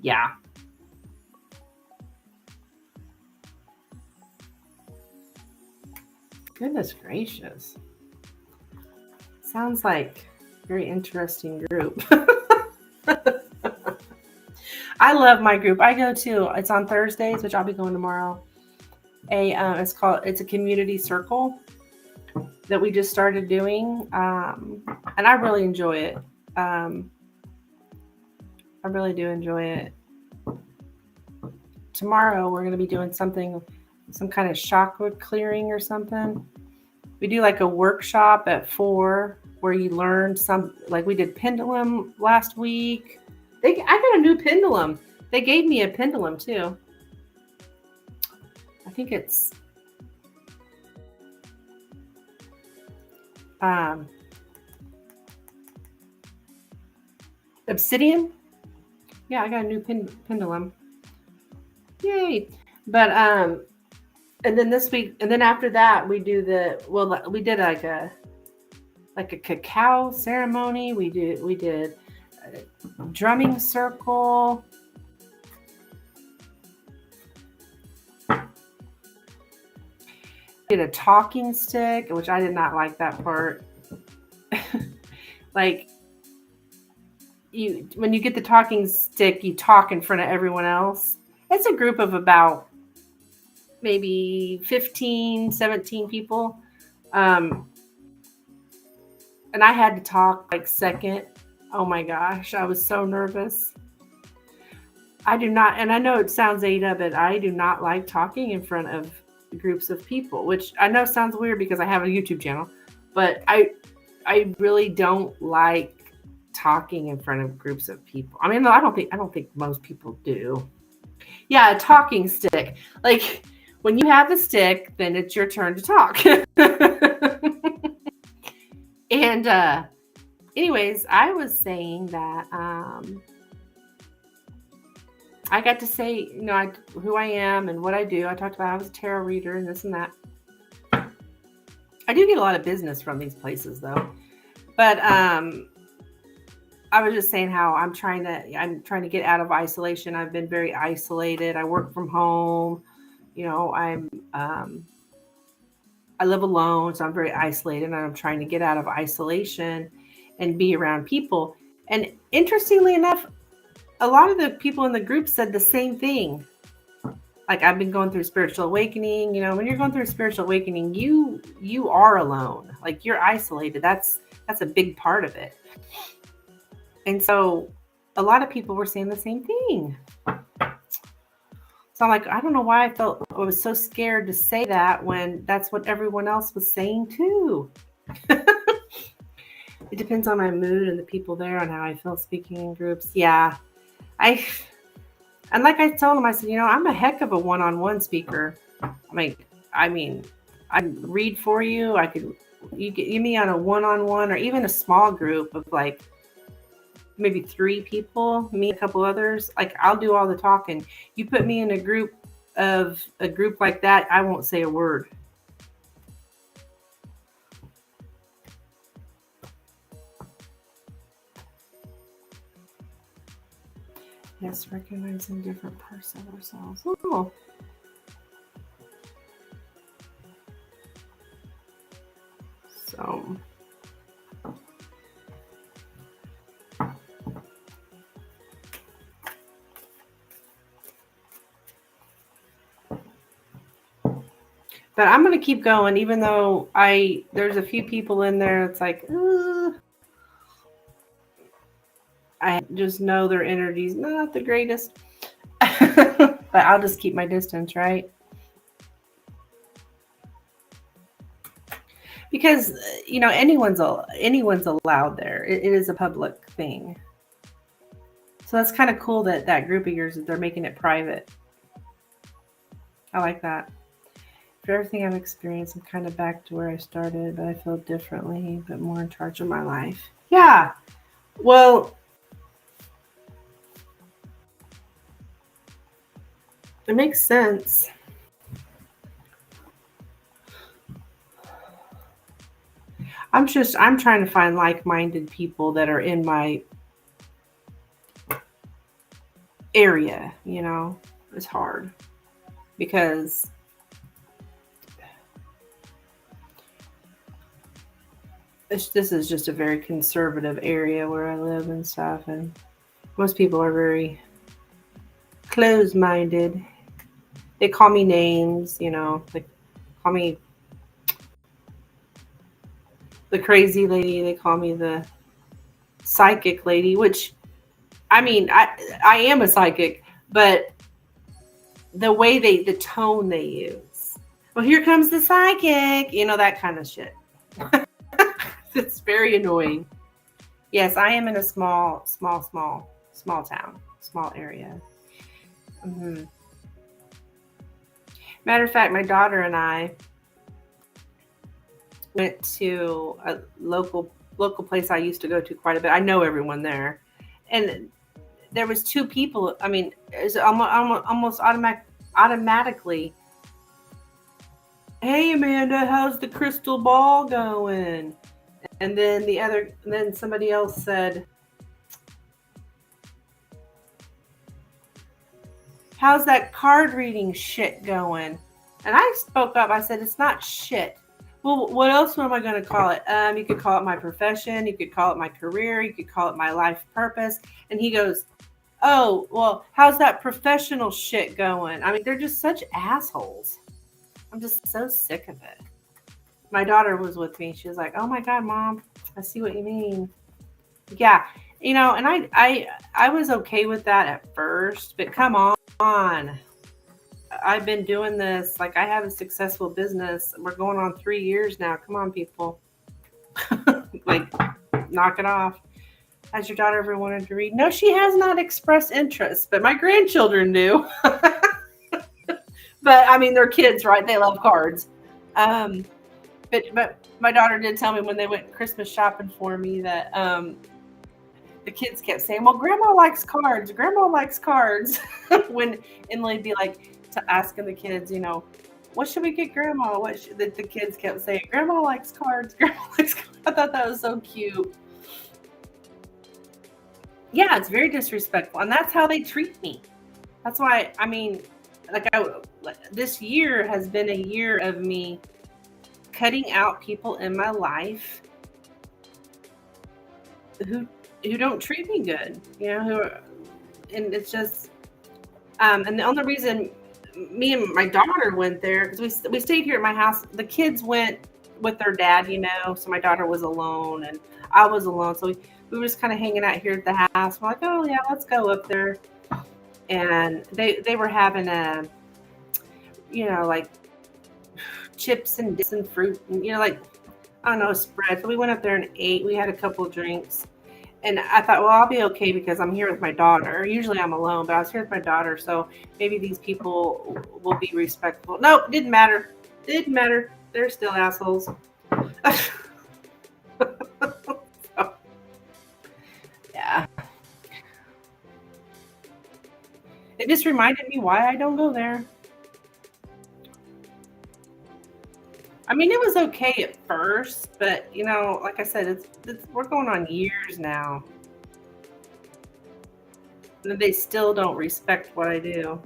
Yeah. Goodness gracious. Sounds like a very interesting group. I love my group. I go to, it's on Thursdays, which I'll be going tomorrow. It's a community circle that we just started doing. And I really enjoy it. I really do enjoy it. Tomorrow we're going to be doing some kind of chakra clearing or something. We do like a workshop at 4 where you learn like we did Pendulum last week. I got a new pendulum. They gave me a pendulum too. I think it's obsidian. Yeah, I got a new pendulum. Yay. But and then this week, and then after that we did like a cacao ceremony. We did a drumming circle. Did a talking stick, which I did not like that part. Like, when you get the talking stick, you talk in front of everyone else. It's a group of about maybe 15, 17 people. And I had to talk like second. Oh my gosh, I was so nervous. I do not, and I know it sounds Ada, but I do not like talking in front of groups of people, which I know sounds weird because I have a YouTube channel, but I really don't like talking in front of groups of people. I mean, I don't think most people do. Yeah, a talking stick. Like, when you have the stick, then it's your turn to talk. And anyways, I was saying that I got to say, you know, who I am and what I do. I talked about I was a tarot reader and this and that. I do get a lot of business from these places, though. But I was just saying how I'm trying to get out of isolation. I've been very isolated. I work from home. You know, I live alone, so I'm very isolated, and I'm trying to get out of isolation. and be around people. And interestingly enough, a lot of the people in the group said the same thing. Like, I've been going through spiritual awakening. You know, when you're going through a spiritual awakening, you are alone. Like, you're isolated. That's a big part of it. And so a lot of people were saying the same thing. So I'm like, I don't know why I was so scared to say that when that's what everyone else was saying too. It depends on my mood and the people there on how I feel speaking in groups. Yeah. And like I told him, I said, I'm a heck of a one-on-one speaker. I mean, I read for you. You get me on a one-on-one or even a small group of like maybe 3 people, me and a couple others. Like, I'll do all the talking. You put me in a group like that, I won't say a word. Yes, recognizing different parts of ourselves. Oh. So. But I'm going to keep going, even though there's a few people in there. It's like, I just know their energy's not the greatest. But I'll just keep my distance, right? Because, anyone's allowed there. It is a public thing. So that's kind of cool that group of yours, that they're making it private. I like that. For everything I've experienced, I'm kind of back to where I started, but I feel differently, but more in charge of my life. Yeah. Well, it makes sense. I'm trying to find like-minded people that are in my area, It's hard because this is just a very conservative area where I live and stuff, and most people are very closed-minded. They call me names, they call me the crazy lady. They call me the psychic lady, which, I mean, I am a psychic, but the way the tone they use. Well, here comes the psychic, that kind of shit. It's very annoying. Yes, I am in a small town, small area. Mm-hmm. Matter of fact, my daughter and I went to a local place I used to go to quite a bit. I know everyone there, and there was 2 people. I mean, it's almost automatically. Hey, Amanda, how's the crystal ball going? And then somebody else said, how's that card reading shit going? And I spoke up. I said, it's not shit. Well, what else am I going to call it? You could call it my profession. You could call it my career. You could call it my life purpose. And he goes, oh, well, how's that professional shit going? I mean, they're just such assholes. I'm just so sick of it. My daughter was with me. She was like, oh my God, Mom, I see what you mean. Yeah. And I was okay with that at first, but come on. I've been doing this. Like, I have a successful business. We're going on 3 years now. Come on, people. Like, knock it off. Has your daughter ever wanted to read? No, she has not expressed interest, but my grandchildren do. But I mean, they're kids, right? They love cards. But my daughter did tell me when they went Christmas shopping for me that the kids kept saying, well, Grandma likes cards. Grandma likes cards. And they'd be like, asking the kids, what should we get Grandma? The kids kept saying, Grandma likes cards. Grandma likes cards. I thought that was so cute. Yeah, it's very disrespectful. And that's how they treat me. That's why, I mean, this year has been a year of me cutting out people in my life who don't treat me good, and it's just and the only reason me and my daughter went there because we stayed here at my house. The kids went with their dad, so my daughter was alone and I was alone. So we were just kind of hanging out here at the house. We're like, oh yeah, let's go up there. And they were having like chips and dips and fruit and like I don't know, spread. So we went up there and ate. We had a couple of drinks. And I thought, well, I'll be okay because I'm here with my daughter. Usually I'm alone, but I was here with my daughter, so maybe these people will be respectful. Nope, didn't matter. Didn't matter. They're still assholes. So, yeah. It just reminded me why I don't go there. I mean, it was okay at first, but like I said, we're going on years now. And they still don't respect what I do.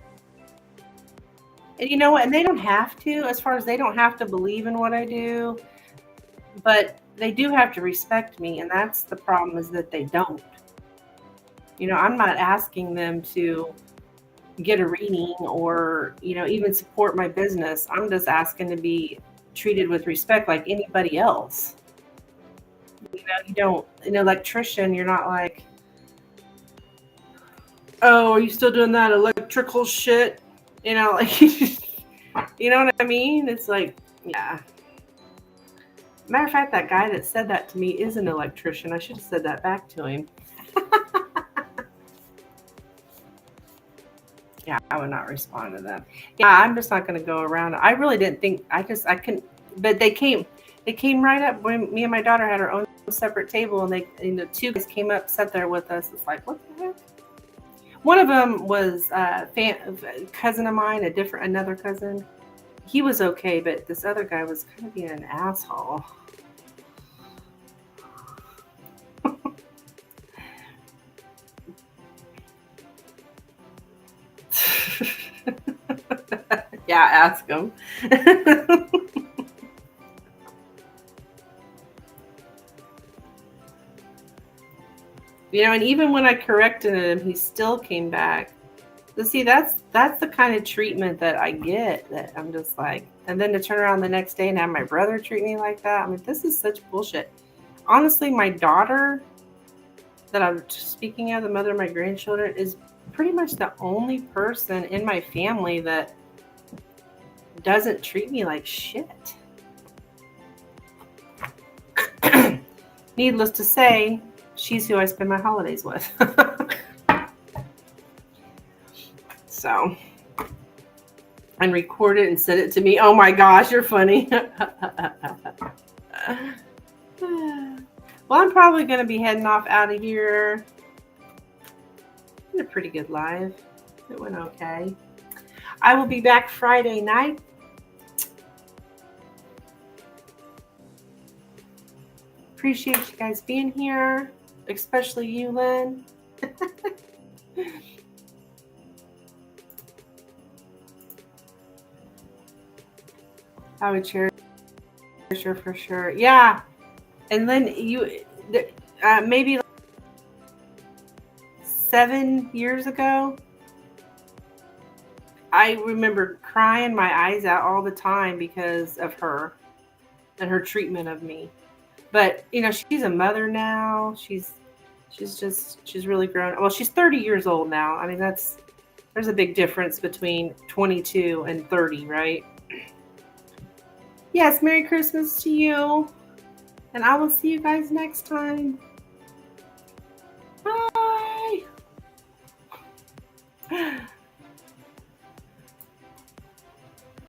And you know what? And they don't have to, as far as they don't have to believe in what I do, but they do have to respect me. And that's the problem, is that they don't. I'm not asking them to get a reading or, even support my business. I'm just asking to be treated with respect like anybody else. You don't, an electrician, you're not like, oh, are you still doing that electrical shit? Like, you know what I mean? It's like, yeah. Matter of fact, that guy that said that to me is an electrician. I should have said that back to him. Yeah, I would not respond to them. Yeah, I'm just not going to go around. I really didn't think, I couldn't, but they came right up when me and my daughter had our own separate table, and the two guys came up, sat there with us. It's like, what the heck? One of them was a cousin of mine, another cousin. He was okay, but this other guy was kind of being an asshole. Yeah, ask him. And even when I corrected him, he still came back. So see, that's the kind of treatment that I get, that I'm just like, and then to turn around the next day and have my brother treat me like that. I mean, this is such bullshit. Honestly, my daughter that I'm speaking of, the mother of my grandchildren, is pretty much the only person in my family that doesn't treat me like shit. Needless to say, she's who I spend my holidays with. So, and record it and send it to me. Oh my gosh, you're funny. Well, I'm probably going to be heading off out of here. It was a pretty good live. It went okay. I will be back Friday night. Appreciate you guys being here, especially you, Lynn. I would cherish her for sure. Yeah. And then maybe 7 years ago, I remember crying my eyes out all the time because of her and her treatment of me. But, she's a mother now. She's really grown. Well, she's 30 years old now. I mean, there's a big difference between 22 and 30, right? Yes, Merry Christmas to you. And I will see you guys next time.